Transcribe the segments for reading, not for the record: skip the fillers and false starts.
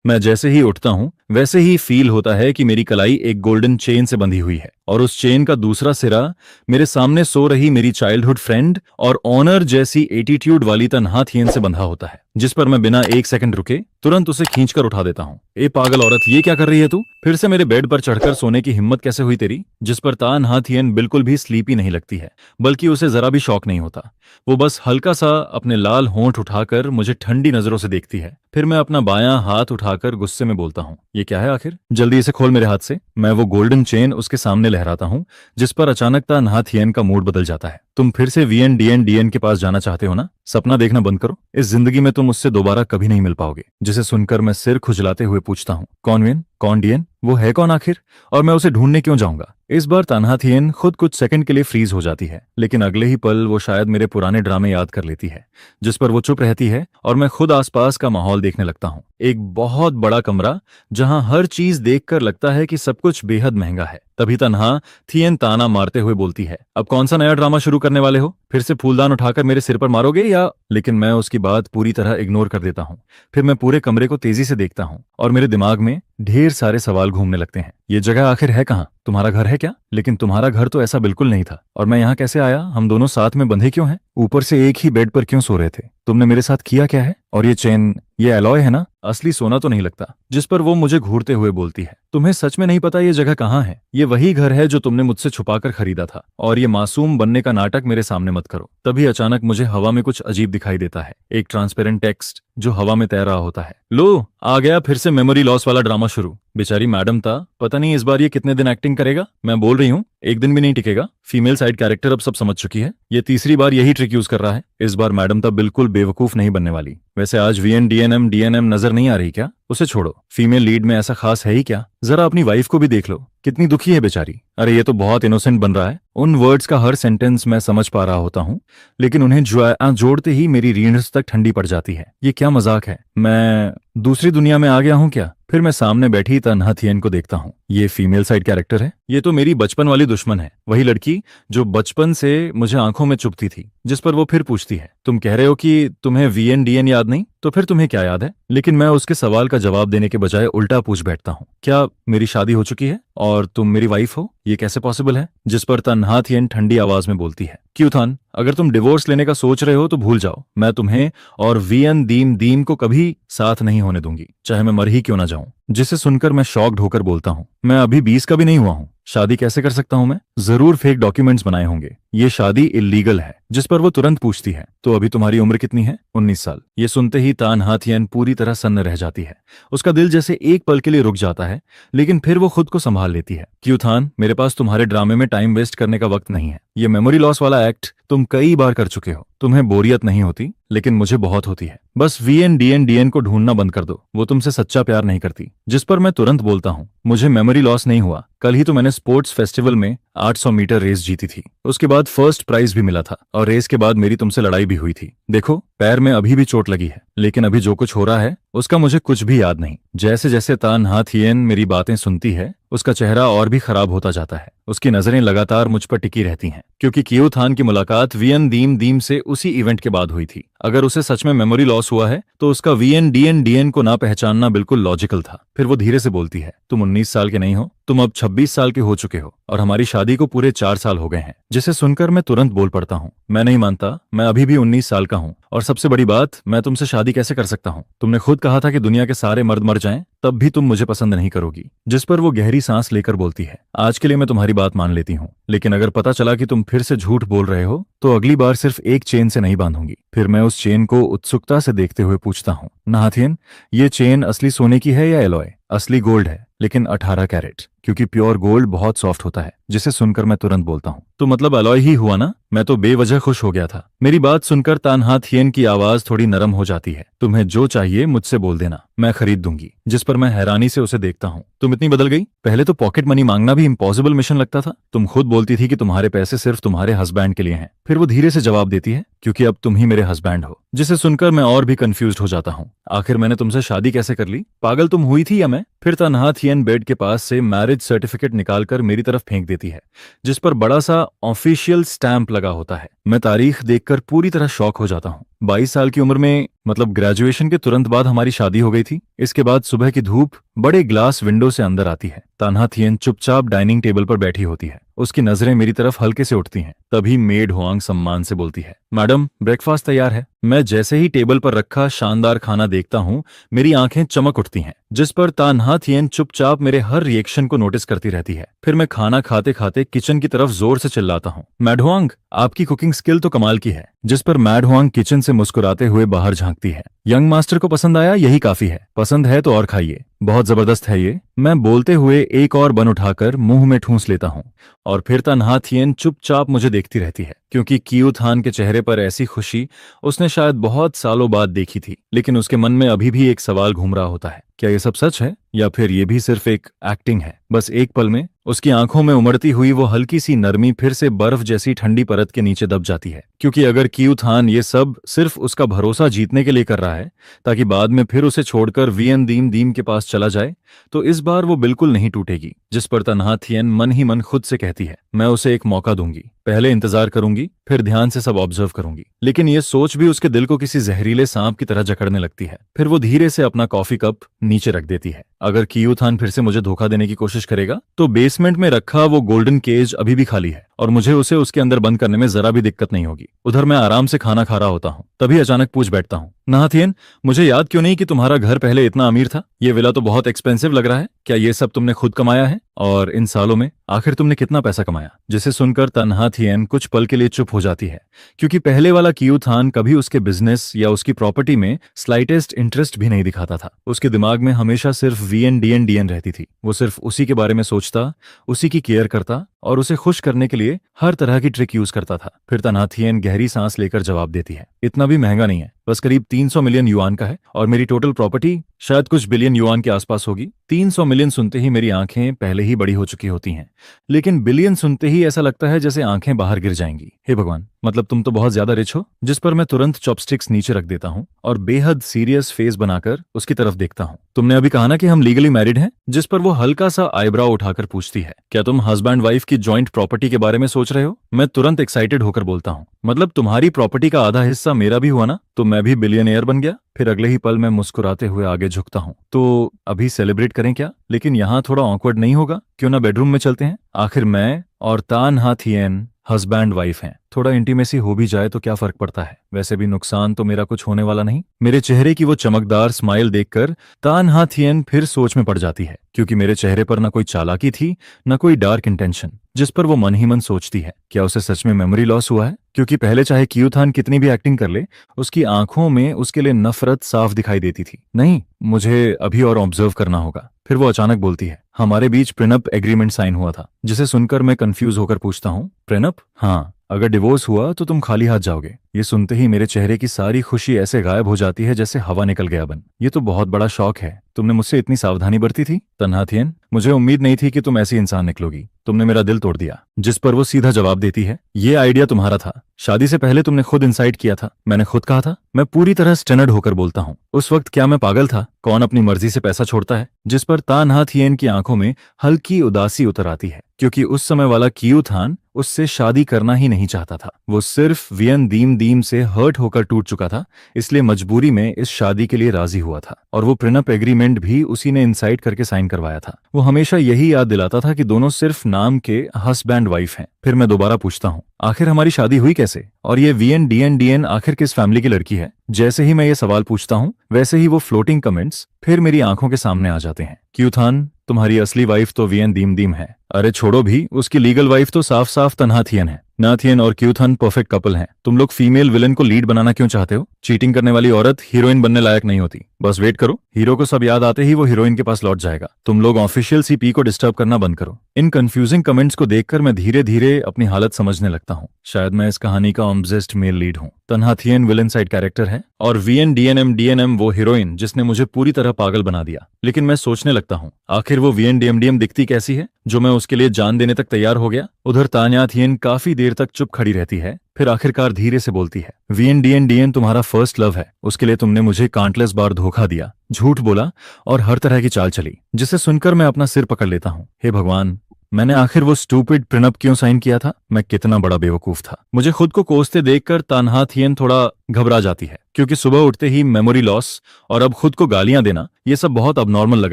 मैं जैसे ही उठता हूँ वैसे ही फील होता है कि मेरी कलाई एक गोल्डन चेन से बंधी हुई है और उस चेन का दूसरा सिरा मेरे सामने सो रही मेरी चाइल्डहुड फ्रेंड और ऑनर जैसी एटीट्यूड वाली तन्हा थियन से बंधा होता है, जिस पर मैं बिना एक सेकंड रुके तुरंत उसे खींचकर उठा देता हूँ। ए पागल औरत, ये क्या कर रही है तू? फिर से मेरे बेड पर चढ़कर सोने की हिम्मत कैसे हुई तेरी? जिस पर तन्हा थियन बिल्कुल भी स्लीपी नहीं लगती है, बल्कि उसे जरा भी शौक नहीं होता। वो बस हल्का सा अपने लाल होंठ उठाकर मुझे ठंडी नजरों से देखती है। फिर मैं अपना बायां हाथ उठाकर गुस्से में बोलता हूँ, ये क्या है आखिर? जल्दी इसे खोल मेरे हाथ से। मैं वो गोल्डन चेन उसके सामने लहराता हूँ, जिस पर अचानक तन्हा थियन का मूड बदल जाता है। तुम फिर से वीएन डीएन के पास जाना चाहते हो ना? सपना देखना बंद करो। इस जिंदगी में तुम उससे दोबारा कभी नहीं मिल पाओगे। जिसे सुनकर मैं सिर खुजलाते हुए पूछता हूँ, कौन वीएन, कौन डीएन? वो है कौन आखिर? और मैं उसे ढूंढने क्यों जाऊंगा? इस बार तन्हा थियन खुद कुछ सेकंड के लिए फ्रीज हो जाती है, लेकिन अगले ही पल वो शायद मेरे पुराने ड्रामे याद कर लेती है, जिस पर वो चुप रहती है और मैं खुद आसपास का माहौल देखने लगता हूँ। एक बहुत बड़ा कमरा जहां हर चीज देखकर लगता है कि सब कुछ बेहद महंगा है। तभी तन्हा थियन ताना मारते हुए बोलती है, अब कौन सा नया ड्रामा शुरू करने वाले हो? फिर से फूलदान उठाकर मेरे सिर पर मारोगे या? लेकिन मैं उसकी बात पूरी तरह इग्नोर कर देता हूँ। फिर मैं पूरे कमरे को तेजी से देखता हूँ और मेरे दिमाग में ढेर सारे सवाल घूमने लगते हैं। ये जगह आखिर है कहाँ? तुम्हारा घर है क्या? लेकिन तुम्हारा घर तो ऐसा बिल्कुल नहीं था। और मैं यहाँ कैसे आया? हम दोनों साथ में बंधे क्यों हैं? ऊपर से एक ही बेड पर क्यों सो रहे थे? तुमने मेरे साथ किया क्या है? और ये चेन, ये एलॉय है ना? असली सोना तो नहीं लगता। जिस पर वो मुझे घूरते हुए बोलती है, तुम्हें सच में नहीं पता ये जगह कहाँ है? ये वही घर है जो तुमने मुझसे छुपाकर खरीदा था। और ये मासूम बनने का नाटक मेरे सामने मत करो। तभी अचानक मुझे हवा में कुछ अजीब दिखाई देता है, एक ट्रांसपेरेंट टेक्स्ट जो हवा में तैर रहा होता है। लो, आ गया फिर से मेमोरी लॉस वाला ड्रामा शुरू। बेचारी मैडम था, पता नहीं इस बार ये कितने दिन एक्टिंग करेगा। मैं बोल रही हूँ, एक दिन भी नहीं टिकेगा। फीमेल साइड कैरेक्टर अब सब समझ चुकी है। ये तीसरी बार यही ट्रिक यूज कर रहा है। इस बार मैडम तब बिल्कुल बेवकूफ नहीं बनने वाली। वैसे आज वीएन डीएनएम नजर नहीं आ रही क्या? उसे छोड़ो, फीमेल लीड में ऐसा खास है ही क्या? जरा अपनी वाइफ को भी देख लो, कितनी दुखी है बेचारी। अरे ये तो बहुत इनोसेंट बन रहा है। उन वर्ड्स का हर सेंटेंस मैं समझ पा रहा होता हूँ, लेकिन उन्हें जोड़ते ही मेरी रीढ़ तक ठंडी पड़ जाती है। ये क्या मजाक है? मैं दूसरी दुनिया में आ गया हूँ क्या? फिर मैं सामने बैठी तन्हा थियन को देखता हूँ। ये फीमेल साइड कैरेक्टर है। ये तो मेरी बचपन वाली दुश्मन है, वही लड़की जो बचपन से मुझे आंखों में चुभती थी। जिस पर वो फिर पूछती है, तुम कह रहे हो कि तुम्हें वीएन डीएन याद नहीं? तो फिर तुम्हें क्या याद है? लेकिन मैं उसके सवाल का जवाब देने के बजाय उल्टा पूछ बैठता हूँ, क्या मेरी शादी हो चुकी है और तुम मेरी वाइफ हो? ये कैसे पॉसिबल है? जिस पर तन्हा थियन ठंडी आवाज में बोलती है, क्यों थान, अगर तुम डिवोर्स लेने का सोच रहे हो तो भूल जाओ। मैं तुम्हें और वीएन दीम दीम को कभी साथ नहीं होने दूंगी, चाहे मैं मर ही क्यों ना जाऊं। जिसे सुनकर मैं शॉक्ड होकर बोलता हूँ, मैं अभी 20 का भी नहीं हुआ हूँ, शादी कैसे कर सकता हूँ मैं? जरूर फेक डॉक्यूमेंट्स बनाए होंगे, ये शादी इल्लीगल है। जिस पर वो तुरंत पूछती है, तो अभी तुम्हारी उम्र कितनी है? 19 साल। ये सुनते ही तन्हा थियन पूरी तरह सन्न रह जाती है। उसका दिल जैसे एक पल के लिए रुक जाता है, लेकिन फिर वो खुद को संभाल लेती है। क्यों थान, मेरे पास तुम्हारे ड्रामे में टाइम वेस्ट करने का वक्त नहीं है। ये मेमोरी लॉस वाला एक्ट तुम कई बार कर चुके हो। तुम्हें बोरियत नहीं होती, लेकिन मुझे बहुत होती है। बस वीएन डीएन को ढूंढना बंद कर दो, वो तुमसे सच्चा प्यार नहीं करती। जिस पर मैं तुरंत बोलता हूँ, मुझे मेमोरी लॉस नहीं हुआ। कल ही तो मैंने स्पोर्ट्स फेस्टिवल में 800 मीटर रेस जीती थी। उसके बाद फर्स्ट प्राइज भी मिला था और रेस के बाद मेरी तुमसे लड़ाई भी हुई थी। देखो, पैर में अभी भी चोट लगी है, लेकिन अभी जो कुछ हो रहा है उसका मुझे कुछ भी याद नहीं। जैसे जैसे तन्हा थियन मेरी बातें सुनती है, उसका चेहरा और भी खराब होता जाता है। उसकी नजरें लगातार मुझ पर टिकी रहती हैं, क्योंकि कियो थान की मुलाकात वीएन दीम दीम से उसी इवेंट के बाद हुई थी। अगर उसे सच में मेमोरी लॉस हुआ है तो उसका वीएन डीएन को ना पहचानना बिल्कुल लॉजिकल था। फिर वो धीरे से बोलती है, तुम 19 साल के नहीं हो, तुम अब 26 साल के हो चुके हो और हमारी शादी को पूरे 4 साल हो गए हैं। जिसे सुनकर मैं तुरंत बोल पड़ता हूँ, मैं नहीं मानता, मैं अभी भी 19 साल का हूँ। और सबसे बड़ी बात, मैं तुमसे शादी कैसे कर सकता हूँ? तुमने खुद कहा था कि दुनिया के सारे मर्द मर जाएं, तब भी तुम मुझे पसंद नहीं करोगी। जिस पर वो गहरी सांस लेकर बोलती है, आज के लिए मैं तुम्हारी बात मान लेती हूँ, लेकिन अगर पता चला कि तुम फिर से झूठ बोल रहे हो तो अगली बार सिर्फ एक चेन से नहीं बांधूंगी। फिर मैं उस चेन को उत्सुकता से देखते हुए पूछता हूँ, नाथियन, ये चेन असली सोने की है या एलॉय? असली गोल्ड है, लेकिन 18 कैरेट, क्योंकि प्योर गोल्ड बहुत सॉफ्ट होता है। जिसे सुनकर मैं तुरंत बोलता हूँ, तो मतलब अलॉय ही हुआ ना? मैं तो बेवजह खुश हो गया था। मेरी बात सुनकर तन्हा थियन की आवाज थोड़ी नरम हो जाती है। तुम्हें जो चाहिए मुझसे बोल देना, मैं खरीद दूंगी। जिस पर मैं हैरानी से उसे देखता हूँ, तुम इतनी बदल गई? पहले तो पॉकेट मनी मांगना भी इम्पॉसिबल मिशन लगता था। तुम खुद बोलती थी कि तुम्हारे पैसे सिर्फ तुम्हारे हस्बैंड के लिए हैं। फिर वो धीरे से जवाब देती है, क्योंकि अब तुम ही मेरे हस्बैंड हो। जिसे सुनकर मैं और भी कंफ्यूज्ड हो जाता हूँ। आखिर मैंने तुमसे शादी कैसे कर ली? पागल तुम हुई थी या मैं? फिर तन्हा थियन बेड के पास से मैरिज सर्टिफिकेट निकालकर मेरी तरफ फेंक देती है, जिस पर बड़ा सा ऑफिशियल स्टैंप लगा होता है। मैं तारीख देखकर पूरी तरह शॉक हो जाता हूँ। 22 साल की उम्र में, मतलब ग्रेजुएशन के तुरंत बाद हमारी शादी हो गई थी। इसके बाद सुबह की धूप बड़े ग्लास विंडो से अंदर आती है। तन्हा थियन चुपचाप डाइनिंग टेबल पर बैठी होती है। उसकी नजरें मेरी तरफ हल्के से उठती हैं। तभी मेड हुआंग सम्मान से बोलती है, मैडम ब्रेकफास्ट तैयार है। मैं जैसे ही टेबल पर रखा शानदार खाना देखता हूँ, मेरी आंखें चमक उठती हैं, जिस पर तन्हा थियन चुपचाप मेरे हर रिएक्शन को नोटिस करती रहती है। फिर मैं खाना खाते खाते किचन की तरफ जोर से चिल्लाता हूँ, मैड हुआंग, आपकी कुकिंग स्किल तो कमाल की है। जिस पर मैड हुआंग किचन से मुस्कुराते हुए बाहर झांकती है। यंग मास्टर को पसंद आया, यही काफी है। पसंद है तो और खाइए, बहुत जबरदस्त है ये। मैं बोलते हुए एक और बन उठाकर मुंह में ठूंस लेता हूँ और फिर तन्हा थियन चुपचाप मुझे देखती रहती है, क्योंकि कियू थान के चेहरे पर ऐसी खुशी उसने शायद बहुत सालों बाद देखी थी। लेकिन उसके मन में अभी भी एक सवाल घूम रहा होता है, क्या ये सब सच है या फिर ये भी सिर्फ एक एक्टिंग है। बस एक पल में उसकी आंखों में उमड़ती हुई वो हल्की सी नरमी फिर से बर्फ जैसी ठंडी परत के नीचे दब जाती है, क्योंकि अगर कियू थान ये सब सिर्फ उसका भरोसा जीतने के लिए कर रहा है ताकि बाद में फिर उसे छोड़कर वियन दीम दीम के पास चला जाए, तो इस बार वो बिल्कुल नहीं टूटेगी। जिस पर तन्हा थियन मन ही मन खुद से कहती है, मैं उसे एक मौका दूंगी, पहले इंतजार करूंगी, फिर ध्यान से सब ऑब्जर्व करूंगी। लेकिन ये सोच भी उसके दिल को किसी जहरीले सांप की तरह जकड़ने लगती है। फिर वो धीरे से अपना कॉफी कप नीचे रख देती है। अगर कियू थान फिर से मुझे धोखा देने की कोशिश करेगा तो बेसमेंट में रखा वो गोल्डन केज अभी भी खाली है और मुझे उसे उसके अंदर बंद करने में जरा भी दिक्कत नहीं होगी। उधर मैं आराम से खाना खा रहा होता हूँ, तभी अचानक पूछ बैठता हूँ, तन्हा थियन, मुझे याद क्यों नहीं कि तुम्हारा घर पहले इतना अमीर था। ये विला तो बहुत एक्सपेंसिव लग रहा है। क्या ये सब तुमने खुद कमाया है? और इन सालों में आखिर तुमने कितना पैसा कमाया? जिसे सुनकर तन्हा थियन कुछ पल के लिए चुप हो जाती है, क्योंकि पहले वाला कियू थान कभी उसके बिजनेस या उसकी प्रॉपर्टी में स्लाइटेस्ट इंटरेस्ट भी नहीं दिखाता था। उसके दिमाग में हमेशा सिर्फ वीएन डीएन डीएन रहती थी। वो सिर्फ उसी के बारे में सोचता, उसी की केयर करता और उसे खुश करने के लिए हर तरह की ट्रिक यूज करता था। फिर तन्हा थियन गहरी सांस लेकर जवाब देती है, इतना भी महंगा नहीं है, बस करीब 300 मिलियन युआन का है और मेरी टोटल प्रॉपर्टी शायद कुछ बिलियन युआन के आसपास होगी। 300 मिलियन सुनते ही मेरी आंखें पहले ही बड़ी हो चुकी होती हैं, लेकिन बिलियन सुनते ही ऐसा लगता है जैसे आंखें बाहर गिर जाएंगी। हे भगवान, मतलब तुम तो बहुत ज्यादा रिच हो। जिस पर मैं तुरंत चॉपस्टिक्स नीचे रख देता हूँ और बेहद सीरियस फेस बनाकर उसकी तरफ देखता हूँ। तुमने अभी कहा ना कि हम लीगली मैरिड हैं? जिस पर वो हल्का सा आईब्राउ उठाकर पूछती है, क्या तुम हस्बैंड वाइफ की जॉइंट प्रॉपर्टी के बारे में सोच रहे हो? मैं तुरंत एक्साइटेड होकर बोलता हूँ, मतलब तुम्हारी प्रॉपर्टी का आधा हिस्सा मेरा भी हुआ ना, तो मैं भी बिलियनियर बन गया। फिर अगले ही पल मैं मुस्कुराते हुए आगे झुकता हूँ, तो अभी सेलिब्रेट करें क्या? लेकिन यहाँ थोड़ा ऑकवर्ड नहीं होगा? क्यों ना बेडरूम में चलते हैं? आखिर मैं और तन्हा थियन हस्बैंड वाइफ हैं, थोड़ा इंटीमेसी हो भी जाए तो क्या फर्क पड़ता है? वैसे भी नुकसान तो मेरा कुछ होने वाला नहीं। मेरे चेहरे की वो चमकदार स्माइल देखकर तन्हा थियन फिर सोच में पड़ जाती है, क्योंकि मेरे चेहरे पर न कोई चालाकी थी, न कोई डार्क इंटेंशन। जिस पर वो मन ही मन सोचती है, क्या उसे सच में मेमोरी लॉस हुआ है? क्योंकि पहले चाहे कियू थान कितनी भी एक्टिंग कर ले, उसकी आंखों में उसके लिए नफरत साफ दिखाई देती थी। नहीं, मुझे अभी और ऑब्जर्व करना होगा। फिर वो अचानक बोलती है, हमारे बीच प्रेनअप एग्रीमेंट साइन हुआ था। जिसे सुनकर मैं कंफ्यूज होकर पूछता हूँ, प्रेनअप? हाँ, अगर डिवोर्स हुआ तो तुम खाली हाथ जाओगे। ये सुनते ही मेरे चेहरे की सारी खुशी ऐसे गायब हो जाती है जैसे हवा निकल गया बन। ये तो बहुत बड़ा शौक है। तुमने मुझसे इतनी सावधानी बरती थी? तन्हा थियन, मुझे उम्मीद नहीं थी कि तुम ऐसी इंसान निकलोगी। तुमने मेरा दिल तोड़ दिया। जिस पर वो सीधा जवाब देती है, ये आइडिया तुम्हारा था। शादी से पहले तुमने खुद इंसाइट किया था। मैंने खुद कहा था। मैं पूरी तरह स्टनर्ड होकर बोलता हूँ, उस वक्त क्या मैं पागल था? कौन अपनी मर्जी से पैसा छोड़ता है? जिस पर तन्हा थियन की आंखों में हल्की उदासी उतर आती है, क्योंकि उस समय वाला कियू थान उससे शादी करना ही नहीं चाहता था। वो सिर्फ वियन दीम दीम से हर्ट होकर टूट चुका था, इसलिए मजबूरी में इस शादी के लिए राजी हुआ था। और वो प्रेनअप एग्रीमेंट भी उसी ने इंसाइट करके साइन करवाया था। वो हमेशा यही याद दिलाता था कि दोनों सिर्फ नाम के हस्बैंड वाइफ हैं। फिर मैं दोबारा पूछता हूँ, आखिर हमारी शादी हुई कैसे? और ये वीएन डीएन डीएन आखिर किस फैमिली की लड़की है? जैसे ही मैं ये सवाल पूछता हूँ, वैसे ही वो फ्लोटिंग कमेंट्स फिर मेरी आंखों के सामने आ जाते हैं। कियू थान, तुम्हारी असली वाइफ तो वियन दीम दीम है। अरे छोड़ो भी, उसकी लीगल वाइफ तो साफ साफ तन्हा थियन है। तन्हा थियन और कियू थान परफेक्ट कपल हैं। तुम लोग फीमेल विलन को लीड बनाना क्यों चाहते हो? चीटिंग करने वाली औरत हीरोइन बनने लायक नहीं होती। बस वेट करो, हीरो को सब याद आते ही वो हीरोइन के पास लौट जाएगा। तुम लोग ऑफिशियल सीपी को डिस्टर्ब करना बंद करो। इन कंफ्यूजिंग कमेंट्स को देखकर मैं धीरे धीरे अपनी हालत समझने लगता हूँ। शायद मैं इस कहानी का ऑब्सेस्ड मेल लीड हूँ। तन्हा थियन विलन साइड कैरेक्टर है और वीएन डीएनएम वो हीरोइन जिसने मुझे पूरी तरह पागल बना दिया। लेकिन मैं सोचने लगता हूँ, आखिर वो वीएन डीएम दिखती कैसी है? जो मैं उसके लिए जान देने तक तैयार हो गया। उधर तान्या थियन काफी देर तक चुप खड़ी रहती है, फिर आखिरकार धीरे से बोलती है, वीएन डीएन डीएन तुम्हारा फर्स्ट लव है, उसके लिए तुमने मुझे काउंटलेस बार धोखा दिया, झूठ बोला और हर तरह की चाल चली, जिसे सुनकर मैं अपना सिर पकड़ लेता हूँ। हे भगवान, मैंने आखिर वो स्टूपिड प्रिनअप क्यों साइन किया था? मैं कितना बड़ा बेवकूफ था। मुझे खुद को कोसते देखकर तान्हा थियन थोड़ा घबरा जाती है, क्योंकि सुबह उठते ही मेमोरी लॉस और अब खुद को गालियां देना, ये सब बहुत अबनॉर्मल लग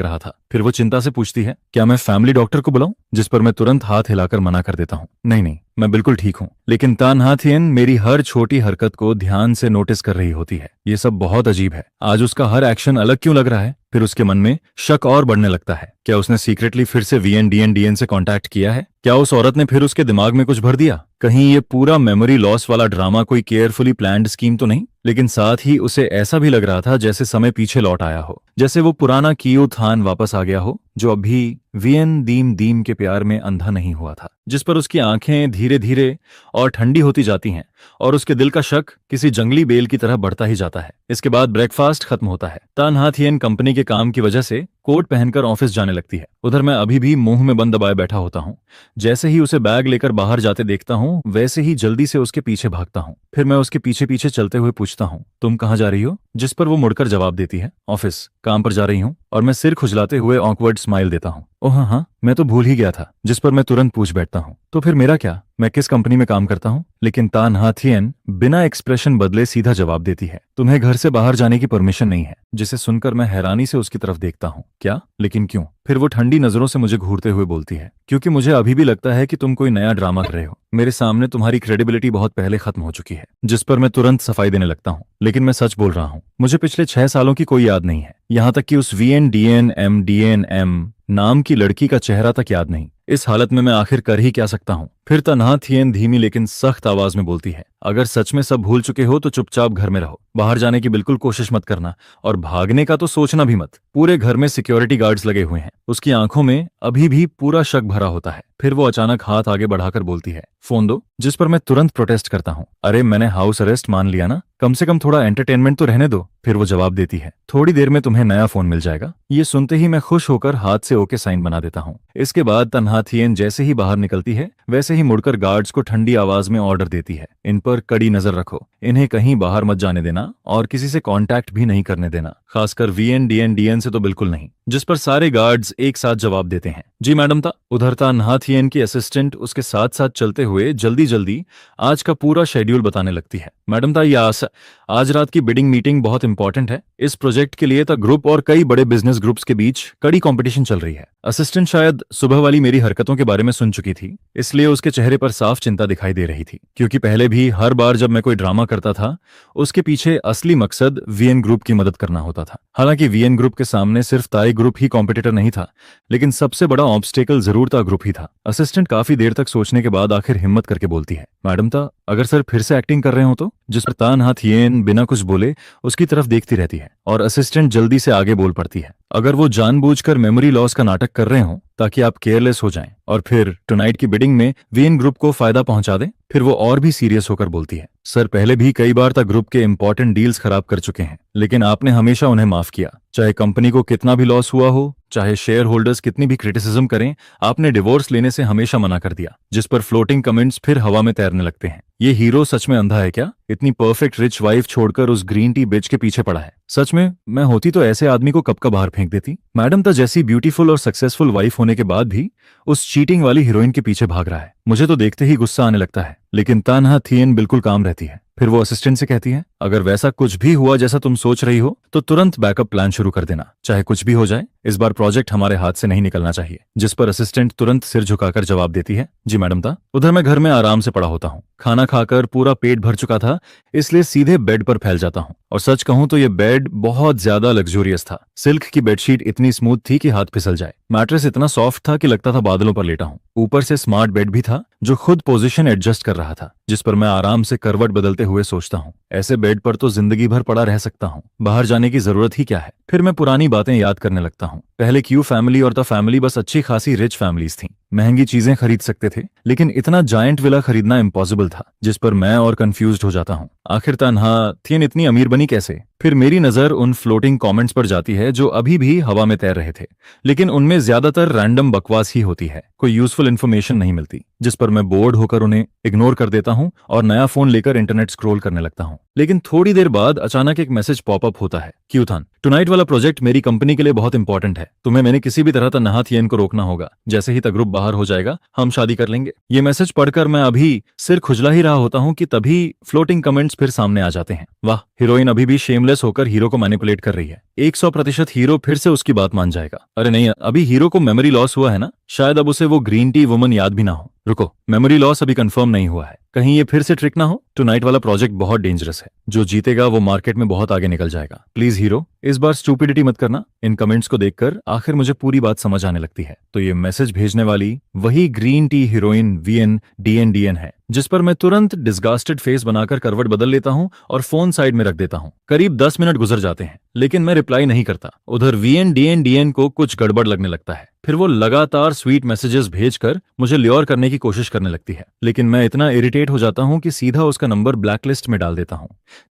रहा था। फिर वो चिंता से पूछती है, क्या मैं फैमिली डॉक्टर को बुलाऊं? जिस पर मैं तुरंत हाथ हिलाकर मना कर देता हूँ, नहीं नहीं, मैं बिल्कुल ठीक हूँ। लेकिन तान्हा थियन मेरी हर छोटी हरकत को ध्यान से नोटिस कर रही होती है। ये सब बहुत अजीब है। आज उसका हर एक्शन अलग क्यों लग रहा है? फिर उसके मन में शक और बढ़ने लगता है। क्या उसने सीक्रेटली फिर से वीएन डीएन डीएन से कांटेक्ट किया है? क्या उस औरत ने फिर उसके दिमाग में कुछ भर दिया? कहीं ये पूरा मेमोरी लॉस वाला ड्रामा कोई केयरफुली प्लान्ड स्कीम तो नहीं? लेकिन साथ ही उसे ऐसा भी लग रहा था जैसे समय पीछे लौट आया हो, जैसे वो पुराना कियो थान वापस आ गया हो, जो अभी वीएन दीम दीम के प्यार में अंधा नहीं हुआ था, जिस पर उसकी आंखें धीरे धीरे और ठंडी होती जाती हैं और उसके दिल का शक किसी जंगली बेल की तरह बढ़ता ही जाता है। इसके बाद ब्रेकफास्ट खत्म होता है। तान्हा थियन कंपनी के काम की वजह से कोट पहनकर ऑफिस जाने लगती है। उधर मैं अभी भी मुंह में बंद दबाए बैठा होता हूँ। जैसे ही उसे बैग लेकर बाहर जाते देखता हूँ, वैसे ही जल्दी से उसके पीछे भागता हूँ। फिर मैं उसके पीछे पीछे चलते हुए पूछता हूँ, तुम कहाँ जा रही हो? जिस पर वो मुड़कर जवाब देती है, ऑफिस, काम पर जा रही हूँ। और मैं सिर खुजलाते हुए ऑकवर्ड स्माइल देता हूँ। ओह हाँ, मैं तो भूल ही गया था। जिस पर मैं तुरंत पूछ बैठता हूँ, तो फिर मेरा क्या? मैं किस कंपनी में काम करता हूँ? लेकिन तान्हा थियन बिना एक्सप्रेशन बदले सीधा जवाब देती है, तुम्हें घर से बाहर जाने की परमिशन नहीं है। जिसे सुनकर मैं हैरानी से उसकी तरफ देखता हूँ। क्या? लेकिन क्यों? फिर वो ठंडी नजरों से मुझे घूरते हुए बोलती है, क्योंकि मुझे अभी भी लगता है कि तुम कोई नया ड्रामा कर रहे हो। मेरे सामने तुम्हारी क्रेडिबिलिटी बहुत पहले खत्म हो चुकी है। जिस पर मैं तुरंत सफाई देने लगता हूँ, लेकिन मैं सच बोल रहा हूँ। मुझे पिछले 6 सालों की कोई याद नहीं है, यहाँ तक कि उस वीएन डीएन एम नाम की लड़की का चेहरा तक याद नहीं। इस हालत में मैं आखिर कर ही क्या सकता हूँ? फिर तान्हा थियन धीमी लेकिन सख्त आवाज में बोलती है, अगर सच में सब भूल चुके हो तो चुपचाप घर में रहो, बाहर जाने की बिल्कुल कोशिश मत करना और भागने का तो सोचना भी मत। पूरे घर में सिक्योरिटी गार्ड्स लगे हुए हैं। उसकी आंखों में अभी भी पूरा शक भरा होता है। फिर वो अचानक हाथ आगे बढ़ाकर बोलती है, फोन दो। जिस पर मैं तुरंत प्रोटेस्ट करता हूँ, अरे मैंने हाउस अरेस्ट मान लिया ना, कम से कम थोड़ा एंटरटेनमेंट तो रहने दो। फिर वो जवाब देती है, थोड़ी देर में तुम्हें नया फोन मिल जाएगा। ये सुनते ही मैं खुश होकर हाथ से ओके साइन बना देता हूँ। इसके बाद तान्हा थियन जैसे ही बाहर निकलती है, वैसे ही मुड़कर गार्ड्स को ठंडी आवाज में ऑर्डर देती है, इन पर कड़ी नजर रखो, इन्हें कहीं बाहर मत जाने देना और किसी से कांटेक्ट भी नहीं करने देना, खासकर वीएन डीएन डीएन से तो बिल्कुल नहीं। जिस पर सारे गार्ड्स एक साथ जवाब देते हैं, जी मैडम। था उधर तान्हा थियन की असिस्टेंट उसके साथ साथ चलते हुए जल्दी जल्दी आज का पूरा शेड्यूल बताने लगती है। मैडम था, ये आज रात की बिडिंग मीटिंग बहुत इंपॉर्टेंट है। इस प्रोजेक्ट के लिए तो ग्रुप और कई बड़े बिजनेस ग्रुप्स के बीच कड़ी कंपटीशन चल रही है। असिस्टेंट शायद सुबह वाली मेरी हरकतों के बारे में सुन चुकी थी, इसलिए उसके चेहरे पर साफ चिंता दिखाई दे रही थी, क्योंकि पहले भी हर बार जब मैं कोई ड्रामा करता था, उसके पीछे असली मकसद वीएन ग्रुप की मदद करना होता था। हालांकि वीएन ग्रुप के सामने सिर्फ ताई ग्रुप ही कॉम्पिटिटर नहीं था, लेकिन सबसे बड़ा ऑब्स्टेकल जरूर ता ग्रुप ही था। असिस्टेंट काफी देर तक सोचने के बाद आखिर हिम्मत करके बोलती है, मैडम ता, अगर सर फिर से एक्टिंग कर रहे हो तो? जिस पर तान्हा थियन बिना कुछ बोले उसकी तरफ देखती रहती है और असिस्टेंट जल्दी से आगे बोल पड़ती है, अगर वो जानबूझकर मेमोरी लॉस का नाटक कर रहे हो ताकि आप केयरलेस हो जाएं और फिर टुनाइट की बिडिंग में वीएन ग्रुप को फायदा पहुंचा दें। फिर वो और भी सीरियस होकर बोलती है, सर पहले भी कई बार तक ग्रुप के इंपॉर्टेंट डील्स खराब कर चुके हैं, लेकिन आपने हमेशा उन्हें माफ किया। चाहे कंपनी को कितना भी लॉस हुआ हो, चाहे शेयर होल्डर्स कितनी भी क्रिटिसिज्म करें, आपने डिवोर्स लेने से हमेशा मना कर दिया। जिस पर फ्लोटिंग कमेंट्स फिर हवा में तैरने लगते हैं। ये हीरो सच में अंधा है क्या? इतनी परफेक्ट रिच वाइफ छोड़कर उस ग्रीन टी बिच के पीछे पड़ा है। सच में मैं होती तो ऐसे आदमी को कब का बाहर फेंक देती। मैडम तो जैसी ब्यूटीफुल और सक्सेसफुल वाइफ होने के बाद भी उस चीटिंग वाली हीरोइन के पीछे भाग रहा है। मुझे तो देखते ही गुस्सा आने लगता है, लेकिन तान्हा थियन बिल्कुल काम रहती है। फिर वो असिस्टेंट से कहती है, अगर वैसा कुछ भी हुआ जैसा तुम सोच रही हो तो तुरंत बैकअप प्लान शुरू कर देना, चाहे कुछ भी हो जाए, इस बार प्रोजेक्ट हमारे हाथ से नहीं निकलना चाहिए। जिस पर असिस्टेंट तुरंत सिर झुकाकर जवाब देती है, जी मैडम ता। उधर मैं घर में आराम से पड़ा होता हूँ। खाना खाकर पूरा पेट भर चुका था, इसलिए सीधे बेड पर फैल जाता हूँ। और सच कहूं तो ये बेड बहुत ज्यादा लग्जूरियस था। सिल्क की बेडशीट इतनी स्मूथ थी कि हाथ फिसल जाए। मैट्रेस इतना सॉफ्ट था कि लगता था बादलों पर लेटा हूं। ऊपर से स्मार्ट बेड भी था जो खुद पोजीशन एडजस्ट कर रहा था, जिस पर मैं आराम से करवट बदलते हुए सोचता हूँ, ऐसे बेड पर तो जिंदगी भर पड़ा रह सकता हूँ, बाहर जाने की जरूरत ही क्या है। फिर मैं पुरानी बातें याद करने लगता हूँ। पहले क्यू फैमिली और द फैमिली बस अच्छी खासी रिच फैमिलीज थी, महंगी चीजें खरीद सकते थे, लेकिन इतना जायंट विला खरीदना इम्पॉसिबल था। जिस पर मैं और कंफ्यूज्ड हो जाता हूँ, आखिर तान्हा थियन इतनी अमीर बनी कैसे? फिर मेरी नजर उन फ्लोटिंग कमेंट्स पर जाती है जो अभी भी हवा में तैर रहे थे, लेकिन उनमें ज्यादातर रैंडम बकवास ही होती है, कोई यूजफुल इन्फॉर्मेशन नहीं मिलती, जिस पर मैं बोर्ड होकर उन्हें इग्नोर कर देता हूं और नया फोन लेकर इंटरनेट स्क्रॉल करने लगता हूं। लेकिन थोड़ी देर बाद अचानक एक मैसेज पॉपअप होता है, क्यूथान, टुनाइट वाला प्रोजेक्ट मेरी कंपनी के लिए बहुत इंपॉर्टेंट है, तुम्हें मैंने किसी भी तरह तन्हात येन को रोकना होगा, जैसे ही ग्रुप बाहर हो जाएगा हम शादी कर लेंगे। ये मैसेज पढ़कर मैं अभी सिर खुजला ही रहा होता हूं कि तभी फ्लोटिंग कमेंट्स फिर सामने आ जाते हैं। वाह, हीरोइन अभी भी शेमलेस होकर हीरो को मैनिपुलेट कर रही है। 100% हीरो फिर से उसकी बात मान जाएगा। अरे नहीं, अभी हीरो को मेमोरी लॉस हुआ है ना, शायद अब उसे वो ग्रीन टी वुमन याद भी ना हो। रुको, मेमोरी लॉस अभी कंफर्म नहीं हुआ है, कहीं ये फिर से ट्रिक ना हो। टुनाइट वाला प्रोजेक्ट बहुत डेंजरस है, जो जीतेगा वो मार्केट में बहुत आगे निकल जाएगा। प्लीज हीरो, इस बार स्टूपिडिटी मत करना। इन कमेंट्स को देखकर आखिर मुझे पूरी बात समझ आने लगती है। तो ये मैसेज भेजने वाली वही ग्रीन टी हीरोइन VN है, जिस पर मैं तुरंत डिस्गास्टेड फेस बनाकर करवट बदल लेता हूं और फोन साइड में रख देता हूं। करीब 10 मिनट गुजर जाते हैं, लेकिन मैं रिप्लाई नहीं करता। उधर VN को कुछ गड़बड़ लगने लगता है। फिर वो लगातार स्वीट मैसेजेस भेजकर मुझे ल्योर करने की कोशिश करने लगती है, लेकिन मैं इतना इरिटेट हो जाता हूं कि सीधा उसका नंबर ब्लैकलिस्ट में डाल देता हूं,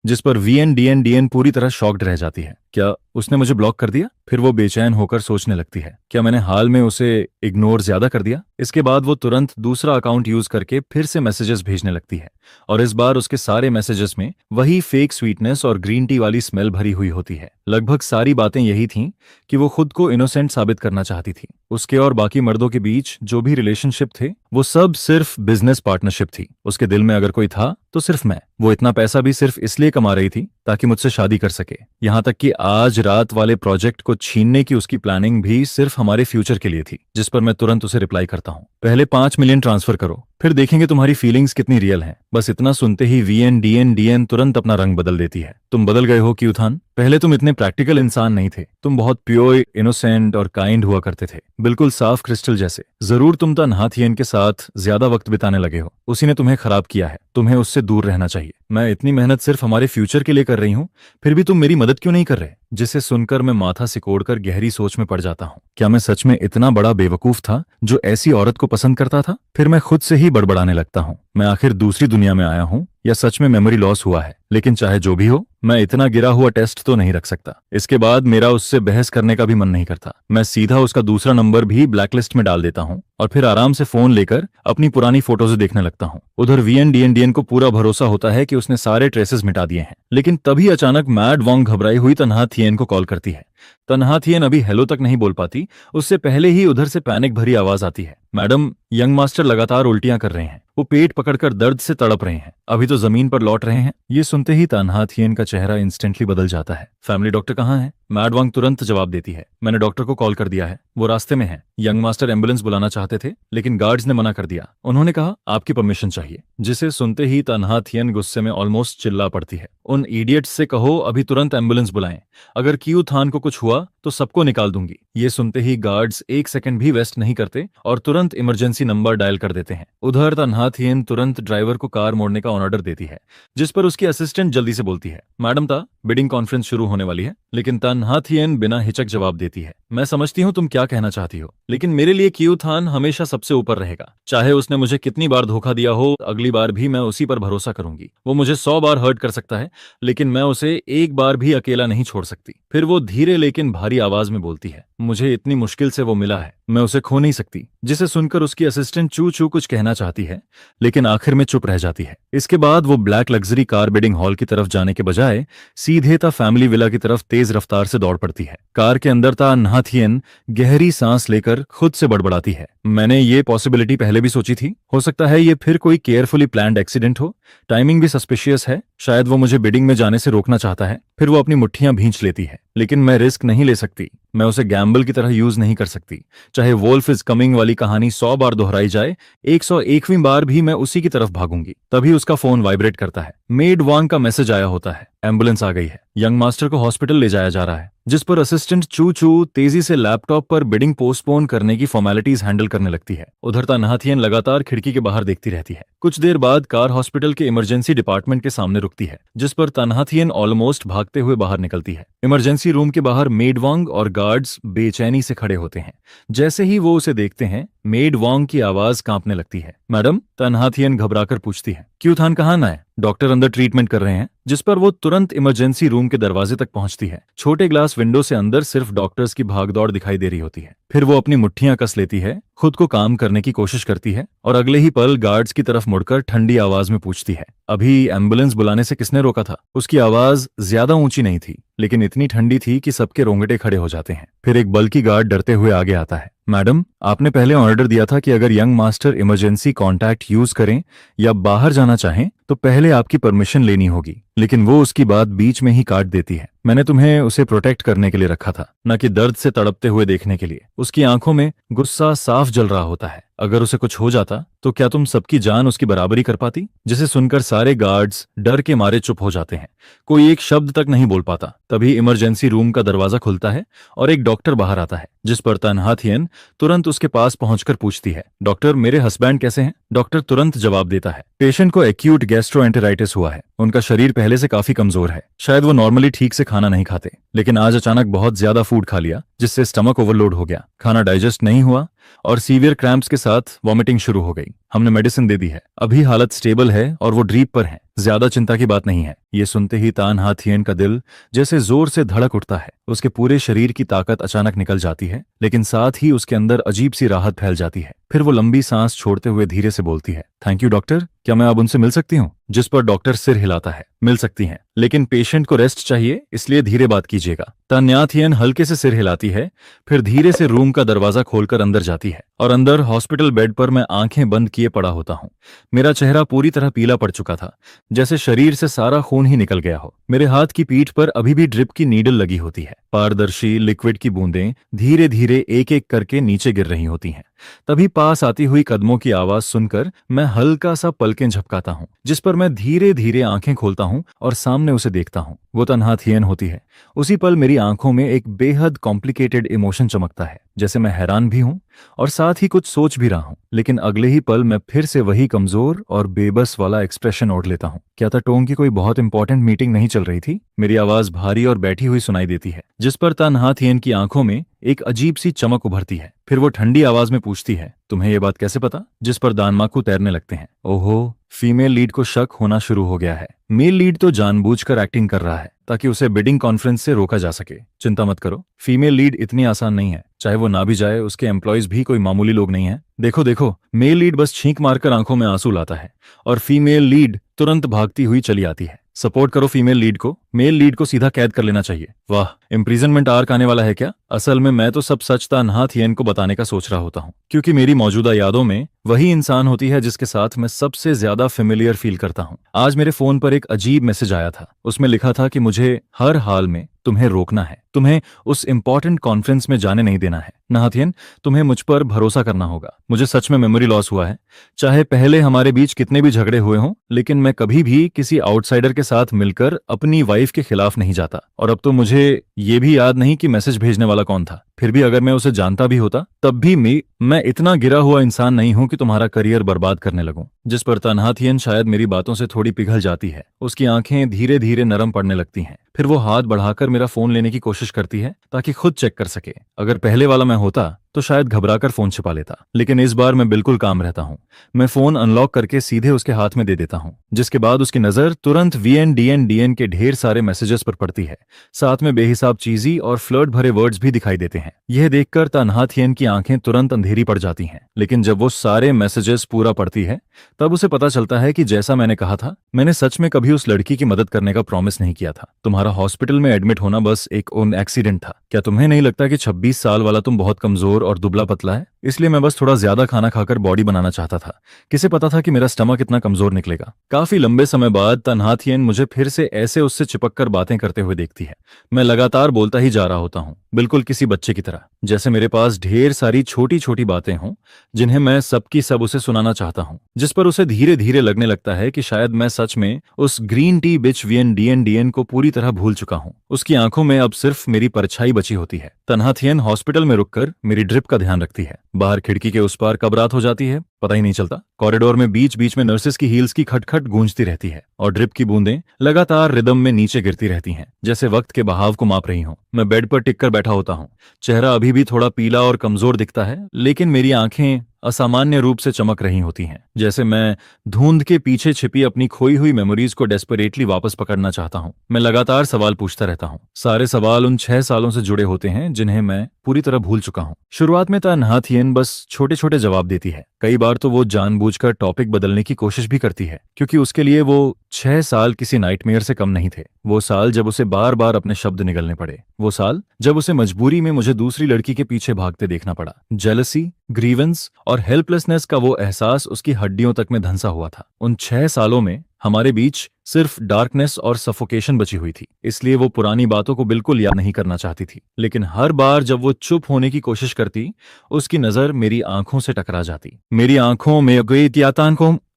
जिस पर VN पूरी तरह शॉक्ड रह जाती है। क्या उसने मुझे ब्लॉक कर दिया? फिर वो बेचैन होकर सोचने लगती है, क्या मैंने हाल में उसे इग्नोर ज्यादा कर दिया? इसके बाद वो तुरंत दूसरा अकाउंट यूज करके फिर से मैसेजेस भेजने लगती है, और इस बार उसके सारे मैसेजेस में वही फेक स्वीटनेस और ग्रीन टी वाली स्मेल भरी हुई होती है। लगभग सारी बातें यही थीं कि वो खुद को इनोसेंट साबित करना चाहती थी। उसके और बाकी मर्दों के बीच जो भी रिलेशनशिप थे वो सब सिर्फ बिजनेस पार्टनरशिप थी। उसके दिल में अगर कोई था तो सिर्फ मैं। वो इतना पैसा भी सिर्फ इसलिए कमा रही थी ताकि मुझसे शादी कर सके। यहाँ तक कि आज रात वाले प्रोजेक्ट को छीनने की उसकी प्लानिंग भी सिर्फ हमारे फ्यूचर के लिए थी, जिस पर मैं तुरंत उसे रिप्लाई करता हूँ, पहले 5 मिलियन ट्रांसफर करो, फिर देखेंगे तुम्हारी फीलिंग्स कितनी रियल हैं। बस इतना सुनते ही VN तुरंत अपना रंग बदल देती है। तुम बदल गए हो क्यूथान, पहले तुम इतने प्रैक्टिकल इंसान नहीं थे, तुम बहुत प्योर, इनोसेंट और काइंड हुआ करते थे, बिल्कुल साफ क्रिस्टल जैसे। जरूर तुम तन्हात येन के साथ ज्यादा वक्त बिताने लगे हो, उसी ने तुम्हें खराब किया है, तुम्हें उससे दूर रहना चाहिए। मैं इतनी मेहनत सिर्फ हमारे फ्यूचर के लिए कर रही हूँ, फिर भी तुम मेरी मदद क्यों नहीं कर रहे? जिसे सुनकर मैं माथा सिकोड़कर गहरी सोच में पड़ जाता हूँ। क्या मैं सच में इतना बड़ा बेवकूफ था जो ऐसी औरत को पसंद करता था? फिर मैं खुद से ही बड़बड़ाने लगता हूँ, मैं आखिर दूसरी दुनिया में आया हूँ या सच में मेमोरी लॉस हुआ है? लेकिन चाहे जो भी हो, मैं इतना गिरा हुआ टेस्ट तो नहीं रख सकता। इसके बाद मेरा उससे बहस करने का भी मन नहीं करता। मैं सीधा उसका दूसरा नंबर भी ब्लैकलिस्ट में डाल देता हूँ और फिर आराम से फोन लेकर अपनी पुरानी फोटोज देखने लगता हूँ। उधर VN को पूरा भरोसा होता है कि उसने सारे ट्रेसेस मिटा दिए हैं, लेकिन तभी अचानक मैड वॉन्ग घबराई हुई तन्हात येन को कॉल करती है। तन्हात येन अभी हेलो तक नहीं बोल पाती, उससे पहले ही उधर से पैनिक भरी आवाज आती है, मैडम, यंग मास्टर लगातार उल्टियां कर रहे हैं, वो पेट पकड़कर दर्द से तड़प रहे हैं, अभी तो जमीन पर लौट रहे हैं। ये सुनते ही तन्हात येन का चेहरा इंस्टेंटली बदल जाता है। फैमिली डॉक्टर कहाँ है? मैड वॉन्ग तुरंत जवाब देती है, मैंने डॉक्टर को कॉल कर दिया है, वो रास्ते में है। यंग मास्टर एम्बुलेंस बुलाना चाहते थे, लेकिन गार्ड्स ने मना कर दिया, उन्होंने कहा आपकी परमिशन चाहिए। जिसे सुनते ही तन्हात येन गुस्से में ऑलमोस्ट चिल्ला पड़ती है, उन इडियट्स से कहो अभी तुरंत एम्बुलेंस बुलाएं, अगर क्यूथान को कुछ हुआ तो सबको निकाल दूंगी। ये सुनते ही गार्ड्स 1 सेकंड भी वेस्ट नहीं करते और तुरंत इमरजेंसी नंबर डायल कर देते हैं। उधर तन्हात येन तुरंत ड्राइवर को कार मोड़ने का ऑर्डर देती है, जिस पर उसकी असिस्टेंट जल्दी से बोलती है, मैडम ता बिडिंग कॉन्फ्रेंस शुरू होने वाली है। लेकिन तन्हात येन बिना हिचक जवाब देती है, मैं समझती हूँ तुम क्या कहना चाहती हो, लेकिन मेरे लिए क्यूथान हमेशा सबसे ऊपर रहेगा। चाहे उसने मुझे कितनी बार धोखा दिया हो, अगली बार भी मैं उसी पर भरोसा करूंगी। वो मुझे 100 बार हर्ट कर सकता है, लेकिन मैं उसे एक बार भी अकेला नहीं छोड़ सकती। फिर वो धीरे लेकिन भारी आवाज में बोलती है, मुझे इतनी मुश्किल से वो मिला है, मैं उसे खो नहीं सकती। जिसे सुनकर उसकी असिस्टेंट चू चू कुछ कहना चाहती है, लेकिन आखिर में चुप रह जाती है। इसके बाद वो black luxury car wedding hall की तरफ जाने के बजाय सीधे ता फैमिली विला की तरफ तेज रफ्तार से दौड़ पड़ती है। कार के अंदर तन्हात येन गहरी सांस लेकर खुद से बड़बड़ाती है, मैंने ये पॉसिबिलिटी पहले भी सोची थी, हो सकता है ये फिर कोई केयरफुली प्लान्ड एक्सीडेंट हो, टाइमिंग भी सस्पिशियस है, शायद वो मुझे बिडिंग में जाने से रोकना चाहता है। फिर वो अपनी मुट्ठियां भींच लेती है, लेकिन मैं रिस्क नहीं ले सकती, मैं उसे गैम्बल की तरह यूज नहीं कर सकती। चाहे वोल्फ इज कमिंग वाली कहानी 100 बार दोहराई जाए, 101वीं बार भी मैं उसी की तरफ भागूंगी। तभी उसका फोन वाइब्रेट करता है, मेड वांग का मैसेज आया होता है, एम्बुलेंस आ गई है, यंग मास्टर को हॉस्पिटल ले जाया जा रहा है। जिस पर असिस्टेंट चू चू तेजी से लैपटॉप पर बिडिंग पोस्टपोन करने की फॉर्मेलिटीज हैंडल करने लगती है। उधर तन्हात येन लगातार खिड़की के बाहर देखती रहती है। कुछ देर बाद कार हॉस्पिटल के इमरजेंसी डिपार्टमेंट के सामने रुकती है, जिस पर तन्हात येन ऑलमोस्ट भागते हुए बाहर निकलती है। इमरजेंसी रूम के बाहर मेड वांग और गार्ड्स बेचैनी से खड़े होते हैं। जैसे ही वो उसे देखते हैं, मेड वांग की आवाज कांपने लगती है, मैडम, तन्हात येन घबराकर पूछती है, क्यूथान कहाँ ना है? डॉक्टर अंदर ट्रीटमेंट कर रहे हैं, जिस पर वो तुरंत इमरजेंसी रूम के दरवाजे तक पहुंचती है। छोटे ग्लास विंडो से अंदर सिर्फ डॉक्टर्स की भागदौड़ दिखाई दे रही होती है। फिर वो अपनी मुट्ठियां कस लेती है, खुद को काम करने की कोशिश करती है और अगले ही पल गार्ड्स की तरफ मुड़कर ठंडी आवाज में पूछती है, अभी एम्बुलेंस बुलाने से किसने रोका था? उसकी आवाज ज्यादा ऊंची नहीं थी, लेकिन इतनी ठंडी थी कि सबके रोंगटे खड़े हो जाते हैं। फिर एक बल्कि गार्ड डरते हुए आगे आता है। मैडम, आपने पहले ऑर्डर दिया था कि अगर young master emergency contact use करें या बाहर जाना चाहें तो पहले आपकी परमिशन लेनी होगी, लेकिन वो उसकी बात बीच में ही काट देती है। मैंने तुम्हें उसे प्रोटेक्ट करने के लिए रखा था, न कि दर्द से तड़पते हुए देखने के लिए। उसकी आंखों में गुस्सा साफ जल रहा होता है। अगर उसे कुछ हो जाता तो क्या तुम सबकी जान उसकी बराबरी कर पाती? जिसे सुनकर सारे गार्ड्स डर के मारे चुप हो जाते हैं। कोई एक शब्द तक नहीं बोल पाता। तभी इमरजेंसी रूम का दरवाजा खुलता है और एक डॉक्टर बाहर आता है, जिस पर तन्हा थियन तुरंत उसके पास पहुंचकर पूछती है, डॉक्टर, मेरे हस्बैंड कैसे हैं? डॉक्टर तुरंत जवाब देता है, पेशेंट को एक्यूट गैस्ट्रोएंटेराइटिस हुआ है। उनका शरीर पहले से काफी कमजोर है। शायद वो नॉर्मली ठीक से खाना नहीं खाते, लेकिन आज अचानक बहुत ज्यादा फूड खा लिया, जिससे स्टमक ओवरलोड हो गया। खाना डाइजेस्ट नहीं हुआ और सीवियर क्रैम्प्स के साथ वॉमिटिंग शुरू हो गई। हमने मेडिसिन दे दी है, अभी हालत स्टेबल है और वो ड्रीप पर है। ज्यादा चिंता की बात नहीं है। ये सुनते ही तन्हा थियन का दिल जैसे जोर से धड़क उठता है। उसके पूरे शरीर की ताकत अचानक निकल जाती है, लेकिन साथ ही उसके अंदर अजीब सी राहत फैल जाती है। फिर वो लंबी सांस छोड़ते हुए धीरे से बोलती है, थैंक यू डॉक्टर, क्या मैं अब उनसे मिल सकती हूँ? जिस पर डॉक्टर सिर हिलाता है, मिल सकती हैं, लेकिन पेशेंट को रेस्ट चाहिए, इसलिए धीरे बात कीजिएगा। तन्हा थियन हल्के से सिर हिलाती है, फिर धीरे से रूम का दरवाजा खोलकर अंदर जाती है और अंदर हॉस्पिटल बेड पर मैं आंखें बंद किए पड़ा होता हूँ। मेरा चेहरा पूरी तरह पीला पड़ चुका था, जैसे शरीर से सारा खून ही निकल गया हो। मेरे हाथ की पीठ पर अभी भी ड्रिप की नीडल लगी होती है। पारदर्शी लिक्विड की बूंदें धीरे धीरे एक एक करके नीचे गिर रही होती हैं। तभी पास आती हुई कदमों की आवाज सुनकर मैं हल्का सा पलकें झपकाता हूँ, जिस पर मैं धीरे धीरे आंखें खोलता हूँ और सामने उसे देखता हूँ। वो तन्हा थियन होती है। उसी पल मेरी आंखों में एक बेहद कॉम्प्लिकेटेड इमोशन चमकता है, जैसे मैं हैरान भी हूँ और साथ ही कुछ सोच भी रहा हूँ। लेकिन अगले ही पल मैं फिर से वही कमजोर और बेबस वाला एक्सप्रेशन ओढ़ लेता हूँ। क्या टोंग की कोई बहुत इंपॉर्टेंट मीटिंग नहीं चल रही थी? मेरी आवाज भारी और बैठी हुई सुनाई देती है, जिस पर तन्हा थियन की आंखों में एक अजीब सी चमक उभरती है। फिर वो ठंडी आवाज में पूछती है, तुम्हें ये बात कैसे पता? जिस पर दानमाकू तैरने लगते हैं। ओहो, फीमेल लीड को शक होना शुरू हो गया है। मेल लीड तो जानबूझकर एक्टिंग कर रहा है ताकि उसे बिडिंग कॉन्फ्रेंस से रोका जा सके। चिंता मत करो, फीमेल लीड इतनी आसान नहीं है। चाहे वो ना भी जाए, उसके एम्प्लॉयज भी कोई मामूली लोग नहीं है। देखो देखो, मेल लीड बस छींक मारकर आंखों में आंसू लाता है और फीमेल लीड तुरंत भागती हुई चली आती है। सपोर्ट करो फीमेल लीड को, मेल लीड को सीधा कैद कर लेना चाहिए। वाह, इम्प्रिजनमेंट आर्क आने वाला है क्या? असल में मैं तो सब सच तन्हा थियन को बताने का सोच रहा होता हूँ, क्योंकि मेरी मौजूदा यादों में वही इंसान होती है जिसके साथ मैं सबसे ज्यादा फेमिलियर फील करता हूँ। आज मेरे फोन पर एक अजीब मैसेज आया था। उसमें लिखा था कि मुझे हर हाल में तुम्हें रोकना है, तुम्हें उस इंपॉर्टेंट कॉन्फ्रेंस में जाने नहीं देना है। तन्हा थियन, तुम्हें मुझ पर भरोसा करना होगा। मुझे सच में मेमोरी लॉस हुआ है। चाहे पहले हमारे बीच कितने भी झगड़े हुए हों, लेकिन मैं कभी भी किसी आउटसाइडर के साथ मिलकर अपनी वाइफ के खिलाफ नहीं जाता। और अब तो मुझे ये भी याद नहीं कि मैसेज भेजने वाला कौन था। फिर भी अगर मैं उसे जानता भी होता, तब भी मैं इतना गिरा हुआ इंसान नहीं हूं कि तुम्हारा करियर बर्बाद करने लगूं। जिस पर तन्हा थियन शायद मेरी बातों से थोड़ी पिघल जाती है। उसकी आंखें धीरे धीरे नरम पड़ने लगती हैं। फिर वो हाथ बढ़ाकर मेरा फोन लेने की कोशिश करती है ताकि खुद चेक कर सके। अगर पहले वाला मैं होता तो शायद घबराकर फोन छिपा लेता, लेकिन इस बार मैं बिल्कुल काम रहता हूँ। मैं फोन अनलॉक करके सीधे उसके हाथ में दे देता हूँ, जिसके बाद उसकी नजर तुरंत VNDN के ढेर सारे मैसेजेस पर पड़ती है। साथ में बेहिसाब चीजी और फ्लर्ट भरे वर्ड्स भी दिखाई देते हैं। यह देखकर तन्हा थियन की आंखें तुरंत अंधेरी पड़ जाती हैं। लेकिन जब वो सारे मैसेजेस पूरा पढ़ती है, तब उसे पता चलता है कि जैसा मैंने कहा था, मैंने सच में कभी उस लड़की की मदद करने का प्रॉमिस नहीं किया था। तुम्हारा हॉस्पिटल में एडमिट होना बस एक एक्सीडेंट था। क्या तुम्हें नहीं लगता कि 26 साल वाला तुम बहुत कमजोर और दुबला पतला है? इसलिए मैं बस थोड़ा ज्यादा खाना खाकर बॉडी बनाना चाहता था। किसे पता था कि मेरा स्टमक इतना कमजोर निकलेगा। काफी लंबे समय बाद तन्हा थियन मुझे फिर से ऐसे उससे चिपककर बातें करते हुए देखती है। मैं लगातार बोलता ही जा रहा होता हूँ, बिल्कुल किसी बच्चे की तरह, जैसे मेरे पास ढेर सारी छोटी छोटी बातें हों जिन्हें मैं सबकी सब उसे सुनाना चाहता हूँ। जिस पर उसे धीरे धीरे लगने लगता है कि शायद मैं सच में उस ग्रीन टी बिच VNDN को पूरी तरह भूल चुका हूँ। उसकी आंखों में अब सिर्फ मेरी परछाई बची होती है। तन्हा थियन हॉस्पिटल में रुककर मेरी ड्रिप का ध्यान रखती है। बाहर खिड़की के उस पार कब रात हो जाती है पता ही नहीं चलता। कॉरिडोर में बीच बीच में नर्सेस की हील्स की खटखट गूंजती रहती है और ड्रिप की बूंदें लगातार रिदम में नीचे गिरती रहती हैं, जैसे वक्त के बहाव को माप रही हों। मैं बेड पर टिक कर बैठा होता हूँ। चेहरा अभी भी थोड़ा पीला और कमजोर दिखता है, लेकिन मेरी आंखें असामान्य रूप से चमक रही होती हैं, जैसे मैं धुंध के पीछे छिपी अपनी खोई हुई मेमोरीज को डेस्परेटली वापस पकड़ना चाहता हूं। मैं लगातार सवाल पूछता रहता हूं। सारे सवाल उन 6 सालों से जुड़े होते हैं जिन्हें मैं पूरी तरह भूल चुका हूं। शुरुआत में तन्हा थियन बस छोटे छोटे जवाब देती है। कई बार तो वो जानबूझकर टॉपिक बदलने की कोशिश भी करती है, क्योंकि उसके लिए वो 6 साल किसी नाइटमेयर से कम नहीं थे। वो साल जब उसे बार बार अपने शब्द निगलने पड़े, वो साल जब उसे मजबूरी में मुझे दूसरी लड़की के पीछे भागते देखना पड़ा। जेलसी, ग्रीवेंस और हेल्पलेसनेस का वो एहसास उसकी हड्डियों तक में धंसा हुआ था। उन 6 सालों में हमारे बीच सिर्फ डार्कनेस और सफोकेशन बची हुई थी, इसलिए वो पुरानी बातों को बिल्कुल याद नहीं करना चाहती थी। लेकिन हर बार जब वो चुप होने की कोशिश करती, उसकी नजर मेरी आंखों से टकरा जाती। मेरी आंखों में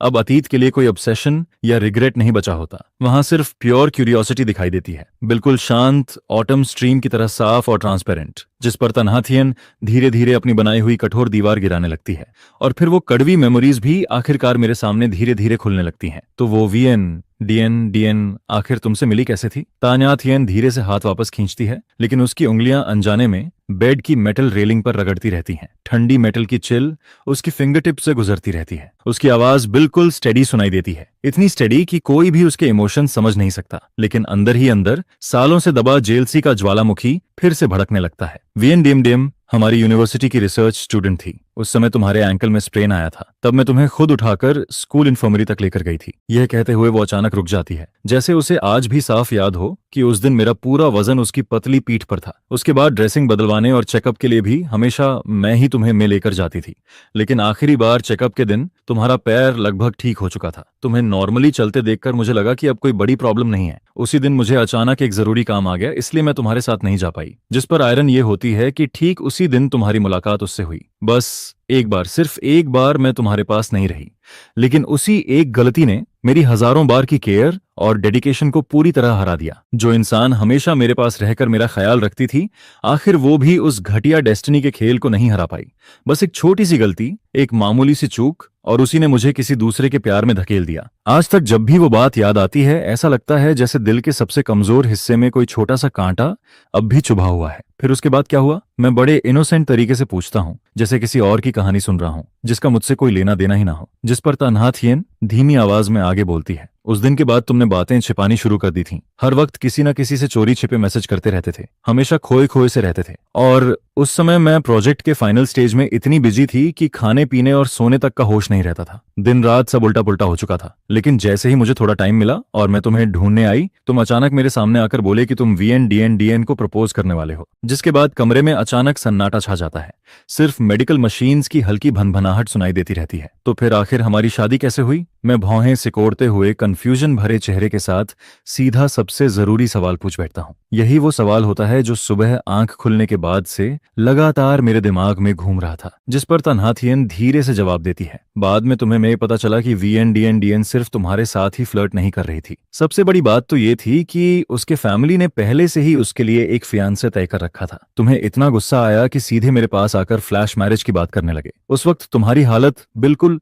अब अतीत के लिए कोई ऑब्सेशन या रिग्रेट नहीं बचा होता। वहां सिर्फ प्योर क्यूरियोसिटी दिखाई देती है, बिल्कुल शांत ऑटम स्ट्रीम की तरह साफ और ट्रांसपेरेंट, जिस पर तन्हा थियन धीरे धीरे अपनी बनाई हुई कठोर दीवार गिराने लगती है। और फिर वो कड़वी मेमोरीज भी आखिरकार मेरे सामने धीरे धीरे खुलने लगती हैं। तो वो वीएन डीएन आखिर तुमसे मिली कैसे थी? तान्या थियन धीरे से हाथ वापस खींचती है, लेकिन उसकी उंगलियां अनजाने में बेड की मेटल रेलिंग पर रगड़ती रहती हैं। ठंडी मेटल की चिल उसकी फिंगर टिप से गुजरती रहती है। उसकी आवाज बिल्कुल स्टेडी सुनाई देती है, इतनी स्टेडी कि कोई भी उसके इमोशन समझ नहीं सकता। लेकिन अंदर ही अंदर सालों से दबा जेलसी का ज्वालामुखी फिर से भड़कने लगता है। वीएन डीएम हमारी यूनिवर्सिटी की रिसर्च स्टूडेंट थी। उस समय तुम्हारे एंकल में स्ट्रेन आया था, तब मैं तुम्हें खुद उठाकर स्कूल इन्फर्मरी तक लेकर गई थी। यह कहते हुए वो अचानक रुक जाती है, जैसे उसे आज भी साफ याद हो कि उस दिन मेरा पूरा वजन उसकी पतली पीठ पर था। उसके बाद ड्रेसिंग बदलवाने और चेकअप के लिए भी हमेशा मैं ही तुम्हें में लेकर जाती थी। लेकिन आखिरी बार चेकअप के दिन तुम्हारा पैर लगभग ठीक हो चुका था। तुम्हें नॉर्मली चलते देखकर मुझे लगा कि अब कोई बड़ी प्रॉब्लम नहीं है। उसी दिन मुझे अचानक एक जरूरी काम आ गया, इसलिए मैं तुम्हारे साथ नहीं जा पाई। जिस पर आयरन ये होती है कि ठीक उसी दिन तुम्हारी मुलाकात उससे हुई। बस एक बार, सिर्फ एक बार मैं तुम्हारे पास नहीं रही, लेकिन उसी एक गलती ने मेरी हजारों बार की केयर और डेडिकेशन को पूरी तरह हरा दिया। जो इंसान हमेशा मेरे पास रहकर मेरा ख्याल रखती थी, आखिर वो भी उस घटिया डेस्टिनी के खेल को नहीं हरा पाई। बस एक छोटी सी गलती, एक मामूली सी चूक, और उसी ने मुझे किसी दूसरे के प्यार में धकेल दिया। आज तक जब भी वो बात याद आती है, ऐसा लगता है जैसे दिल के सबसे कमजोर हिस्से में कोई छोटा सा कांटा अब भी चुभा हुआ है। फिर उसके बाद क्या हुआ? मैं बड़े इनोसेंट तरीके से पूछता हूँ, जैसे किसी और की कहानी सुन रहा हूँ, जिसका मुझसे कोई लेना देना ही ना हो। जिस पर तन्हा थियन धीमी आवाज में आगे बोलती है, उस दिन के बाद तुमने बातें छिपानी शुरू कर दी थीं। हर वक्त किसी न किसी से चोरी छिपे मैसेज करते रहते थे, हमेशा खोए खोए से रहते थे। और उस समय मैं प्रोजेक्ट के फाइनल स्टेज में इतनी बिजी थी कि खाने पीने और सोने तक का होश नहीं रहता था। दिन रात सब उल्टा पुल्टा हो चुका था। लेकिन जैसे ही मुझे थोड़ा टाइम मिला और मैं तुम्हें ढूंढने आई, तुम अचानक मेरे सामने आकर बोले कि तुम वीएन डीएन को प्रपोज करने वाले हो। जिसके बाद कमरे में अचानक सन्नाटा छा जाता है, सिर्फ मेडिकल मशीन्स की हल्की भनभनाहट सुनाई देती रहती है। तो फिर आखिर हमारी शादी कैसे हुई? मैं भौहें सिकोड़ते हुए कंफ्यूजन भरे चेहरे के साथ सीधा सबसे जरूरी सवाल पूछ बैठता हूँ। यही वो सवाल होता है जो सुबह आंख खुलने के बाद से लगातार मेरे दिमाग में घूम रहा था, जिस पर तन्हा थियन धीरे से जवाब देती है। बाद में तुम्हें मैं पता चला कि वीएन डीएन सिर्फ तुम्हारे साथ ही फ्लर्ट नहीं कर रही थी। सबसे बड़ी बात तो ये थी कि उसके फैमिली ने पहले से ही उसके लिए एक फियांसे तय कर रखा था। तुम्हें इतना गुस्सा आया कि सीधे मेरे पास आकर फ्लैश मैरिज की बात करने लगे। उस वक्त तुम्हारी हालत बिल्कुल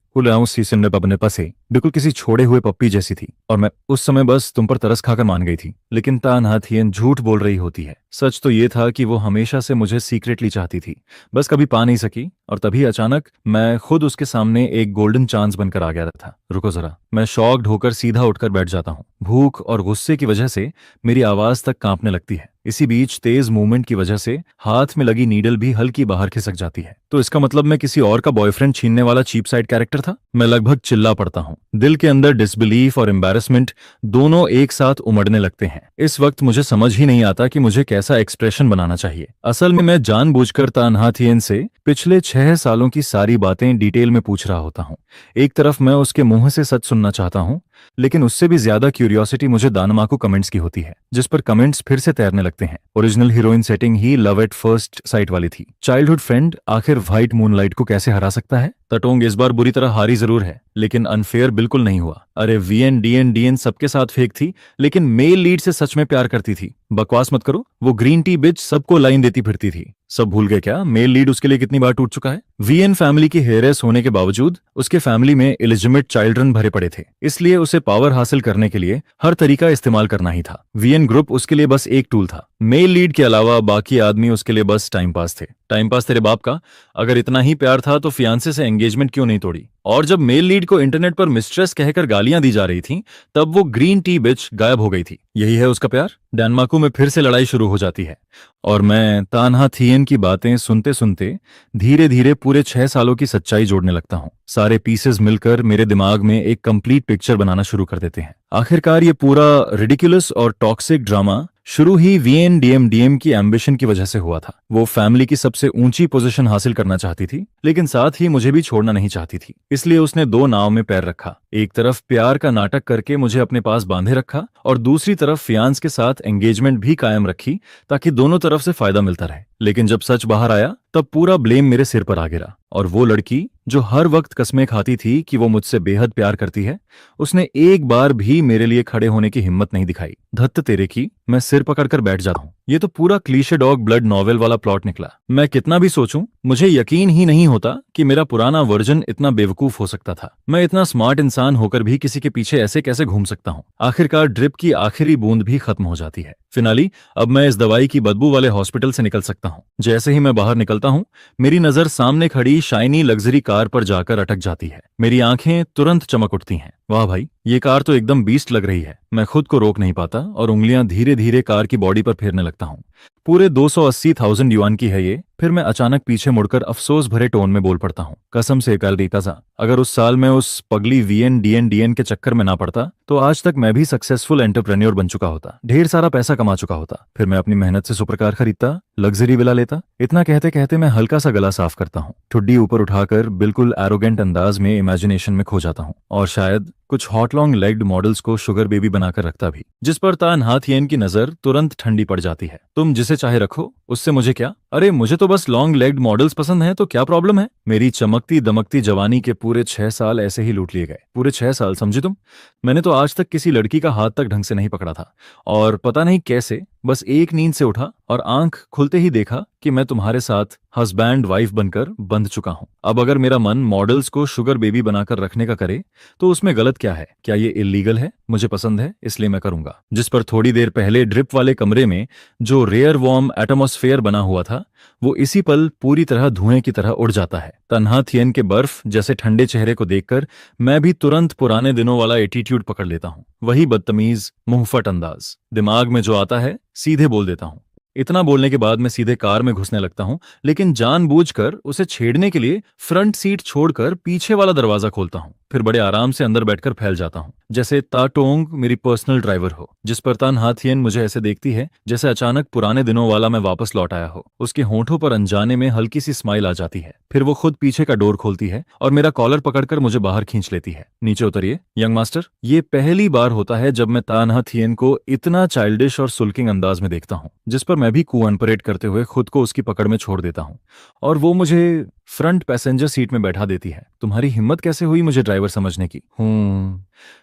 बिल्कुल किसी छोड़े हुए पप्पी जैसी थी, और मैं उस समय बस तुम पर तरस खाकर मान गई थी। लेकिन तन्हा थियन झूठ बोल रही होती है। सच तो ये था कि वो हमेशा से मुझे सीक्रेटली चाहती थी, बस कभी पा नहीं सकी। और तभी अचानक मैं खुद उसके सामने एक गोल्डन चांस बनकर आ गया था। रुको जरा, मैं शॉक्ड होकर सीधा उठकर बैठ जाता हूँ। भूख और गुस्से की वजह से मेरी आवाज तक कांपने लगती है। इसी बीच तेज मूवमेंट की वजह से हाथ में लगी नीडल भी हल्की बाहर खिसक जाती है। तो इसका मतलब मैं किसी और का बॉयफ्रेंड छीनने वाला चीप साइड कैरेक्टर था? मैं लगभग चिल्ला पड़ता हूँ। दिल के अंदर डिसबिलीफ और एम्बैरेसमेंट दोनों एक साथ उमड़ने लगते हैं। इस वक्त मुझे समझ ही नहीं आता कि मुझे कैसा एक्सप्रेशन बनाना चाहिए। असल में मैं जानबूझकर तन्हा थियन से पिछले 6 सालों की सारी बातें डिटेल में पूछ रहा होता हूँ। एक तरफ मैं उसके मुंह से सच सुनना चाहता हूँ, लेकिन उससे भी ज्यादा क्यूरियोसिटी मुझे दानमाकू कमेंट्स की होती है, जिस पर कमेंट्स फिर से तैरने लगते हैं। Original heroine setting he love at first sight वाली थी। चाइल्डहुड फ्रेंड आखिर व्हाइट मूनलाइट को कैसे हरा सकता है? तटोंग इस बार बुरी तरह हारी जरूर है, लेकिन अनफेयर बिल्कुल नहीं हुआ। अरे वीएन डीएन सबके साथ फेक थी, लेकिन मेल लीड से सच में प्यार करती थी। बकवास मत करो। वो ग्रीन टी बिच सबको लाइन देती फिरती थी। सब भूल गए क्या मेल लीड उसके लिए कितनी बार टूट चुका है? वीएन फैमिली की हेयरलेस होने के बावजूद उसके फैमिली में इलिजिमेट चिल्ड्रन भरे पड़े थे, इसलिए उसे पावर हासिल करने के लिए हर तरीका इस्तेमाल करना ही था। वीएन ग्रुप उसके लिए बस एक टूल था। मेल लीड के अलावा बाकी आदमी उसके लिए बस टाइम पास थे। टाइम पास तेरे बाप का। अगर इतना ही प्यार था तो फियांसे से एंगेजमेंट क्यों नहीं तोड़ी। और जब मेल लीड को इंटरनेट पर मिस्ट्रेस कहकर गालियां दी जा रही थीं, तब वो ग्रीन टी बिच गायब हो गई थी। यही है उसका प्यार। डेनमार्को में फिर से लड़ाई शुरू हो जाती है और मैं तान्हा थियन की बातें सुनते सुनते धीरे धीरे पूरे 6 सालों की सच्चाई जोड़ने लगता हूँ। सारे पीसेस मिलकर मेरे दिमाग में एक कंप्लीट पिक्चर बनाना शुरू कर देते हैं। आखिरकार ये पूरा रिडिकुलस और टॉक्सिक ड्रामा शुरू ही वीएनडीएम की एम्बिशन की वजह से हुआ था। वो फैमिली की सबसे ऊंची पोजीशन हासिल करना चाहती थी, लेकिन साथ ही मुझे भी छोड़ना नहीं चाहती थी। इसलिए उसने दो नाव में पैर रखा। एक तरफ प्यार का नाटक करके मुझे अपने पास बांधे रखा और दूसरी तरफ फियांस के साथ एंगेजमेंट भी कायम रखी, ताकि दोनों तरफ से फायदा मिलता रहे। लेकिन जब सच बाहर आया तब पूरा ब्लेम मेरे सिर पर आ गिरा। और वो लड़की जो हर वक्त कस्में खाती थी कि वो मुझसे बेहद प्यार करती है, उसने एक बार भी मेरे लिए खड़े होने की हिम्मत नहीं दिखाई। धत्त तेरे की, मैं सिर पकड़कर बैठ जाता हूँ। ये तो पूरा क्लीशे डॉग ब्लड नॉवेल वाला प्लॉट निकला। मैं कितना भी सोचूं, मुझे यकीन ही नहीं होता कि मेरा पुराना वर्जन इतना बेवकूफ हो सकता था। मैं इतना स्मार्ट इंसान होकर भी किसी के पीछे ऐसे कैसे घूम सकता हूँ। आखिरकार ड्रिप की आखिरी बूंद भी खत्म हो जाती है। फिनाली, अब मैं इस दवाई की बदबू वाले हॉस्पिटल से निकल सकता हूँ। जैसे ही मैं बाहर निकलता हूँ, मेरी नजर सामने खड़ी शाइनी लग्जरी कार पर जाकर अटक जाती है। मेरी आंखें तुरंत चमक उठती हैं। वाह भाई, ये कार तो एकदम बीस्ट लग रही है। मैं खुद को रोक नहीं पाता और उंगलियां धीरे धीरे कार की बॉडी पर फेरने लगता हूँ। पूरे 280,000 युआन की है ये। फिर मैं अचानक पीछे मुड़कर अफसोस भरे टोन में बोल पड़ता हूँ, कसम से सा, अगर उस साल मैं उस पगली वीएनडीएन के चक्कर में ना पड़ता तो आज तक मैं भी सक्सेसफुल एंटरप्रेन्योर बन चुका होता, ढेर सारा पैसा कमा चुका होता। फिर मैं अपनी मेहनत से सुपरकार खरीदता, लग्जरी विला लेता। इतना कहते कहते मैं हल्का सा गला साफ करता हूँ, ठुड्डी ऊपर उठाकर बिल्कुल एरोगेंट अंदाज में इमेजिनेशन में खो जाता हूँ और शायद कुछ हॉट लॉन्ग लेग्ड मॉडल्स को शुगर बेबी बनाकर रखता भी, जिस पर तान्हा थियन की नजर तुरंत ठंडी पड़ जाती है। तुम जिसे चाहे रखो, उससे मुझे क्या? अरे मुझे तो बस लॉन्ग लेग्ड मॉडल्स पसंद हैं, तो क्या प्रॉब्लम है? मेरी चमकती दमकती जवानी के पूरे 6 साल ऐसे ही लूट लिए गए। पूरे 6 साल, समझे तुम? मैंने तो आज तक किसी लड़की का हाथ तक ढंग से नहीं पकड़ा था और पता नहीं कैसे बस एक नींद से उठा और आंख खुलते ही देखा कि मैं तुम्हारे साथ हस्बैंड वाइफ बनकर बंध चुका हूं। अब अगर मेरा मन मॉडल्स को शुगर बेबी बनाकर रखने का करे तो उसमें गलत क्या है? क्या ये इलीगल है? मुझे पसंद है, इसलिए मैं करूंगा। जिस पर थोड़ी देर पहले ड्रिप वाले कमरे में जो रेयर वार्म एटमॉस्फेयर बना हुआ था, वो इसी पल पूरी तरह धुएं की तरह उड़ जाता है। तन्हा थियन के बर्फ जैसे ठंडे चेहरे को देखकर मैं भी तुरंत पुराने दिनों वाला एटीट्यूड पकड़ लेता हूँ। वही बदतमीज मुंहफट अंदाज। दिमाग में जो आता है सीधे बोल देता हूँ। इतना बोलने के बाद मैं सीधे कार में घुसने लगता हूं, लेकिन जानबूझकर उसे छेड़ने के लिए फ्रंट सीट छोड़कर पीछे वाला दरवाजा खोलता हूं। फिर बड़े आराम से अंदर बैठकर फैल जाता हूं, जैसे ताटोंग मेरी पर्सनल ड्राइवर हो। जिस पर तान्हा थियन मुझे ऐसे देखती है जैसे अचानक पुराने दिनों वाला मैं वापस लौट आया हो। उसके होंठों पर अनजाने में हल्की सी स्माइल आ जाती है। फिर वो खुद पीछे का डोर खोलती है और मेरा कॉलर पकड़कर मुझे बाहर खींच लेती है। नीचे उतरिए यंग मास्टर। ये पहली बार होता है जब मैं तान्हा थियन को इतना चाइल्डिश और सुल्किंग अंदाज में देखता हूँ, जिस पर मैं भी कोऑपरेट करते हुए खुद को उसकी पकड़ में छोड़ देता हूँ और वो मुझे फ्रंट पैसेंजर सीट में बैठा देती है। तुम्हारी हिम्मत कैसे हुई मुझे ड्राइवर समझने की?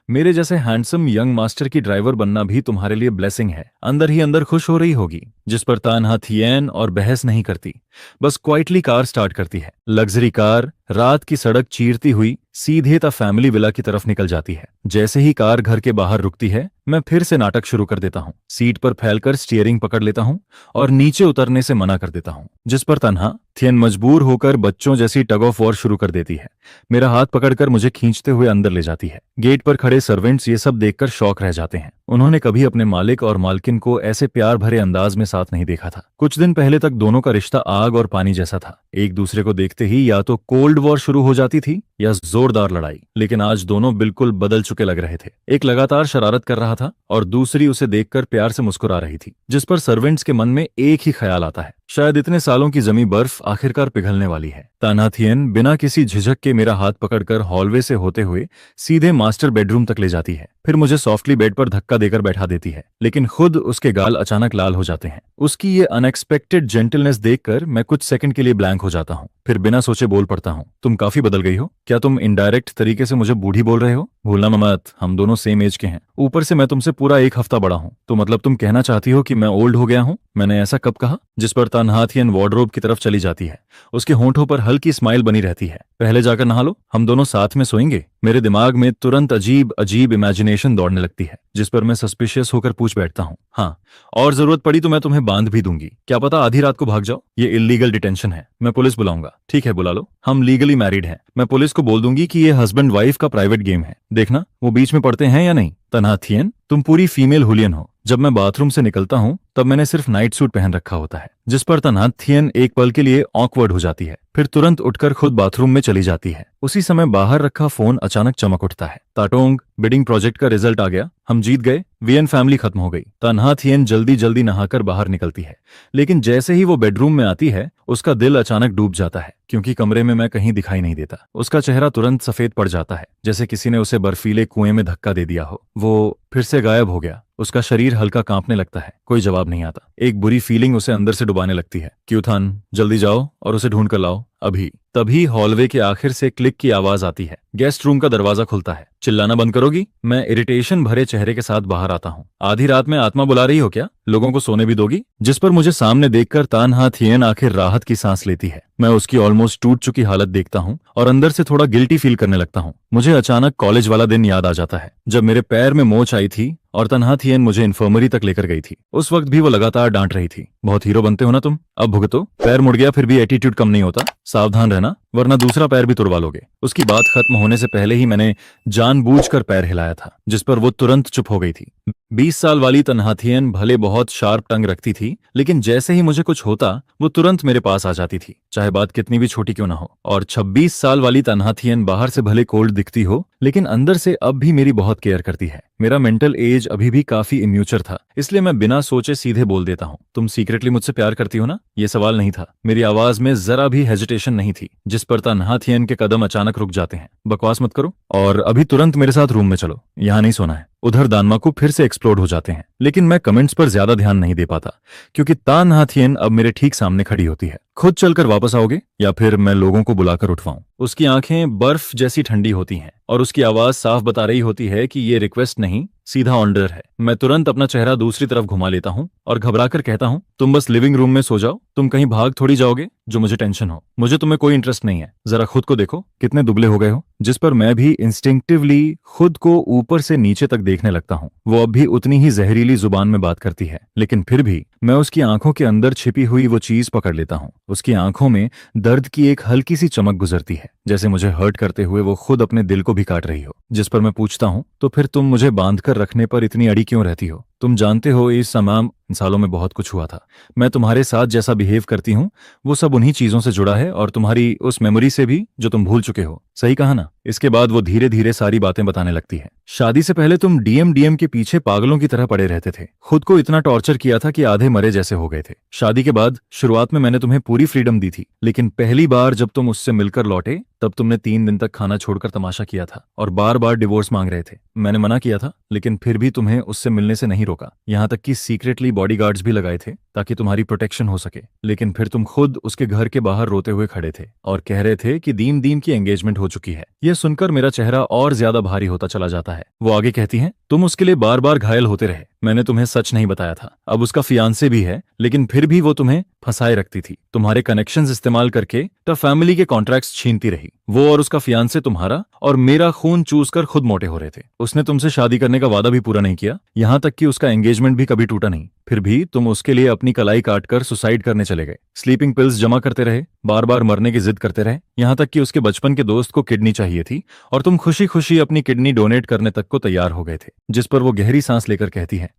मेरे जैसे हैंडसम यंग मास्टर की ड्राइवर बनना भी तुम्हारे लिए ब्लेसिंग है। अंदर ही अंदर खुश हो रही होगी। जिस पर तान्हा थियन और बहस नहीं करती, बस क्वाइटली कार स्टार्ट करती है। लग्जरी कार रात की सड़क चीरती हुई सीधे ता फैमिली विला की तरफ निकल जाती है। जैसे ही कार घर के बाहर रुकती है, मैं फिर से नाटक शुरू कर देता हूँ। सीट पर फैलकर स्टीयरिंग पकड़ लेता हूँ और नीचे उतरने से मना कर देता हूँ, जिस पर तन्हा थियन मजबूर होकर बच्चों जैसी टग ऑफ वॉर शुरू कर देती है। मेरा हाथ पकड़कर मुझे खींचते हुए अंदर ले जाती है। गेट पर खड़े सर्वेंट्स ये सब देखकर शॉक रह जाते हैं। उन्होंने कभी अपने मालिक और मालकिन को ऐसे प्यार भरे अंदाज में साथ नहीं देखा था। कुछ दिन पहले तक दोनों का रिश्ता आग और पानी जैसा था। एक दूसरे को देखते ही या तो कोल्ड वॉर शुरू हो जाती थी या जोरदार लड़ाई। लेकिन आज दोनों बिल्कुल बदल चुके लग रहे थे। एक लगातार शरारत कर रहा था और दूसरी उसे देखकर प्यार से मुस्कुरा रही थी, जिस पर सर्वेंट्स के मन में एक ही ख्याल आता है, शायद इतने सालों की जमी बर्फ आखिरकार पिघलने वाली है। तान्हा थियन बिना किसी झिझक के मेरा हाथ पकड़कर हॉलवे से होते हुए सीधे मास्टर बेडरूम तक ले जाती है। फिर मुझे सॉफ्टली बेड पर धक्का देकर बैठा देती है, लेकिन खुद उसके गाल अचानक लाल हो जाते हैं। उसकी ये अनएक्सपेक्टेड जेंटलनेस देखकर मैं कुछ सेकंड के लिए ब्लैंक हो जाता हूँ। फिर बिना सोचे बोल पड़ता हूँ, तुम काफी बदल गई हो। क्या तुम इनडायरेक्ट तरीके से मुझे बूढ़ी बोल रहे हो? भूलना मत, हम दोनों सेम एज के हैं। ऊपर से मैं तुमसे पूरा 1 हफ्ता बड़ा हूँ। तो मतलब तुम कहना चाहती हो कि मैं ओल्ड हो गया हूँ? मैंने ऐसा कब कहा? जिस पर तान्हा थियन वार्डरोब की तरफ चली जाती है उसके होंठों पर हल्की स्माइल बनी रहती है। पहले जाकर नहा लो, हम दोनों साथ में सोएंगे। मेरे दिमाग में तुरंत अजीब अजीब इमेजिनेशन दौड़ने लगती है, जिस पर मैं सस्पिशियस होकर पूछ बैठता हूँ, हाँ, और जरूरत पड़ी तो मैं तुम्हें बांध भी दूंगी, क्या पता आधी रात को भाग जाओ। ये इलीगल डिटेंशन है, मैं पुलिस बुलाऊंगा। ठीक है, बुला लो, हम लीगली मैरिड हैं। मैं पुलिस को बोल दूंगी कि ये हस्बैंड वाइफ का प्राइवेट गेम है, देखना वो बीच में पड़ते हैं या नहीं। तन्हा थियन, तुम पूरी फीमेल हुलियन हो। जब मैं बाथरूम से निकलता हूँ तब मैंने सिर्फ नाइट सूट पहन रखा होता है, जिस पर तन्हा थियन एक पल के लिए ऑकवर्ड हो जाती है, फिर तुरंत उठकर खुद बाथरूम में चली जाती है। उसी समय बाहर रखा फोन अचानक चमक उठता है। ताटोंग, बिडिंग प्रोजेक्ट का रिजल्ट आ गया, हम जीत गए, वीएन फैमिली खत्म हो गई। तन्हा थियन जल्दी जल्दी नहाकर बाहर निकलती है, लेकिन जैसे ही वो बेडरूम में आती है उसका दिल अचानक डूब जाता है, क्योंकि कमरे में मैं कहीं दिखाई नहीं देता। उसका चेहरा तुरंत सफेद पड़ जाता है, जैसे किसी ने उसे बर्फीले कुएं में धक्का दे दिया हो। वो फिर से गायब हो गया। उसका शरीर हल्का कांपने लगता है, कोई जवाब नहीं आता। एक बुरी फीलिंग उसे अंदर से डुबाने लगती है। क्यूथन, जल्दी जाओ और उसे ढूंढ कर लाओ, अभी। तभी हॉलवे के आखिर से क्लिक की आवाज आती है। गेस्ट रूम का दरवाजा खुलता है। चिल्लाना बंद करोगी? मैं इरिटेशन भरे चेहरे के साथ बाहर आता हूँ। आधी रात में आत्मा बुला रही हो क्या? लोगों को सोने भी दोगी? जिस पर मुझे सामने देखकर तन्हा थियन आखिर राहत की सांस लेती है। मैं उसकी ऑलमोस्ट टूट चुकी हालत देखता हूँ और अंदर से थोड़ा गिल्टी फील करने लगता हूँ। मुझे अचानक कॉलेज वाला दिन याद आ जाता है, जब मेरे पैर में मोच आई थी और तन्हा थियन मुझे इन्फर्मरी तक लेकर गई थी। उस वक्त भी वो लगातार डांट रही थी, बहुत हीरो बनते हो ना तुम, अब भुगतो। पैर मुड़ गया फिर भी एटीट्यूड कम नहीं होता, सावधान रहना वरना दूसरा पैर भी तुड़वा लोगे। उसकी बात खत्म होने से पहले ही मैंने जानबूझकर पैर हिलाया था, जिस पर वो तुरंत चुप हो गई थी। 20 साल वाली तन्हा थियन भले बहुत शार्प टंग रखती थी, लेकिन जैसे ही मुझे कुछ होता वो तुरंत मेरे पास आ जाती थी, चाहे बात कितनी भी छोटी क्यों ना हो। और 26 साल वाली तन्हा थियन बाहर से भले कोल्ड दिखती हो, लेकिन अंदर से अब भी मेरी बहुत केयर करती है। मेरा मेंटल एज अभी भी काफी इम्यूचर था, इसलिए मैं बिना सोचे सीधे बोल देता हूँ, तुम सीक्रेटली मुझसे प्यार करती हो ना? ये सवाल नहीं था, मेरी आवाज में जरा भी हेजिटेशन नहीं थी, जिस पर तन्हा थियन के कदम अचानक रुक जाते हैं। बकवास मत करो और अभी तुरंत मेरे साथ रूम में चलो, यहाँ नहीं सोना है। उधर दानमाकू फिर से एक्सप्लोड हो जाते हैं, लेकिन मैं कमेंट्स पर ज्यादा ध्यान नहीं दे पाता, क्योंकि तन्हा थियन अब मेरे ठीक सामने खड़ी होती है। खुद चलकर वापस आओगे या फिर मैं लोगों को बुलाकर उठवाऊं? उसकी आंखें बर्फ जैसी ठंडी होती हैं और उसकी आवाज साफ बता रही होती है कि ये रिक्वेस्ट नहीं, सीधा ऑर्डर है। मैं तुरंत अपना चेहरा दूसरी तरफ घुमा लेता हूँ और घबराकर कहता हूँ, तुम बस लिविंग रूम में सो जाओ, तुम कहीं भाग थोड़ी जाओगे जो मुझे टेंशन हो। मुझे तुम्हें कोई इंटरेस्ट नहीं है, जरा खुद को देखो कितने दुबले हो गए हो। जिस पर मैं भी इंस्टिंक्टिवली खुद को ऊपर से नीचे तक देखने लगता हूँ। वो अब भी उतनी ही जहरीली जुबान में बात करती है, लेकिन फिर भी मैं उसकी आंखों के अंदर छिपी हुई वो चीज पकड़ लेता हूँ। उसकी आंखों में दर्द की एक हल्की सी चमक गुजरती है, जैसे मुझे हर्ट करते हुए वो खुद अपने दिल को भी काट रही हो। जिस पर मैं पूछता हूँ, तो फिर तुम मुझे बांधकर रखने पर इतनी अड़ी क्यों रहती हो? तुम जानते हो इस तमाम सालों में बहुत कुछ हुआ था। मैं तुम्हारे साथ जैसा बिहेव करती हूँ वो सब उन्हीं चीजों से जुड़ा है और तुम्हारी उस मेमोरी से भी जो तुम भूल चुके हो। सही कहा ना? इसके बाद वो धीरे धीरे सारी बातें बताने लगती है। शादी से पहले तुम डीएम के पीछे पागलों की तरह पड़े रहते थे, खुद को इतना टॉर्चर किया था कि आधे मरे जैसे हो गए थे। शादी के बाद शुरुआत में मैंने तुम्हें पूरी फ्रीडम दी थी, लेकिन पहली बार जब तुम उससे मिलकर लौटे तब तुमने 3 दिन तक खाना छोड़कर तमाशा किया था और बार बार डिवोर्स मांग रहे थे। मैंने मना किया था, लेकिन फिर भी तुम्हें उससे मिलने से नहीं रोका, यहाँ तक कि सीक्रेटली बॉडीगार्ड्स भी लगाए थे ताकि तुम्हारी प्रोटेक्शन हो सके। लेकिन फिर तुम खुद उसके घर के बाहर रोते हुए खड़े थे और कह रहे थे कि दीम दीम की एंगेजमेंट हो चुकी है। यह सुनकर मेरा चेहरा और ज्यादा भारी होता चला जाता है। वो आगे कहती हैं, तुम उसके लिए बार बार घायल होते रहे, मैंने तुम्हें सच नहीं बताया था। अब उसका फियांसे भी है, लेकिन फिर भी वो तुम्हें फंसाए रखती थी। तुम्हारे कनेक्शंस इस्तेमाल करके तो फैमिली के कॉन्ट्रैक्ट्स छीनती रही। वो और उसका फियांसे तुम्हारा और मेरा खून चूस कर खुद मोटे हो रहे थे। उसने तुमसे शादी करने का वादा भी पूरा नहीं किया, यहाँ तक कि उसका एंगेजमेंट भी कभी टूटा नहीं। फिर भी तुम उसके लिए अपनी कलाई काटकर सुसाइड करने चले गए, स्लीपिंग पिल्स जमा करते रहे, बार बार मरने की जिद करते रहे, यहाँ तक कि उसके बचपन के दोस्त को किडनी चाहिए थी और तुम खुशी खुशी अपनी किडनी डोनेट करने तक को तैयार हो गए थे। जिस पर वो गहरी सांस लेकर कहती है,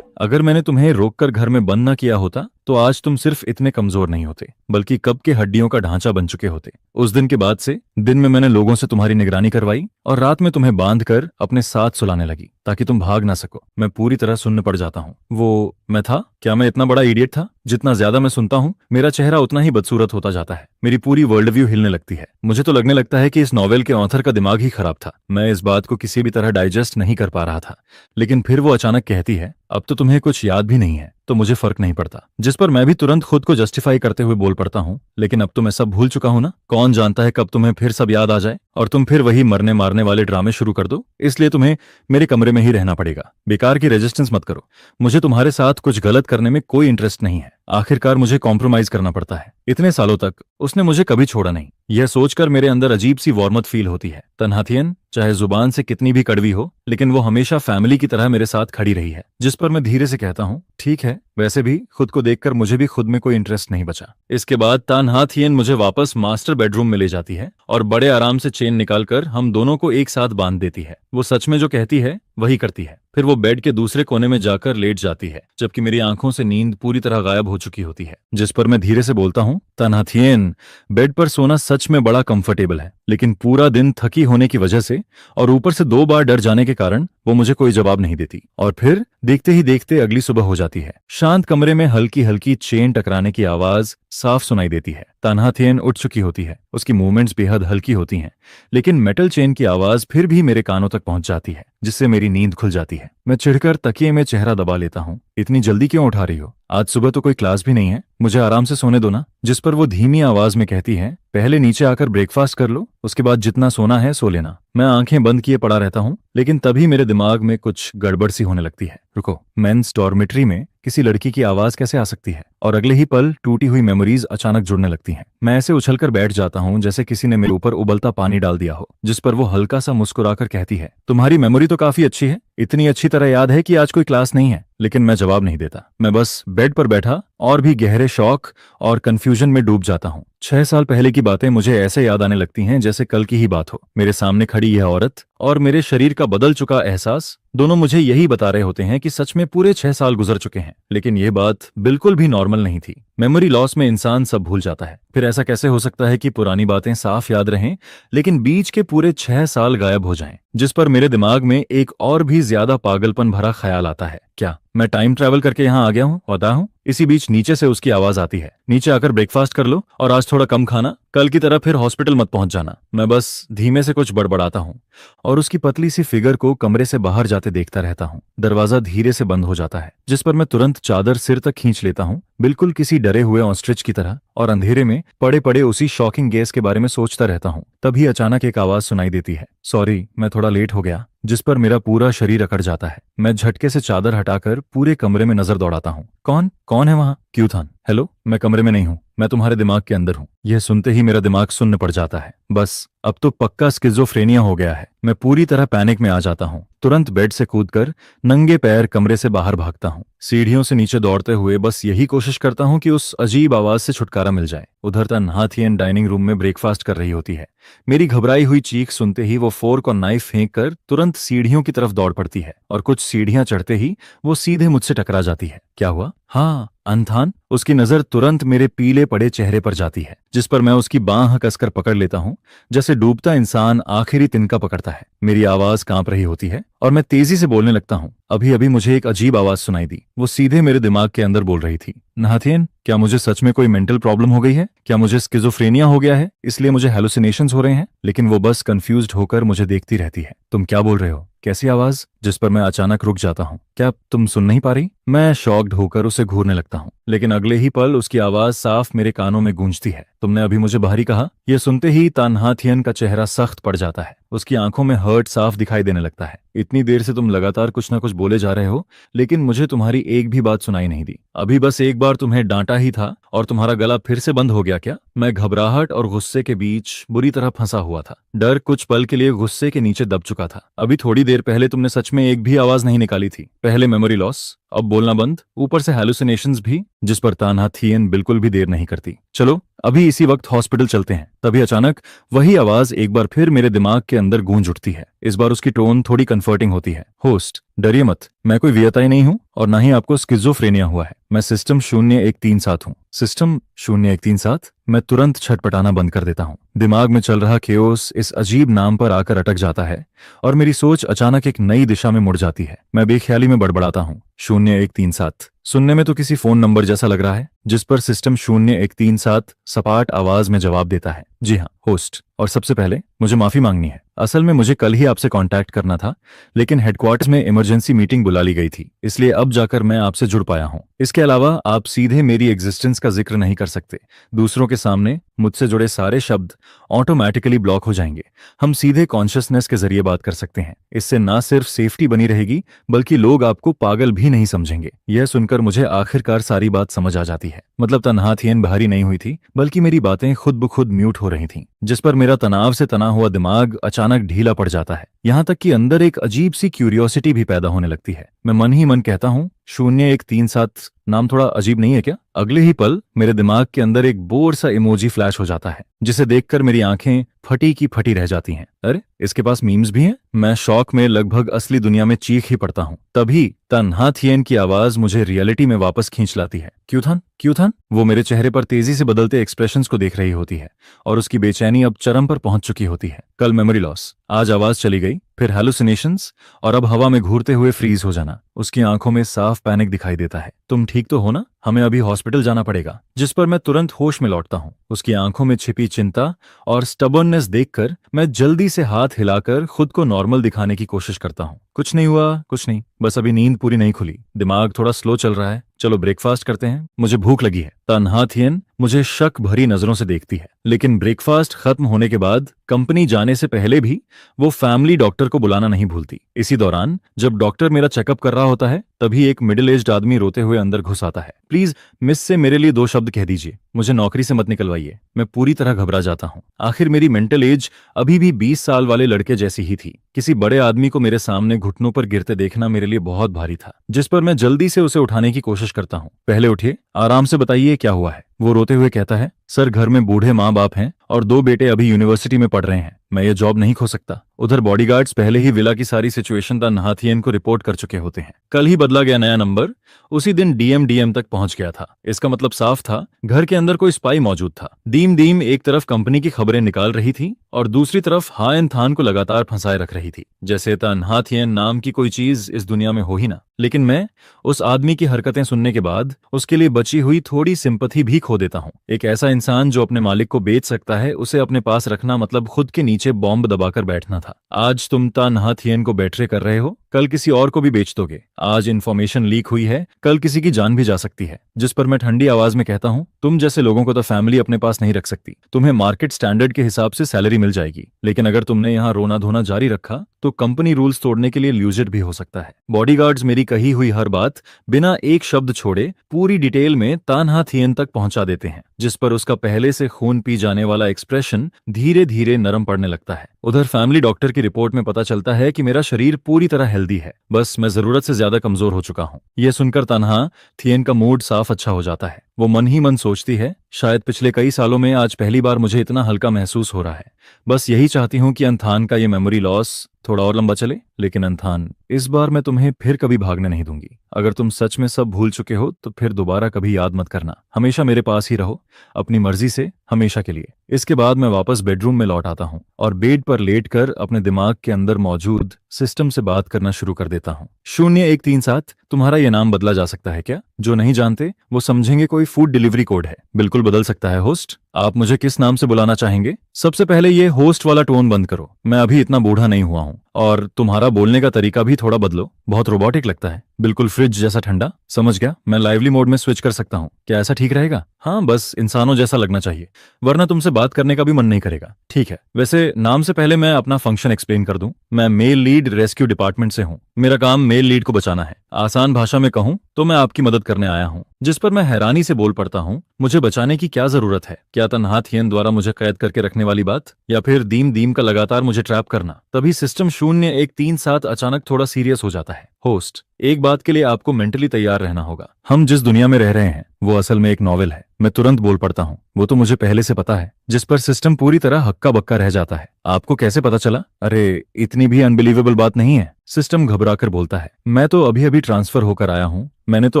अगर मैंने तुम्हें रोककर घर में बंद न किया होता तो आज तुम सिर्फ इतने कमजोर नहीं होते, बल्कि कब के हड्डियों का ढांचा बन चुके होते। उस दिन के बाद से दिन में मैंने लोगों से तुम्हारी निगरानी करवाई और रात में तुम्हें बांधकर अपने साथ सुलाने लगी ताकि तुम भाग ना सको। मैं पूरी तरह सुन्न पड़ जाता हूँ। वो मैं था क्या? मैं इतना बड़ा इडियट था? जितना ज्यादा मैं सुनता हूँ मेरा चेहरा उतना ही बदसूरत होता जाता है। मेरी पूरी वर्ल्ड व्यू हिलने लगती है। मुझे तो लगने लगता है कि इस नॉवेल के ऑथर का दिमाग ही खराब था। मैं इस बात को किसी भी तरह डाइजेस्ट नहीं कर पा रहा था, लेकिन फिर वो अचानक कहती है, अब तो तुम्हें कुछ याद भी नहीं है तो मुझे फर्क नहीं पड़ता। जिस पर मैं भी तुरंत खुद को जस्टिफाई करते हुए बोल पड़ता हूँ, लेकिन अब तो मैं सब भूल चुका हूँ ना। कौन जानता है कब तुम्हें फिर सब याद आ जाए और तुम फिर वही मरने मारने वाले ड्रामे शुरू कर दो। इसलिए तुम्हें मेरे कमरे में ही रहना पड़ेगा। बेकार की रेजिस्टेंस मत करो। मुझे तुम्हारे साथ कुछ गलत करने में कोई इंटरेस्ट नहीं है। आखिरकार मुझे कॉम्प्रोमाइज करना पड़ता है। इतने सालों तक उसने मुझे कभी छोड़ा नहीं। यह सोचकर मेरे अंदर अजीब सी वार्मथ फील होती है। तन्हाथियन चाहे जुबान से कितनी भी कड़वी हो, लेकिन वो हमेशा फैमिली की तरह मेरे साथ खड़ी रही है। जिस पर मैं धीरे से कहता हूँ, ठीक है, वैसे भी खुद को देखकर मुझे भी खुद में कोई इंटरेस्ट नहीं बचा। इसके बाद तानहाथियन मुझे वापस मास्टर बेडरूम में ले जाती है और बड़े आराम से चेन निकालकर हम दोनों को एक साथ बांध देती है। वो सच में जो कहती है वही करती है। फिर वो बेड के दूसरे कोने में जाकर लेट जाती है, जबकि मेरी आंखों से नींद पूरी तरह गायब हो चुकी होती है। जिस पर मैं धीरे से बोलता हूँ, तानहाथियन, बेड पर सोना सच में बड़ा कंफर्टेबल है, लेकिन पूरा दिन थकी होने की वजह से और ऊपर से 2 बार डर जाने के कारण वो मुझे कोई जवाब नहीं देती। और फिर देखते ही देखते अगली सुबह हो जाती है। शांत कमरे में हल्की हल्की चेन टकराने की आवाज साफ सुनाई देती है। तानहाथियन उठ चुकी होती है। उसकी मूवमेंट्स बेहद हल्की होती हैं, लेकिन मेटल चेन की आवाज फिर भी मेरे कानों तक पहुंच जाती है, जिससे मेरी नींद खुल जाती है। मैं चिढ़कर तकिए में चेहरा दबा लेता हूँ। इतनी जल्दी क्यों उठा रही हो? आज सुबह तो कोई क्लास भी नहीं है, मुझे आराम से सोने दो ना। जिस पर वो धीमी आवाज में कहती है, पहले नीचे आकर ब्रेकफास्ट कर लो, उसके बाद जितना सोना है सो लेना। मैं आंखें बंद किए पड़ा रहता हूँ, लेकिन तभी मेरे दिमाग में कुछ गड़बड़ सी होने लगती है। रुको, मेंस डॉर्मेट्री में किसी लड़की की आवाज कैसे आ सकती है? और अगले ही पल टूटी हुई मेमोरीज अचानक जुड़ने लगती हैं। मैं ऐसे उछलकर बैठ जाता हूँ जैसे किसी ने मेरे ऊपर उबलता पानी डाल दिया हो। जिस पर वो हल्का सा मुस्कुराकर कहती है, तुम्हारी मेमोरी तो काफी अच्छी है, इतनी अच्छी तरह याद है कि आज कोई क्लास नहीं है। लेकिन मैं जवाब नहीं देता। मैं बस बेड पर बैठा और भी गहरे शौक और कंफ्यूजन में डूब जाता हूँ। 6 साल पहले की बातें मुझे ऐसे याद आने लगती हैं जैसे कल की ही बात हो। मेरे सामने खड़ी यह औरत और मेरे शरीर का बदल चुका एहसास दोनों मुझे यही बता रहे होते हैं कि सच में पूरे 6 साल गुजर चुके हैं। लेकिन यह बात बिल्कुल भी नॉर्मल नहीं थी। मेमोरी लॉस में इंसान सब भूल जाता है। फिर ऐसा कैसे हो सकता है कि पुरानी बातें साफ याद रहें, लेकिन बीच के पूरे 6 साल गायब हो जाएं? जिस पर मेरे दिमाग में एक और भी ज्यादा पागलपन भरा ख्याल आता है, क्या मैं टाइम ट्रैवल करके यहाँ आ गया हूँ? पता हूँ। इसी बीच नीचे से उसकी आवाज आती है, नीचे आकर ब्रेकफास्ट कर लो और आज थोड़ा कम खाना, कल की तरह फिर हॉस्पिटल मत पहुंच जाना। मैं बस धीमे से कुछ बड़बड़ाता हूँ और उसकी पतली सी फिगर को कमरे से बाहर जाते देखता रहता हूँ। दरवाजा धीरे से बंद हो जाता है, जिस पर मैं तुरंत चादर सिर तक खींच लेता हूँ, बिल्कुल किसी डरे हुए ऑस्ट्रिच की तरह, और अंधेरे में पड़े पड़े उसी शॉकिंग गेस के बारे में सोचता रहता हूँ। तभी अचानक एक आवाज सुनाई देती है, सॉरी मैं थोड़ा लेट हो गया। जिस पर मेरा पूरा शरीर अकड़ जाता है। मैं झटके से चादर हटाकर पूरे कमरे में नजर दौड़ाता हूँ। कौन है वहां? क्यूथन। हेलो, मैं कमरे में नहीं हूँ, मैं तुम्हारे दिमाग के अंदर हूँ। यह सुनते ही मेरा दिमाग सुन्न पड़ जाता है। बस अब तो पक्का स्किज़ोफ्रेनिया हो गया है। मैं पूरी तरह पैनिक में आ जाता हूँ। तुरंत बेड से कूदकर नंगे पैर कमरे से बाहर भागता हूँ। सीढ़ियों से नीचे दौड़ते हुए बस यही कोशिश करता हूँ कि उस अजीब आवाज से छुटकारा मिल जाए। उधर तानहाथियन डाइनिंग रूम में ब्रेकफास्ट कर रही होती है। मेरी घबराई हुई चीख सुनते ही वो फोर्क और नाइफ फेंक कर तुरंत सीढ़ियों की तरफ दौड़ पड़ती है और कुछ सीढ़ियां चढ़ते ही वो सीधे मुझसे टकरा जाती है। क्या हुआ? हाँ, अनथान। उसकी नजर तुरंत मेरे पीले पड़े चेहरे पर जाती है, जिस पर मैं उसकी बांह कसकर पकड़ लेता हूँ, जैसे डूबता इंसान आखिरी तिनका पकड़ता है। मेरी आवाज कांप रही होती है और मैं तेजी से बोलने लगता हूँ। अभी अभी मुझे एक अजीब आवाज सुनाई दी। वो सीधे मेरे दिमाग के अंदर बोल रही थी, नाथियन, क्या मुझे सच में कोई मेंटल प्रॉब्लम हो गई है? क्या मुझे स्किज़ोफ्रेनिया हो गया है, इसलिए मुझे हेलुसिनेशंस हो रहे हैं? लेकिन वो बस कंफ्यूज्ड होकर मुझे देखती रहती है। तुम क्या बोल रहे हो? कैसी आवाज? जिस पर मैं अचानक रुक जाता हूँ। क्या तुम सुन नहीं पा रही? मैं शॉक्ड होकर उसे घूरने लगता हूँ, लेकिन अगले ही पल उसकी आवाज साफ मेरे कानों में गूंजती है। तुमने अभी मुझे बाहरी कहा? यह सुनते ही तानहाथियन का चेहरा सख्त पड़ जाता है। उसकी आंखों में हर्ट साफ दिखाई देने लगता है। इतनी देर से तुम लगातार कुछ ना कुछ बोले जा रहे हो, लेकिन मुझे तुम्हारी एक भी बात सुनाई नहीं दी। अभी बस एक बार तुम्हें डांटा ही था और तुम्हारा गला फिर से बंद हो गया क्या? मैं घबराहट और गुस्से के बीच बुरी तरह फंसा हुआ था। डर कुछ पल के लिए गुस्से के नीचे दब चुका था। अभी थोड़ी देर पहले तुमने सच में एक भी आवाज नहीं निकाली थी। पहले मेमोरी लॉस, अब बोलना बंद, ऊपर से हैलुसिनेशंस भी। जिस पर तानहाथियन बिल्कुल भी देर नहीं करती। चलो अभी इसी वक्त हॉस्पिटल चलते हैं। तभी अचानक वही आवाज एक बार फिर मेरे दिमाग के अंदर गूंज उठती है। इस बार उसकी टोन थोड़ी कंफर्टिंग होती है। होस्ट, डरिए मत, मैं कोई वियताई नहीं हूँ और ना ही आपको स्किज़ोफ्रेनिया हुआ है। मैं सिस्टम 0137 हूँ। सिस्टम 0137? मैं तुरंत छटपटाना बंद कर देता हूँ। दिमाग में चल रहा केओस इस अजीब नाम पर आकर अटक जाता है और मेरी सोच अचानक एक नई दिशा में मुड़ जाती है। मैं बेख्याली में बड़बड़ाता हूँ, 0137। सुनने में तो किसी फोन नंबर जैसा लग रहा है। जिस पर सिस्टम 0137 सपाट आवाज में जवाब देता है, जी हाँ होस्ट, और सबसे पहले मुझे माफी मांगनी है। असल में मुझे कल ही आपसे कांटेक्ट करना था, लेकिन हेडक्वार्टर्स में इमरजेंसी मीटिंग बुला ली गई थी, इसलिए अब जाकर मैं आपसे जुड़ पाया हूँ। इसके अलावा आप सीधे मेरी एग्जिस्टेंस का जिक्र नहीं कर सकते। दूसरों के सामने मुझसे जुड़े सारे शब्द ऑटोमेटिकली ब्लॉक हो जाएंगे। हम सीधे कॉन्शियसनेस के जरिए बात कर सकते हैं। इससे ना सिर्फ सेफ्टी बनी रहेगी, बल्कि लोग आपको पागल भी नहीं समझेंगे। यह सुनकर मुझे आखिरकार सारी बात समझ आ जाती है। मतलब तन्हा थियन बाहरी नहीं हुई थी, बल्कि मेरी बातें खुद ब खुद म्यूट हो रही थीं, जिस पर मेरा तनाव से तना हुआ दिमाग अचानक ढीला पड़ जाता है। यहाँ तक कि अंदर एक अजीब सी क्यूरियोसिटी भी पैदा होने लगती है। मैं मन ही मन कहता हूँ 0137 नाम थोड़ा अजीब नहीं है क्या? अगले ही पल मेरे दिमाग के अंदर एक बोर सा इमोजी फ्लैश हो जाता है, जिसे देखकर मेरी आंखें फटी की फटी रह जाती हैं। अरे, इसके पास मीम्स भी हैं? मैं शौक में लगभग असली दुनिया में चीख ही पड़ता हूँ। तभी तन्हा थियन की आवाज मुझे रियलिटी में वापस खींच लाती है। क्यूथन, क्यूथन? वो मेरे चेहरे पर तेजी से बदलते एक्सप्रेशंस को देख रही होती है और उसकी बेचैनी अब चरम पर पहुंच चुकी होती है। कल मेमोरी लॉस, आज आवाज चली गई, फिर हैलुसिनेशंस और अब हवा में घूरते हुए फ्रीज हो जाना। उसकी आंखों में साफ पैनिक दिखाई देता है। तुम ठीक तो हो ना? हमें अभी हॉस्पिटल जाना पड़ेगा। जिस पर मैं तुरंत होश में लौटता हूँ। उसकी आंखों में छिपी चिंता और स्टबर्ननेस देखकर मैं जल्दी से हाथ हिलाकर खुद को नॉर्मल दिखाने की कोशिश करता हूँ। कुछ नहीं हुआ, कुछ नहीं, बस अभी नींद पूरी नहीं खुली, दिमाग थोड़ा स्लो चल रहा है। चलो ब्रेकफास्ट करते हैं, मुझे भूख लगी है। तन्हा थियन मुझे शक भरी नजरों से देखती है, लेकिन ब्रेकफास्ट खत्म होने के बाद कंपनी जाने से पहले भी वो फैमिली डॉक्टर को बुलाना नहीं भूलती। इसी दौरान जब डॉक्टर मेरा चेकअप कर रहा होता है, तभी एक मिडिल एज्ड आदमी रोते हुए अंदर घुस आता है। प्लीज मिस से मेरे लिए 2 शब्द कह दीजिए, मुझे नौकरी से मत निकलवाइए। मैं पूरी तरह घबरा जाता हूँ। आखिर मेरी मेंटल एज अभी भी 20 साल वाले लड़के जैसी ही थी। किसी बड़े आदमी को मेरे सामने घुटनों पर गिरते देखना मेरे लिए बहुत भारी था, जिस पर मैं जल्दी से उसे उठाने की कोशिश करता हूँ। पहले उठिए, आराम से बताइए क्या हुआ है। वो रोते हुए कहता है, सर घर में बूढ़े माँ बाप हैं और 2 बेटे अभी यूनिवर्सिटी में पढ़ रहे हैं। मैं ये जॉब नहीं खो सकता। उधर बॉडीगार्ड्स पहले ही विला की सारी सिचुएशन तन्हा थियन को रिपोर्ट कर चुके होते हैं। कल ही बदला गया नया नंबर उसी दिन डीएम तक पहुंच गया था। इसका मतलब साफ था, घर के अंदर कोई स्पाई मौजूद था। दीम एक तरफ कंपनी की खबरें निकाल रही थी और दूसरी तरफ हायन थान को लगातार फंसाए रख रही थी, जैसे तन्हा थियन नाम की कोई चीज इस दुनिया में हो ही ना। लेकिन मैं उस आदमी की हरकतें सुनने के बाद उसके लिए बची हुई थोड़ी सिंपैथी भी खो देता हूँ। एक ऐसा इंसान जो अपने मालिक को बेच सकता है, उसे अपने पास रखना मतलब खुद के नीचे बॉम्ब दबाकर बैठना था। आज तुम तन्हा थियन को बेट्रे कर रहे हो, कल किसी और को भी बेच दोगे। आज इन्फॉर्मेशन लीक हुई है, कल किसी की जान भी जा सकती है। जिस पर मैं ठंडी आवाज में कहता हूँ, तुम जैसे लोगों को तो फैमिली अपने पास नहीं रख सकती। तुम्हें मार्केट स्टैंडर्ड के हिसाब से सैलरी मिल जाएगी, लेकिन अगर तुमने यहाँ रोना धोना जारी रखा तो कंपनी रूल्स तोड़ने के लिए ल्यूजेट भी हो सकता है। बॉडीगार्ड्स मेरी कही हुई हर बात बिना एक शब्द छोड़े पूरी डिटेल में तन्हा थियन तक पहुंचा देते हैं, जिस पर उसका पहले से खून पी जाने वाला एक्सप्रेशन धीरे धीरे नरम पड़ने लगता है। उधर फैमिली डॉक्टर की रिपोर्ट में पता चलता है कि मेरा शरीर पूरी तरह हेल्दी है, बस मैं जरूरत से ज्यादा कमजोर हो चुका हूँ। यह सुनकर तन्हा थियन का मूड साफ अच्छा हो जाता है। वो मन ही मन सोचती है, शायद पिछले कई सालों में आज पहली बार मुझे इतना हल्का महसूस हो रहा है। बस यही चाहती हूँ कि अंथान का ये मेमोरी लॉस थोड़ा और लंबा चले। लेकिन अंथान, इस बार मैं तुम्हें फिर कभी भागने नहीं दूंगी। अगर तुम सच में सब भूल चुके हो तो फिर दोबारा कभी याद मत करना। हमेशा मेरे पास ही रहो, अपनी मर्जी से, हमेशा के लिए। इसके बाद मैं वापस बेडरूम में लौट आता हूँ और बेड पर लेटकर अपने दिमाग के अंदर मौजूद सिस्टम से बात करना शुरू कर देता हूँ। 0137, तुम्हारा ये नाम बदला जा सकता है क्या? जो नहीं जानते वो समझेंगे कोई फूड डिलीवरी कोड है। बिल्कुल बदल सकता है होस्ट। आप मुझे किस नाम से बुलाना चाहेंगे? सबसे पहले ये होस्ट वाला टोन बंद करो। मैं अभी इतना बूढ़ा नहीं हुआ हूँ। और तुम्हारा बोलने का तरीका भी थोड़ा बदलो, बहुत रोबोटिक लगता है, बिल्कुल फ्रिज जैसा ठंडा। समझ गया, मैं लाइवली मोड में स्विच कर सकता हूँ। क्या ऐसा ठीक रहेगा? हाँ, बस इंसानों जैसा लगना चाहिए, वरना तुमसे बात करने का भी मन नहीं करेगा। ठीक है, वैसे नाम से पहले मैं अपना फंक्शन एक्सप्लेन कर दूं। मैं मेल लीड रेस्क्यू डिपार्टमेंट से हूँ। मेरा काम मेल लीड को बचाना है। आसान भाषा में कहूँ तो मैं आपकी मदद करने आया हूँ। जिस पर मैं हैरानी से बोल पड़ता हूँ, मुझे बचाने की क्या जरूरत है? क्या तन्हा थियन द्वारा मुझे कैद करके रखने वाली बात, या फिर दीम का लगातार मुझे ट्रैप करना? तभी सिस्टम 0137 अचानक थोड़ा सीरियस हो जाता है। होस्ट, एक बात के लिए आपको मेंटली तैयार रहना होगा। हम जिस दुनिया में रह रहे हैं वो असल में एक नॉवेल है। मैं तुरंत बोल पड़ता हूँ, वो तो मुझे पहले से पता है। जिस पर सिस्टम पूरी तरह हक्का बक्का रह जाता है। आपको कैसे पता चला? अरे, इतनी भी अनबिलीवेबल बात नहीं है। सिस्टम घबराकर बोलता है, मैं तो अभी अभी ट्रांसफर होकर आया हूँ, मैंने तो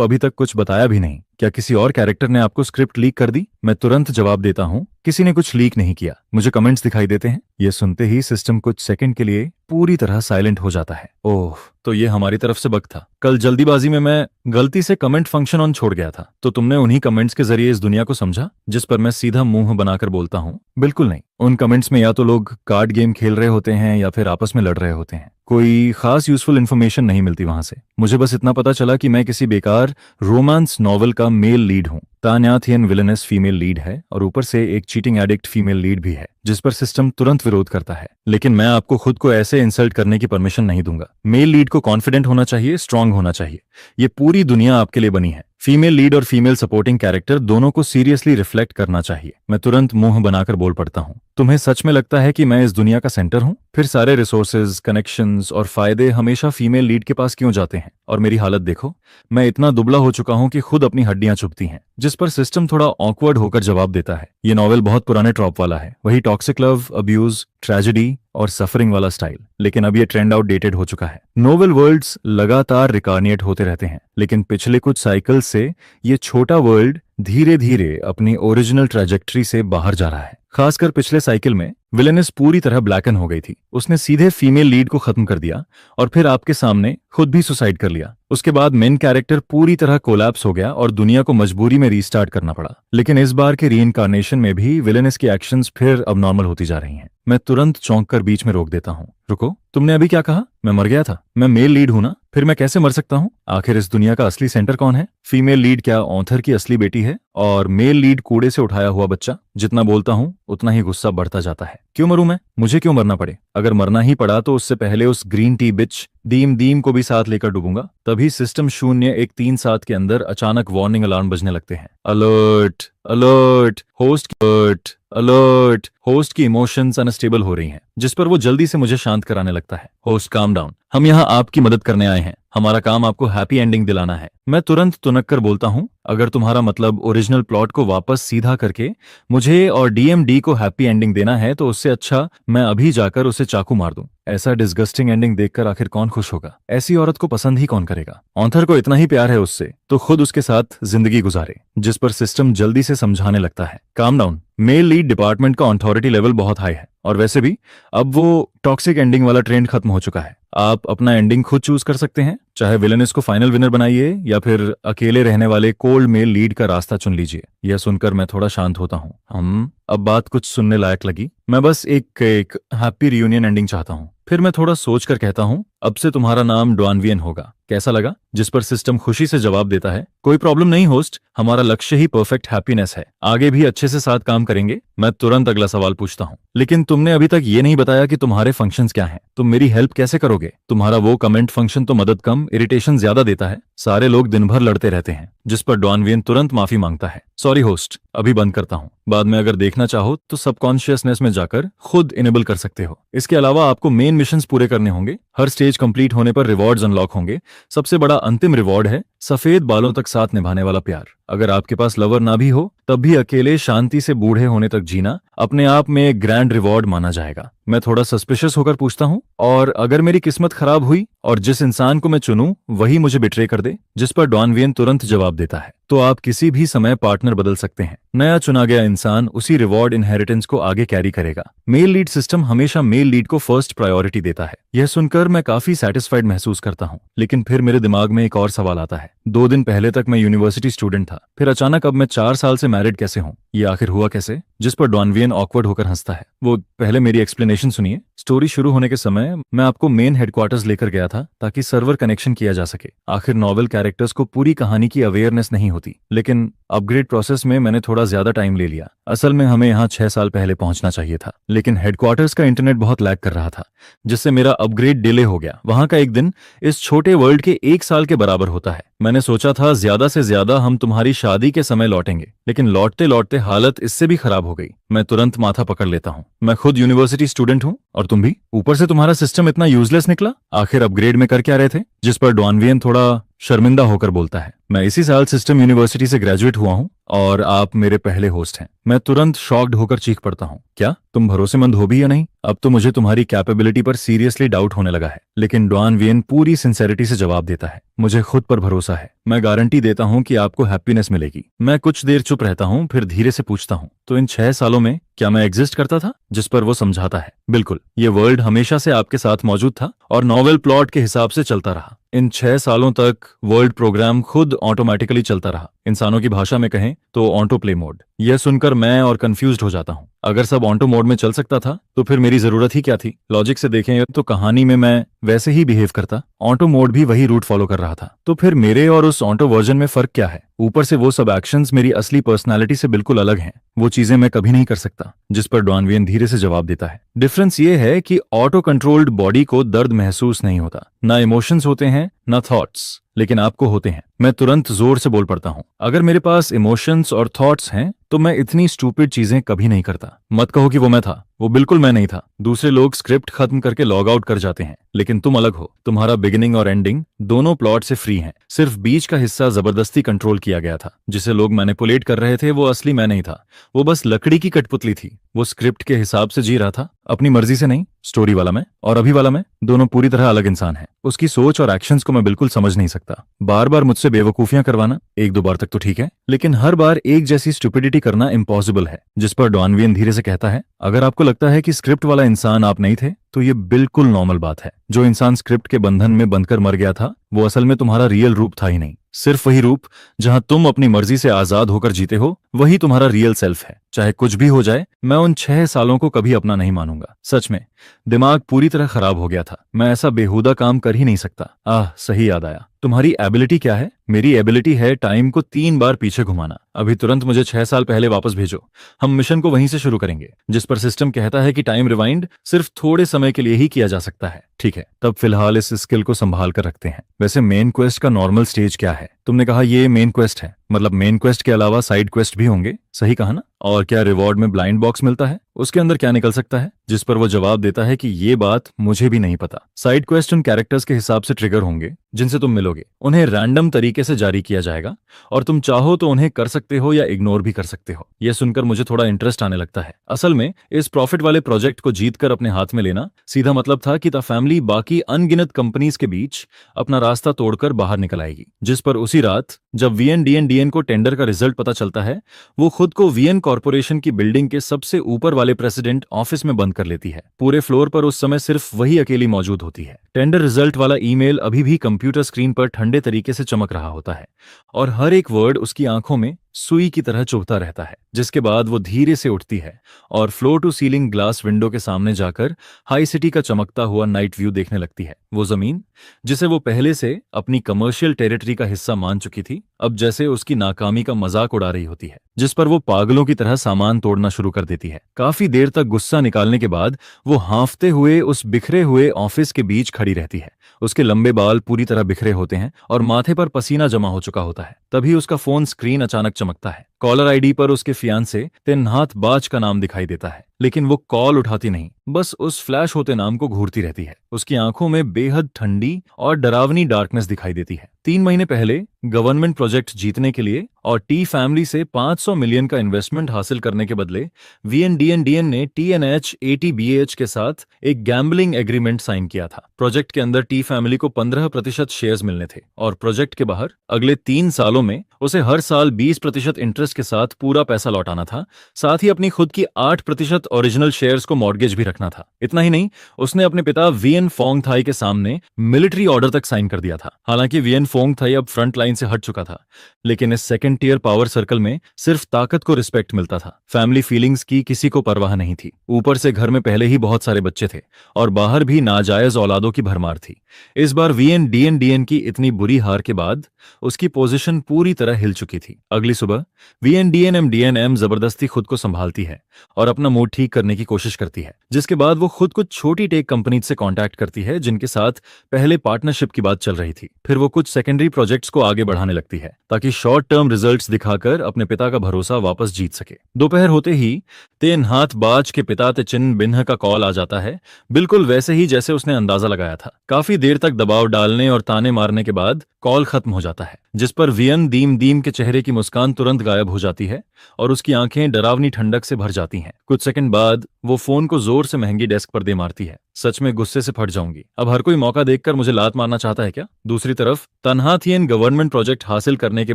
अभी तक कुछ बताया भी नहीं। क्या किसी और कैरेक्टर ने आपको स्क्रिप्ट लीक कर दी? मैं तुरंत जवाब देता हूँ, किसी ने कुछ लीक नहीं किया, मुझे कमेंट्स दिखाई देते हैं। ये सुनते ही सिस्टम कुछ सेकंड के लिए पूरी तरह साइलेंट हो जाता है। ओह, तो ये हमारी तरफ से बग था। कल जल्दीबाजी में मैं गलती से कमेंट फंक्शन ऑन छोड़ गया था, तो तुमने उन्हीं कमेंट्स के जरिए इस दुनिया को समझा जिस पर मैं सीधा मुंह बनाकर बोलता हूँ? बिल्कुल नहीं। उन कमेंट्स में या तो लोग कार्ड गेम खेल रहे होते हैं या फिर आपस में लड़ रहे होते हैं। कोई खास यूजफुल इन्फॉर्मेशन नहीं मिलती वहां से। मुझे बस इतना पता चला कि मैं किसी बेकार रोमांस नॉवल का मेल लीड हूँ। तान्या थियन विलेनस फीमेल लीड है और ऊपर से एक चीटिंग एडिक्ट फीमेल लीड भी है, जिस पर सिस्टम तुरंत विरोध करता है। लेकिन मैं आपको खुद को ऐसे इंसल्ट करने की परमिशन नहीं दूंगा। मेल लीड को कॉन्फिडेंट होना चाहिए, स्ट्रांग होना चाहिए। ये पूरी दुनिया आपके लिए बनी है। फीमेल लीड और फीमेल सपोर्टिंग कैरेक्टर दोनों को सीरियसली रिफ्लेक्ट करना चाहिए। मैं तुरंत मुंह बनाकर बोल पड़ता हूँ, तुम्हें सच में लगता है कि मैं इस दुनिया का सेंटर हूँ? फिर सारे रिसोर्सेज, कनेक्शंस और फायदे हमेशा फीमेल लीड के पास क्यों जाते हैं? और मेरी हालत देखो, मैं इतना दुबला हो चुका हूँ कि खुद अपनी हड्डियां चुभती हैं। जिस पर सिस्टम थोड़ा ऑकवर्ड होकर जवाब देता है, ये नॉवेल बहुत पुराने ट्रॉप वाला है, वही टॉक्सिक लव, अब्यूज, ट्रेजेडी और सफरिंग वाला स्टाइल। लेकिन अब ये ट्रेंड आउटडेटेड हो चुका है। नोवेल वर्ल्ड्स लगातार रिकार्निएट होते रहते हैं, लेकिन पिछले कुछ साइकिल से ये छोटा वर्ल्ड धीरे धीरे अपनी ओरिजिनल ट्रैजेक्टरी से बाहर जा रहा है। खासकर पिछले साइकिल में विलेनस पूरी तरह ब्लैकन हो गई थी। उसने सीधे फीमेल लीड को खत्म कर दिया और फिर आपके सामने खुद भी सुसाइड कर लिया। उसके बाद मेन कैरेक्टर पूरी तरह कोलैप्स हो गया और दुनिया को मजबूरी में रीस्टार्ट करना पड़ा। लेकिन इस बार के रीइंकार्नेशन में भी विलेनस की एक्शंस फिर अब नॉर्मल होती जा रही हैं। मैं तुरंत चौंक कर बीच में रोक देता हूँ। रुको, तुमने अभी क्या कहा? मैं मर गया था? मैं मेल लीड हूं ना, फिर मैं कैसे मर सकता हूँ? आखिर इस दुनिया का असली सेंटर कौन है? फीमेल लीड क्या ऑथर की असली बेटी है और मेल लीड कूड़े से उठाया हुआ बच्चा? जितना बोलता हूँ उतना ही गुस्सा बढ़ता जाता है। क्यों मरूं मैं? मुझे क्यों मरना पड़े? अगर मरना ही पड़ा तो उससे पहले उस ग्रीन टी बिच दीम दीम को भी साथ लेकर डूबूंगा। तभी सिस्टम 0-1-3-7 के अंदर अचानक वार्निंग अलार्म बजने लगते हैं। Alert alert, host alert alert. Host की इमोशंस अनस्टेबल हो रही हैं, जिस पर वो जल्दी से मुझे शांत कराने लगता है। होस्ट काम डाउन, हम यहाँ आपकी मदद करने आए हैं। हमारा काम आपको हैप्पी एंडिंग दिलाना है। मैं तुरंत तुनक कर बोलता हूँ, अगर तुम्हारा मतलब ओरिजिनल प्लॉट को वापस सीधा करके मुझे और डीएमडी को हैप्पी एंडिंग देना है तो उससे अच्छा मैं अभी जाकर उसे चाकू मार दूं। ऐसा डिस्गस्टिंग एंडिंग देखकर आखिर कौन खुश होगा? ऐसी औरत को पसंद ही कौन करेगा? ऑथर को इतना ही प्यार है उससे तो खुद उसके साथ जिंदगी गुजारे। जिस पर सिस्टम जल्दी से समझाने लगता है, calm down, male lead department का अथॉरिटी लेवल बहुत हाई है और वैसे भी अब वो टॉक्सिक एंडिंग वाला ट्रेंड खत्म हो चुका है। आप अपना एंडिंग खुद चूज कर सकते हैं, चाहे विलेनस को फाइनल विनर बनाइए या फिर अकेले रहने वाले कोल्ड मेल लीड का रास्ता चुन लीजिए। यह सुनकर मैं थोड़ा शांत होता हूँ। अब बात कुछ सुनने लायक लगी। मैं बस एक हैप्पी रियूनियन एंडिंग चाहता हूँ। फिर मैं थोड़ा सोच कर कहता हूँ, अब से तुम्हारा नाम डॉनवियन होगा, कैसा लगा? जिस पर सिस्टम खुशी से जवाब देता है, कोई प्रॉब्लम नहीं होस्ट, हमारा लक्ष्य ही परफेक्ट हैप्पीनेस है, आगे भी अच्छे से साथ काम करेंगे। मैं तुरंत अगला सवाल पूछता हूँ, लेकिन तुमने अभी तक ये नहीं बताया कि तुम्हारे फंक्शंस क्या हैं? तुम मेरी हेल्प कैसे करोगे? तुम्हारा वो कमेंट फंक्शन तो मदद कम इरिटेशन ज्यादा देता है। सारे लोग दिन भर लड़ते रहते हैं। जिस पर डॉनवियन तुरंत माफी मांगता है, सॉरी होस्ट, अभी बंद करता हूँ, बाद में अगर देखना चाहो तो सबकॉन्शियसनेस में जाकर खुद इनेबल कर सकते हो। इसके अलावा आपको मेन मिशंस पूरे करने होंगे। हर स्टेज कंप्लीट होने पर रिवॉर्ड्स अनलॉक होंगे। सबसे बड़ा अंतिम रिवॉर्ड है सफेद बालों तक साथ निभाने वाला प्यार। अगर आपके पास लवर ना भी हो तब भी अकेले शांति से बूढ़े होने तक जीना अपने आप में एक ग्रैंड रिवॉर्ड माना जाएगा। मैं थोड़ा सस्पिशियस होकर पूछता हूँ, और अगर मेरी किस्मत खराब हुई और जिस इंसान को मैं चुनूं वही मुझे बिट्रे कर दे? जिस पर डॉनवियन तुरंत जवाब देता है, तो आप किसी भी समय पार्टनर बदल सकते हैं। नया चुना गया इंसान उसी रिवॉर्ड इनहेरिटेंस को आगे कैरी करेगा। मेल लीड सिस्टम हमेशा मेल लीड को फर्स्ट प्रायोरिटी देता है। यह सुनकर मैं काफी सेटिस्फाइड महसूस करता हूँ, लेकिन फिर मेरे दिमाग में एक और सवाल आता है। 2 दिन पहले तक मैं यूनिवर्सिटी स्टूडेंट था, फिर अचानक अब मैं 4 साल से मैरिड कैसे हूँ? ये आखिर हुआ कैसे? जिस पर डॉनवियन ऑकवर्ड होकर हंसता है। वो पहले मेरी एक्सप्लेनेशन सुनिए। स्टोरी शुरू होने के समय मैं आपको मेन हेडक्वार्टर्स लेकर गया था ताकि सर्वर कनेक्शन किया जा सके। आखिर नॉवेल कैरेक्टर्स को पूरी कहानी की अवेयरनेस नहीं होती, लेकिन अपग्रेड प्रोसेस में मैंने थोड़ा ज्यादा टाइम ले लिया। असल में हमें यहाँ 6 साल पहले पहुंचना चाहिए था, लेकिन हेडक्वार्टर्स का इंटरनेट बहुत लैग कर रहा था, जिससे मेरा अपग्रेड डिले हो गया। वहां का एक दिन इस छोटे वर्ल्ड के 1 साल के बराबर होता है। मैंने सोचा था ज्यादा से ज्यादा हम तुम्हारी शादी के समय लौटेंगे, लेकिन लौटते लौटते हालत इससे भी खराब हो गई। मैं तुरंत माथा पकड़ लेता हूँ। मैं खुद यूनिवर्सिटी स्टूडेंट हूँ और तुम भी। ऊपर से तुम्हारा सिस्टम इतना यूजलेस निकला। आखिर अपग्रेड में कर क्या रहे थे? जिस पर डॉनवियन थोड़ा शर्मिंदा होकर बोलता है, मैं इसी साल सिस्टम यूनिवर्सिटी से ग्रेजुएट हुआ हूँ। और आप मेरे पहले होस्ट हैं। मैं तुरंत शॉक्ड होकर चीख पड़ता हूँ, क्या तुम भरोसेमंद हो भी या नहीं? अब तो मुझे तुम्हारी कैपेबिलिटी पर सीरियसली डाउट होने लगा है। लेकिन डॉन वियन पूरी सिंसेरिटी से जवाब देता है, मुझे खुद पर भरोसा है, मैं गारंटी देता हूँ कि आपको हैप्पीनेस मिलेगी। मैं कुछ देर चुप रहता हूँ, फिर धीरे से पूछता हूँ, तो इन 6 सालों में क्या मैं एग्जिस्ट करता था? जिस पर वो समझाता है, बिल्कुल, ये वर्ल्ड हमेशा से आपके साथ मौजूद था और नॉवेल प्लॉट के हिसाब से चलता रहा। इन 6 सालों तक वर्ल्ड प्रोग्राम खुद ऑटोमेटिकली चलता रहा, इंसानों की भाषा में कहें तो ऑटो प्ले मोड। यह सुनकर मैं और कंफ्यूज्ड हो जाता हूँ। अगर सब ऑटो मोड में चल सकता था तो फिर मेरी जरूरत ही क्या थी? लॉजिक से देखें तो कहानी में मैं वैसे ही बिहेव करता, ऑटो मोड भी वही रूट फॉलो कर रहा था, तो फिर मेरे और उस ऑटो वर्जन में फर्क क्या है? ऊपर से वो सब एक्शंस मेरी असली पर्सनालिटी से बिल्कुल अलग हैं। वो चीजें मैं कभी नहीं कर सकता। जिस पर डॉन वियन धीरे से जवाब देता है, डिफरेंस ये है कि ऑटो कंट्रोल्ड बॉडी को दर्द महसूस नहीं होता, ना इमोशंस होते हैं ना थॉट्स, लेकिन आपको होते हैं। मैं तुरंत जोर से बोल पड़ता हूँ, अगर मेरे पास इमोशंस और थॉट्स हैं तो मैं इतनी स्टूपिड चीजें कभी नहीं करता। मत कहो कि वो मैं था, वो बिल्कुल मैं नहीं था। दूसरे लोग स्क्रिप्ट खत्म करके लॉग आउट कर जाते हैं, लेकिन तुम अलग हो। तुम्हारा बिगिनिंग और एंडिंग दोनों प्लॉट से फ्री हैं। सिर्फ बीच का हिस्सा जबरदस्ती कंट्रोल किया गया था। जिसे लोग मैनिपुलेट कर रहे थे वो असली मैं नहीं था, वो बस लकड़ी की कठपुतली थी। वो स्क्रिप्ट के हिसाब से जी रहा था, अपनी मर्जी से नहीं। स्टोरी वाला मैं और अभी वाला मैं दोनों पूरी तरह अलग इंसान हैं। उसकी सोच और एक्शंस को मैं बिल्कुल समझ नहीं सकता। बार बार मुझसे बेवकूफियां करवाना, 1-2 बार तक तो ठीक है, लेकिन हर बार एक जैसी स्टुपिडिटी करना इम्पॉसिबल है। जिस पर डॉन वियन धीरे से कहता है, अगर आपको लगता है कि स्क्रिप्ट वाला इंसान आप नहीं थे तो ये बिल्कुल नॉर्मल बात है। जो इंसान स्क्रिप्ट के बंधन में बंधकर मर गया था वो असल में तुम्हारा रियल रूप था ही नहीं। सिर्फ वही रूप जहां तुम अपनी मर्जी से आजाद होकर जीते हो, वही तुम्हारा रियल सेल्फ है। चाहे कुछ भी हो जाए, मैं उन 6 सालों को कभी अपना नहीं मानूंगा। सच में दिमाग पूरी तरह खराब हो गया था। मैं ऐसा बेहुदा काम कर ही नहीं सकता। सही याद आया, तुम्हारी एबिलिटी क्या है? मेरी एबिलिटी है टाइम को 3 बार पीछे घुमाना। अभी तुरंत मुझे 6 साल पहले वापस भेजो, हम मिशन को वहीं से शुरू करेंगे। जिस पर सिस्टम कहता है कि टाइम रिवाइंड सिर्फ थोड़े समय के लिए ही किया जा सकता है। ठीक है, तब फिलहाल इस स्किल को संभाल कर रखते हैं। वैसे मेन क्वेस्ट का नॉर्मल स्टेज क्या है? तुमने कहा ये मेन क्वेस्ट है, मतलब मेन क्वेस्ट के अलावा साइड क्वेस्ट भी होंगे, सही कहा ना? और क्या रिवॉर्ड में ब्लाइंड बॉक्स मिलता है? उसके अंदर क्या निकल सकता है? जिस पर वो जवाब देता है कि ये बात मुझे भी नहीं पता। साइड क्वेस्ट उन कैरेक्टर्स के हिसाब से ट्रिगर होंगे जिनसे तुम मिलोगे। उन्हें रैंडम तरीके से जारी किया जाएगा और तुम चाहो तो उन्हें कर सकते हो या इग्नोर भी कर सकते हो। यह सुनकर मुझे थोड़ा इंटरेस्ट आने लगता है। असल में इस प्रॉफिट वाले प्रोजेक्ट को जीतकर अपने हाथ में लेना सीधा मतलब था कि द फैमिली बाकी अनगिनत कंपनीज के बीच अपना रास्ता तोड़कर बाहर निकल आएगी। जिस पर उसी रात जब वीएनडीएन को टेंडर का रिजल्ट पता चलता है, वो खुद को वीएन कॉर्पोरेशन की बिल्डिंग के सबसे ऊपर वाले प्रेसिडेंट ऑफिस में बंद कर लेती है। पूरे फ्लोर पर उस समय सिर्फ वही अकेली मौजूद होती है। टेंडर रिजल्ट वाला ईमेल अभी भी कंप्यूटर स्क्रीन पर ठंडे तरीके से चमक रहा होता है और हर एक वर्ड उसकी आंखों में सुई की तरह चुभता रहता है। जिसके बाद वो धीरे से उठती है और floor to ceiling glass window के सामने जाकर हाई सिटी का चमकता हुआ नाइट व्यू देखने लगती है। वो जमीन जिसे वो पहले से अपनी कमर्शियल टेरिटरी का हिस्सा मान चुकी थी, अब जैसे उसकी नाकामी का मजाक उड़ा रही होती है। जिस पर वो पागलों की तरह सामान तोड़ना शुरू कर देती है। काफी देर तक गुस्सा निकालने के बाद वो हांफते हुए उस बिखरे हुए ऑफिस के बीच खड़ी रहती है। उसके लंबे बाल पूरी तरह बिखरे होते हैं और माथे पर पसीना जमा हो चुका होता है। तभी उसका फोन स्क्रीन अचानक चमकता है। कॉलर आईडी पर उसके फियांसे तेन्हात बाज का नाम दिखाई देता है, लेकिन वो कॉल उठाती नहीं, बस उस फ्लैश होते नाम को घूरती रहती है। उसकी आंखों में बेहद ठंडी और डरावनी डार्कनेस दिखाई देती है। 3 महीने पहले गवर्नमेंट प्रोजेक्ट जीतने के लिए और टी फैमिली से 500 मिलियन का इन्वेस्टमेंट हासिल करने के बदले वीएनडीएन ने टीएनएच एटीबीएच के साथ एक गैम्बलिंग एग्रीमेंट साइन किया था। प्रोजेक्ट के अंदर टी फैमिली को 15% शेयर्स मिलने थे और प्रोजेक्ट के बाहर अगले 3 सालों में उसे हर साल 20% इंटरेस्ट के साथ पूरा पैसा लौटाना था। साथ ही अपनी खुद की 8% ओरिजिनल शेयर्स को मॉर्गेज भी रखना था। इतना ही नहीं, उसने अपने पिता वीएन फोंग थाई के सामने मिलिट्री ऑर्डर तक साइन कर दिया था। हालांकि वीएन फोंग थाई अब फ्रंट लाइन से हट चुका था, लेकिन इस सेकंड टियर पावर सर्कल में सिर्फ ताकत को रिस्पेक्ट मिलता था। फैमिली फीलिंग्स की किसी को परवाह नहीं थी। ऊपर से घर में पहले ही बहुत सारे बच्चे थे और बाहर भी नाजायज औलादों की भरमार थी। इस बार वीएनडीएन की इतनी बुरी हार के बाद उसकी पोजीशन पूरी तरह हिल चुकी थी। अगली सुबह वीएनडीएनएम जबरदस्ती खुद को संभालती है और अपना मूड ठीक करने की कोशिश करती है। जिसके बाद वो खुद कुछ छोटी टेक कंपनी से कांटेक्ट करती है जिनके साथ पहले पार्टनरशिप की बात चल रही थी। फिर वो कुछ सेकेंडरी प्रोजेक्ट्स को आगे बढ़ाने लगती है ताकि शॉर्ट टर्म रिजल्ट्स दिखाकर अपने पिता का भरोसा वापस जीत सके। दोपहर होते ही तेनहात बाज के पिता तेचिन बिन्ह का कॉल आ जाता है, बिल्कुल वैसे ही जैसे उसने अंदाजा लगाया था। काफी देर तक दबाव डालने और ताने मारने के बाद कॉल खत्म हो जाता है, जिस पर वियन दीम के चेहरे की मुस्कान तुरंत गायब गायब हो जाती है और उसकी आंखें डरावनी ठंडक से भर जाती हैं। कुछ सेकंड बाद वो फोन को जोर से महंगी डेस्क पर दे मारती है। सच में गुस्से से फट जाऊंगी। अब हर कोई मौका देखकर मुझे लात मारना चाहता है क्या? दूसरी तरफ तन्हा थियन गवर्नमेंट प्रोजेक्ट हासिल करने के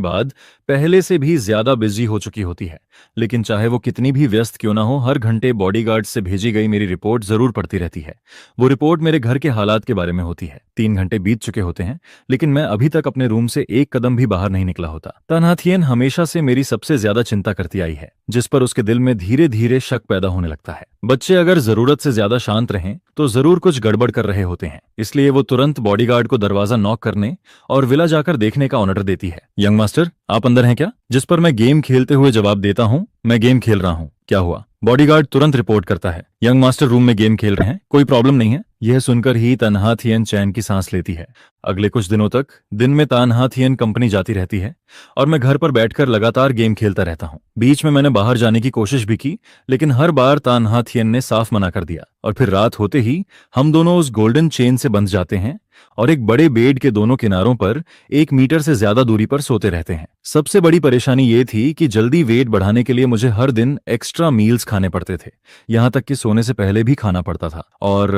बाद पहले से भी ज्यादा बिजी हो चुकी होती है, लेकिन चाहे वो कितनी भी व्यस्त क्यों ना हो, हर घंटे बॉडीगार्ड से भेजी गई मेरी रिपोर्ट जरूर पढ़ती रहती है। वो रिपोर्ट मेरे घर के हालात के बारे में होती है। 3 घंटे बीत चुके होते हैं, लेकिन मैं अभी तक अपने रूम से एक कदम भी बाहर नहीं निकला होता। तन्हा थियन हमेशा से मेरी सबसे ज्यादा चिंता करती आई है, जिस पर उसके दिल में धीरे धीरे शक पैदा होने लगता है। बच्चे अगर जरूरत से ज्यादा शांत रहें तो जरूर कुछ गड़बड़ कर रहे होते हैं, इसलिए वो तुरंत बॉडीगार्ड को दरवाजा नॉक करने और विला जाकर देखने का ऑर्डर देती है। यंग मास्टर, आप अंदर हैं क्या? जिस पर मैं गेम खेलते हुए जवाब देता हूँ, मैं गेम खेल रहा हूँ। क्या हुआ? बॉडीगार्ड तुरंत रिपोर्ट करता है, यंग मास्टर रूम में गेम खेल रहे हैं, कोई प्रॉब्लम नहीं है। यह सुनकर ही तन्हा थियन चैन की सांस लेती है। अगले कुछ दिनों तक दिन में तन्हा थियन कंपनी जाती रहती है और मैं घर पर बैठकर लगातार गेम खेलता रहता हूँ। बीच में मैंने बाहर जाने की कोशिश भी की, लेकिन हर बार तन्हा थियन ने साफ मना कर दिया और फिर रात होते ही हम दोनों उस गोल्डन चेन से बंध जाते हैं और एक बड़े बेड के दोनों किनारों पर 1 मीटर से ज्यादा दूरी पर सोते रहते हैं। सबसे बड़ी परेशानी ये थी कि जल्दी वेट बढ़ाने के लिए मुझे हर दिन एक्स्ट्रा मील्स खाने पड़ते थे, यहाँ तक कि सोने से पहले भी खाना पड़ता था। और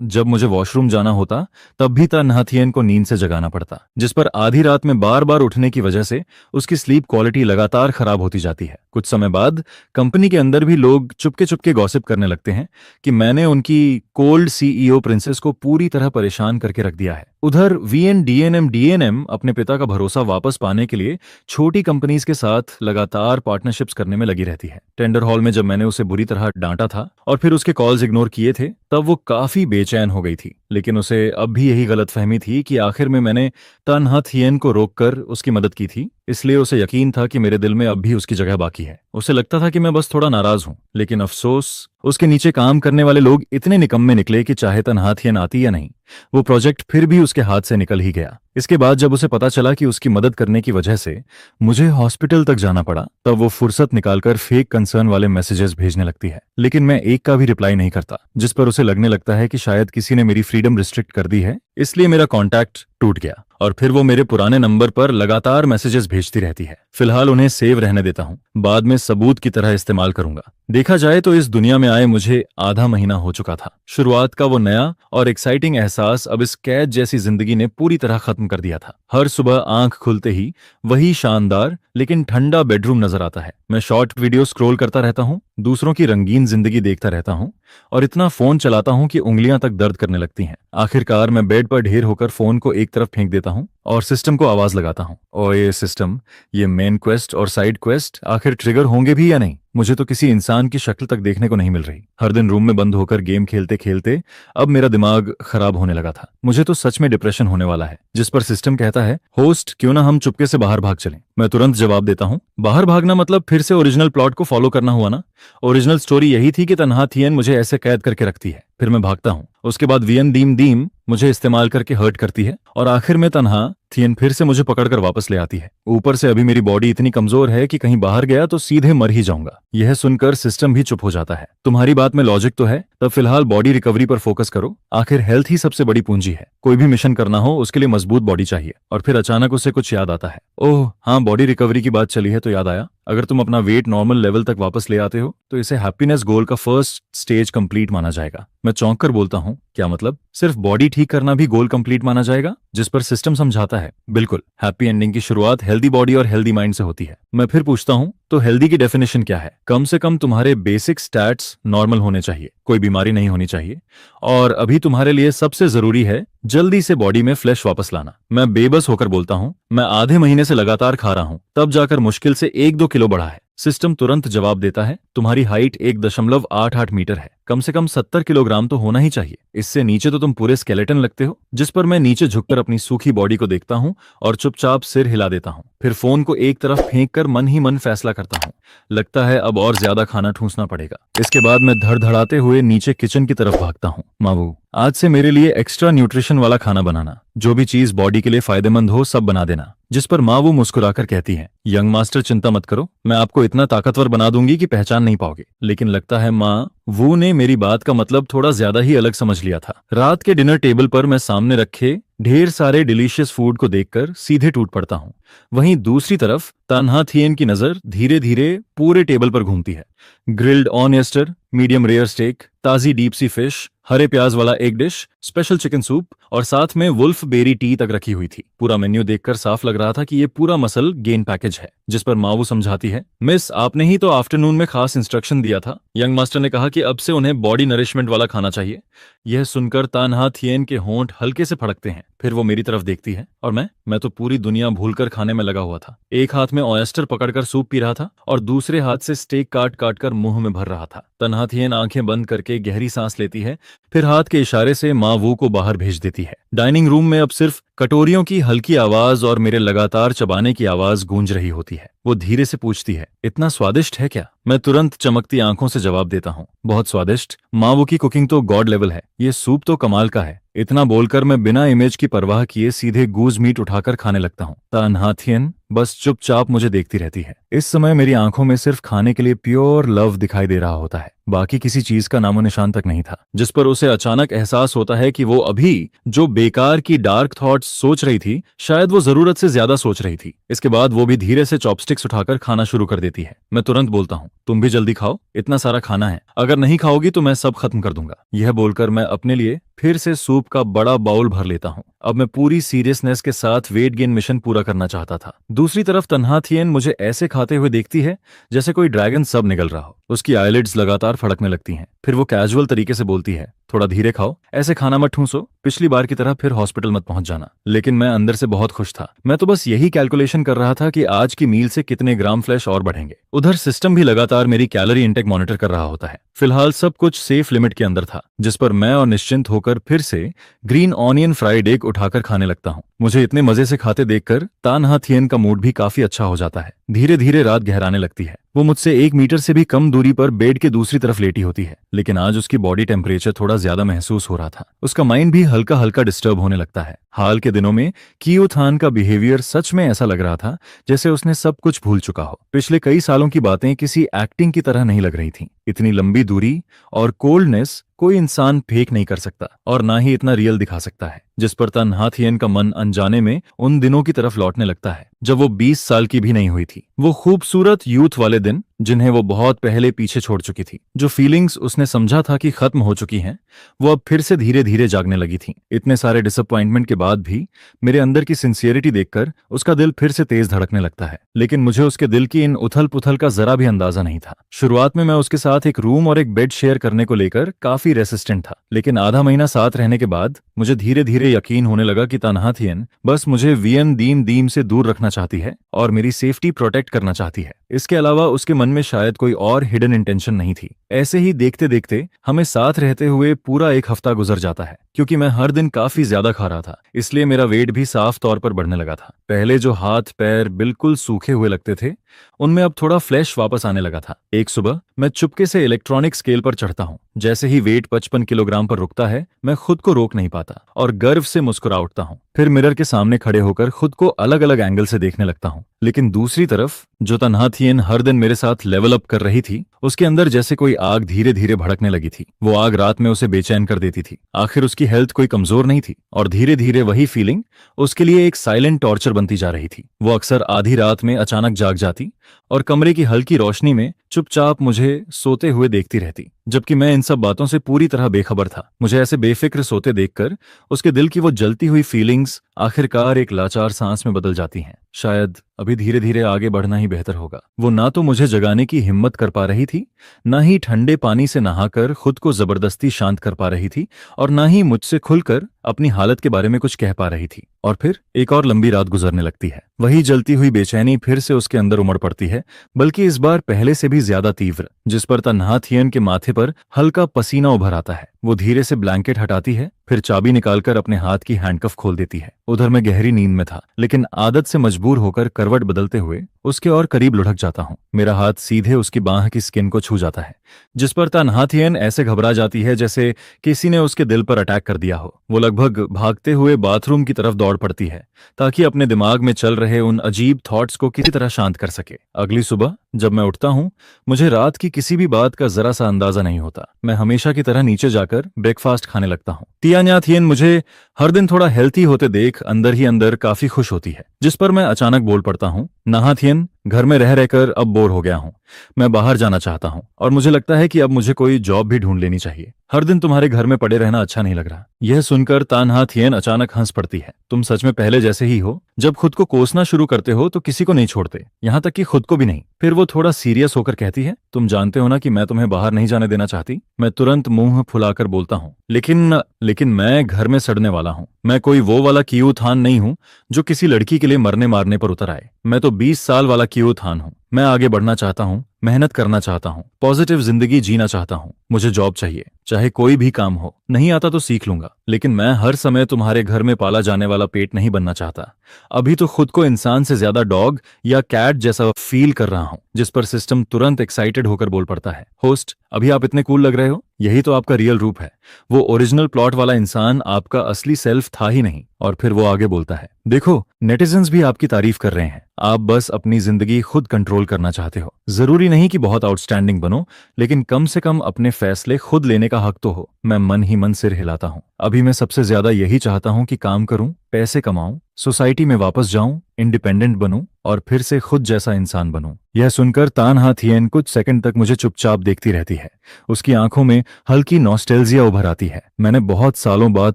जब मुझे वॉशरूम जाना होता तब भी तन्हा थियन को नींद से जगाना पड़ता, जिस पर आधी रात में बार बार उठने की वजह से उसकी स्लीप क्वालिटी लगातार खराब होती जाती है। कुछ समय बाद कंपनी के अंदर भी लोग चुपके चुपके गॉसिप करने लगते हैं कि मैंने उनकी कोल्ड सीईओ प्रिंसेस को पूरी तरह परेशान करके रख दिया है। उधर डीएनएम अपने पिता का भरोसा वापस पाने के लिए छोटी कंपनीज के साथ लगातार पार्टनरशिप्स करने में लगी रहती है। टेंडर हॉल में जब मैंने उसे बुरी तरह डांटा था और फिर उसके कॉल्स इग्नोर किए थे, तब वो काफी बेचैन हो गई थी, लेकिन उसे अब भी यही गलतफहमी थी कि आखिर में मैंने तन्हा थियन को रोककर उसकी मदद की थी, इसलिए उसे यकीन था कि मेरे दिल में अब भी उसकी जगह बाकी है। उसे लगता था कि मैं बस थोड़ा नाराज हूं, लेकिन अफसोस उसके नीचे काम करने वाले लोग इतने निकम्मे निकले कि चाहे तन्हा थियन आती या नहीं, वो प्रोजेक्ट फिर भी उसके हाथ से निकल ही गया। इसके बाद जब उसे पता चला कि उसकी मदद करने की वजह से मुझे हॉस्पिटल तक जाना पड़ा, तब वो फुर्सत निकालकर फेक कंसर्न वाले मैसेजेस भेजने लगती है, लेकिन मैं एक का भी रिप्लाई नहीं करता, जिस पर उसे लगने लगता है कि शायद किसी ने मेरी फ्रीडम रिस्ट्रिक्ट कर दी है, इसलिए मेरा कॉन्टैक्ट टूट गया और फिर वो मेरे पुराने नंबर पर लगातार मैसेजेस भेजती रहती है। फिलहाल उन्हें सेव रहने देता हूँ, बाद में सबूत की तरह इस्तेमाल करूंगा। देखा जाए तो इस दुनिया में आए मुझे आधा महीना हो चुका था। शुरुआत का वो नया और एक्साइटिंग एहसास अब इस कैद जैसी जिंदगी ने पूरी तरह खत्म कर दिया था। हर सुबह आंख खुलते ही वही शानदार लेकिन ठंडा बेडरूम नजर आता है। मैं शॉर्ट वीडियो स्क्रॉल करता रहता हूँ, दूसरों की रंगीन जिंदगी देखता रहता हूँ और इतना फोन चलाता हूँ कि उंगलियां तक दर्द करने लगती हैं। आखिरकार मैं बेड पर ढेर होकर फोन को एक तरफ फेंक देता हूँ और सिस्टम को आवाज लगाता हूँ, ओए सिस्टम, ये मेन क्वेस्ट और साइड क्वेस्ट आखिर ट्रिगर होंगे भी या नहीं? मुझे तो किसी इंसान की शक्ल तक देखने को नहीं मिल रही। हर दिन रूम में बंद होकर गेम खेलते खेलते अब मेरा दिमाग खराब होने लगा था। मुझे तो सच में डिप्रेशन होने वाला है। जिस पर सिस्टम कहता है, होस्ट क्यों ना हम चुपके से बाहर भाग चलें। मैं तुरंत जवाब देता हूँ, बाहर भागना मतलब फिर से ओरिजिनल प्लॉट को फॉलो करना हुआ ना। ओरिजिनल स्टोरी यही थी कि तन्हा थियन मुझे ऐसे कैद करके रखती है, फिर मैं भागता हूँ, उसके बाद वियन दीम दीम मुझे इस्तेमाल करके हर्ट करती है और आखिर में तन्हा थियन फिर से मुझे पकड़कर वापस ले आती है। ऊपर से अभी मेरी बॉडी इतनी कमजोर है कि कहीं बाहर गया तो सीधे मर ही जाऊंगा। यह सुनकर सिस्टम भी चुप हो जाता है। तुम्हारी बात में लॉजिक तो है, तब फिलहाल बॉडी रिकवरी पर फोकस करो। आखिर हेल्थ ही सबसे बड़ी पूंजी है। कोई भी मिशन करना हो उसके लिए मजबूत बॉडी चाहिए। और फिर अचानक उसे कुछ याद आता है, ओह हाँ, बॉडी रिकवरी की बात चली है तो याद आया, अगर तुम अपना वेट नॉर्मल लेवल तक वापस ले आते हो तो इसे हैप्पीनेस गोल का फर्स्ट स्टेज कंप्लीट माना जाएगा। मैं चौंक कर बोलता हूँ, क्या मतलब? सिर्फ बॉडी ठीक करना भी गोल कंप्लीट माना जाएगा? जिस पर सिस्टम समझाता है, बिल्कुल, हैप्पी एंडिंग की शुरुआत हेल्दी बॉडी और हेल्दी माइंड से होती है। मैं फिर पूछता हूँ, तो हेल्दी की डेफिनेशन क्या है? कम से कम तुम्हारे बेसिक स्टैट्स नॉर्मल होने चाहिए, कोई बीमारी नहीं होनी चाहिए, और अभी तुम्हारे लिए सबसे जरूरी है जल्दी से बॉडी में फ्लैश वापस लाना। मैं बेबस होकर बोलता हूँ, मैं आधे महीने से लगातार खा रहा हूँ, तब जाकर मुश्किल से 1-2 किलो बढ़ा है। सिस्टम तुरंत जवाब देता है, तुम्हारी हाइट 1.88 मीटर है, कम से कम 70 किलोग्राम तो होना ही चाहिए, इससे नीचे तो तुम पूरे स्केलेटन लगते हो। जिस पर मैं नीचे झुककर अपनी सूखी बॉडी को देखता हूँ और चुपचाप सिर हिला देता हूँ, फिर फोन को एक तरफ फेंक कर मन ही मन फैसला करता हूँ, लगता है अब और ज्यादा खाना ठूंसना पड़ेगा। इसके बाद मैं धड़धड़ाते हुए नीचे किचन की तरफ भागता हूँ। मावू, आज से मेरे लिए एक्स्ट्रा न्यूट्रिशन वाला खाना बनाना, जो भी चीज बॉडी के लिए फायदेमंद हो सब बना देना। जिस पर माँ वो मुस्कुराकर कहती है, यंग मास्टर चिंता मत करो, मैं आपको इतना ताकतवर बना दूंगी कि पहचान नहीं पाओगे। लेकिन लगता है माँ वो ने मेरी बात का मतलब थोड़ा ज्यादा ही अलग समझ लिया था। रात के डिनर टेबल पर मैं सामने रखे ढेर सारे डिलीशियस फूड को देखकर सीधे टूट पड़ता हूँ। वहीं दूसरी तरफ तान्हा थिएन की नजर धीरे धीरे पूरे टेबल पर घूमती है। ग्रिल्ड ऑनियस्टर, मीडियम रेयर स्टेक, ताजी डीप सी फिश, हरे प्याज वाला egg dish, special chicken soup और साथ में वुल्फ बेरी टी तक रखी हुई थी। पूरा मेन्यू देखकर साफ लग रहा था कि ये पूरा मसल गेन पैकेज है। जिस पर मावू समझाती है, मिस आपने ही तो आफ्टरनून में खास इंस्ट्रक्शन दिया था। यंग मास्टर ने कहा कि अब से उन्हें बॉडी नरिशमेंट वाला खाना चाहिए। यह सुनकर तान्हा थिएन के होंठ हल्के से फड़कते हैं। फिर वो मेरी तरफ देखती है और मैं तो पूरी दुनिया भूलकर खाने में लगा हुआ था। एक हाथ में ऑयस्टर पकड़कर सूप पी रहा था और दूसरे हाथ से स्टेक काट काट कर मुंह में भर रहा था। तान्हा थिएन आंखें बंद करके गहरी सांस लेती है, फिर हाथ के इशारे से माँ वू को बाहर भेज देती है। डाइनिंग रूम में अब सिर्फ कटोरियों की हल्की आवाज और मेरे लगातार चबाने की आवाज गूंज रही होती है। वो धीरे से पूछती है, इतना स्वादिष्ट है क्या? मैं तुरंत चमकती आंखों से जवाब देता हूँ, बहुत स्वादिष्ट। माँ वो की कुकिंग तो गॉड लेवल है। ये सूप तो कमाल का है। इतना बोलकर मैं बिना इमेज की परवाह किए सीधे गूज मीट उठाकर खाने लगता हूँ। तान्हा थिएन बस चुपचाप मुझे देखती रहती है। इस समय मेरी आंखों में सिर्फ खाने के लिए प्योर लव दिखाई दे रहा होता है, बाकी किसी चीज का नामो निशान तक नहीं था। जिस पर उसे अचानक एहसास होता है कि वो अभी जो बेकार की डार्क थॉट्स सोच रही थी, शायद वो जरूरत से ज्यादा सोच रही थी। इसके बाद वो भी धीरे से चॉपस्टिक्स उठाकर खाना शुरू कर देती है। मैं तुरंत बोलता हूँ, तुम भी जल्दी खाओ, इतना सारा खाना है, अगर नहीं खाओगी तो मैं सब खत्म कर दूंगा। यह बोलकर मैं अपने लिए फिर से सूप का बड़ा बाउल भर लेता हूँ। अब मैं पूरी सीरियसनेस के साथ वेट गेन मिशन पूरा करना चाहता था। दूसरी तरफ तान्हा थिएन मुझे ऐसे खाते हुए देखती है जैसे कोई ड्रैगन सब निकल रहा हो। उसकी आईलिड्स लगातार फड़कने लगती हैं। फिर वो कैजुअल तरीके से बोलती है, थोड़ा धीरे खाओ, ऐसे खाना मत ठूंसो, पिछली बार की तरह फिर हॉस्पिटल मत पहुंच जाना। लेकिन मैं अंदर से बहुत खुश था। मैं तो बस यही कैलकुलेशन कर रहा था कि आज की मील से कितने ग्राम फ्लैश और बढ़ेंगे। उधर सिस्टम भी लगातार मेरी कैलोरी इंटेक मॉनिटर कर रहा होता है। फिलहाल सब कुछ सेफ लिमिट के अंदर था, जिस पर मैं और निश्चिंत होकर फिर से ग्रीन ऑनियन फ्राइड एग उठाकर खाने लगता हूँ। मुझे इतने मजे से खाते देखकर तान्हा थिएन का मूड भी काफी अच्छा हो जाता है। धीरे धीरे रात गहराने लगती है। वो मुझसे 1 मीटर से भी कम दूरी पर बेड के दूसरी तरफ लेटी होती है, लेकिन आज उसकी बॉडी टेम्परेचर थोड़ा ज्यादा महसूस हो रहा था। उसका माइंड भी हल्का हल्का डिस्टर्ब होने लगता है। हाल के दिनों में कियो थान का बिहेवियर सच में ऐसा लग रहा था जैसे उसने सब कुछ भूल चुका हो। पिछले कई सालों की बातें किसी एक्टिंग की तरह नहीं लग रही थीं। इतनी लंबी दूरी और कोल्डनेस कोई इंसान फेक नहीं कर सकता और ना ही इतना रियल दिखा सकता है। जिस पर तान्हा थिएन का मन अनजाने में उन दिनों की तरफ लौटने लगता है जब वो 20 साल की भी नहीं हुई थी। वो खूबसूरत यूथ वाले दिन जिन्हें वो बहुत पहले पीछे छोड़ चुकी थी। जो फीलिंग्स उसने समझा था कि खत्म हो चुकी हैं, वो अब फिर से धीरे धीरे जागने लगी थी। इतने सारे डिसअपॉइंटमेंट के बाद भी मेरे अंदर की सिंसियरिटी देखकर उसका दिल फिर से तेज धड़कने लगता है। लेकिन मुझे उसके दिल की इन उथल पुथल का जरा भी अंदाजा नहीं था। शुरुआत में मैं उसके साथ एक रूम और एक बेड शेयर करने को लेकर काफी रेसिस्टेंट था, लेकिन आधा महीना साथ रहने के बाद मुझे धीरे धीरे यकीन होने लगा कि तान्हा थिएन बस मुझे वियन दीम दीम से दूर रखना चाहती है और मेरी सेफ्टी प्रोटेक्ट करना चाहती है। इसके अलावा उसके मन में शायद कोई और हिडन इंटेंशन नहीं थी। ऐसे ही देखते देखते हमें साथ रहते हुए पूरा 1 हफ्ता गुजर जाता है। क्योंकि मैं हर दिन काफी ज्यादा खा रहा था, इसलिए मेरा वेट भी साफ तौर पर बढ़ने लगा था। पहले जो हाथ पैर बिल्कुल सूखे हुए लगते थे, उनमें अब थोड़ा फ्लैश वापस आने लगा था। एक सुबह मैं चुपके से इलेक्ट्रॉनिक स्केल पर चढ़ता हूँ। जैसे ही वेट 55 किलोग्राम पर रुकता है, मैं खुद को रोक नहीं पाता और गर्व से मुस्कुरा उठता हूँ। फिर मिरर के सामने खड़े होकर खुद को अलग अलग एंगल से देखने लगता हूँ। लेकिन दूसरी तरफ जो तान्हा थिएन हर दिन मेरे साथ लेवल अप कर रही थी, उसके अंदर जैसे कोई आग धीरे धीरे भड़कने लगी थी। वो आग रात में उसे बेचैन कर देती थी। आखिर उसकी हेल्थ कोई कमजोर नहीं थी और धीरे धीरे वही फीलिंग उसके लिए एक साइलेंट टॉर्चर बनती जा रही थी। वो अक्सर आधी रात में अचानक जाग जाती और कमरे की हल्की रोशनी में चुपचाप मुझे सोते हुए देखती रहती, जबकि मैं इन सब बातों से पूरी तरह बेखबर था। मुझे ऐसे बेफिक्र सोते देखकर उसके दिल की वो जलती हुई फीलिंग्स आखिरकार एक लाचार सांस में बदल जाती हैं। शायद अभी धीरे धीरे आगे बढ़ना ही बेहतर होगा। वो ना तो मुझे जगाने की हिम्मत कर पा रही थी, ना ही ठंडे पानी से नहाकर खुद को जबरदस्ती शांत कर पा रही थी, और ना ही मुझसे खुलकर अपनी हालत के बारे में कुछ कह पा रही थी। और फिर एक और लंबी रात गुजरने लगती है। वही जलती हुई बेचैनी फिर से उसके अंदर उमड़ पड़ती है, बल्कि इस बार पहले से भी ज्यादा तीव्र, जिस पर तान्हा थिएन के माथे पर हल्का पसीना उभर आता है। वो धीरे से ब्लैंकेट हटाती है, फिर चाबी निकालकर अपने हाथ की हैंडकफ खोल देती है। उधर मैं गहरी नींद में था, लेकिन आदत से मजबूर होकर करवट बदलते हुए उसके और करीब लुढ़क जाता हूँ। मेरा हाथ सीधे उसकी बांह की स्किन को छू जाता है, जिस पर तान्हा थिएन ऐसे घबरा जाती है जैसे किसी ने उसके दिल पर अटैक कर दिया हो। वो लगभग भागते हुए बाथरूम की तरफ दौड़ पड़ती है ताकि अपने दिमाग में चल रहे उन अजीब थॉट्स को किसी तरह शांत कर सके। अगली सुबह जब मैं उठता हूँ, मुझे रात की किसी भी बात का जरा सा अंदाजा नहीं होता। मैं हमेशा की तरह नीचे जाकर ब्रेकफास्ट खाने लगता हूँ। टिया तान्या थियन मुझे हर दिन थोड़ा हेल्थी होते देख अंदर ही अंदर काफी खुश होती है, जिस पर मैं अचानक बोल पड़ता हूँ, नहा थियन, घर में रह रहकर अब बोर हो गया हूँ। मैं बाहर जाना चाहता हूँ और मुझे लगता है कि अब मुझे कोई जॉब भी ढूंढ लेनी चाहिए। हर दिन तुम्हारे घर में पड़े रहना अच्छा नहीं लग रहा। यह सुनकर तान्हा थियन अचानक हंस पड़ती है। तुम सच में पहले जैसे ही हो। जब खुद को कोसना शुरू करते हो तो किसी को नहीं छोड़ते, यहाँ तक कि खुद को भी नहीं। फिर वो थोड़ा सीरियस होकर कहती है, तुम जानते हो ना कि मैं तुम्हें बाहर नहीं जाने देना चाहती। मैं तुरंत मुंह फुलाकर बोलता हूँ, लेकिन मैं घर में सड़ने वाला हूँ। मैं कोई वो वाला कियूथान नहीं हूँ जो किसी लड़की के लिए मरने मारने पर उतर आए। मैं तो 20 साल वाला कियूथान हूँ। मैं आगे बढ़ना चाहता हूँ, मेहनत करना चाहता हूँ, पॉजिटिव जिंदगी जीना चाहता हूँ। मुझे जॉब चाहिए, चाहे कोई भी काम हो। नहीं आता तो सीख लूंगा, लेकिन मैं हर समय तुम्हारे घर में पाला जाने वाला पेट नहीं बनना चाहता। अभी तो खुद को इंसान से ज्यादा डॉग या कैट जैसा फील कर रहा हूँ। जिस पर सिस्टम तुरंत एक्साइटेड होकर बोल पड़ता है, होस्ट, अभी आप इतने कूल लग रहे हो। यही तो आपका रियल रूप है। वो ओरिजिनल प्लॉट वाला इंसान आपका असली सेल्फ था ही नहीं। और फिर वो आगे बोलता है, देखो, नेटिजन्स भी आपकी तारीफ कर रहे हैं। आप बस अपनी जिंदगी खुद कंट्रोल करना चाहते हो। जरूरी नहीं कि बहुत आउटस्टैंडिंग बनो, लेकिन कम से कम अपने फैसले खुद लेने का हक तो हो। मैं मन ही मन सिर हिलाता हूँ। अभी मैं सबसे ज्यादा यही चाहता हूँ कि काम करूं, पैसे कमाऊं, सोसाइटी में वापस जाऊं, इंडिपेंडेंट बनूं और फिर से खुद जैसा इंसान बनूं। यह सुनकर तान्हा थियन कुछ सेकंड तक मुझे चुपचाप देखती रहती है। उसकी आंखों में हल्की नॉस्टैल्जिया उभर आती है। मैंने बहुत सालों बाद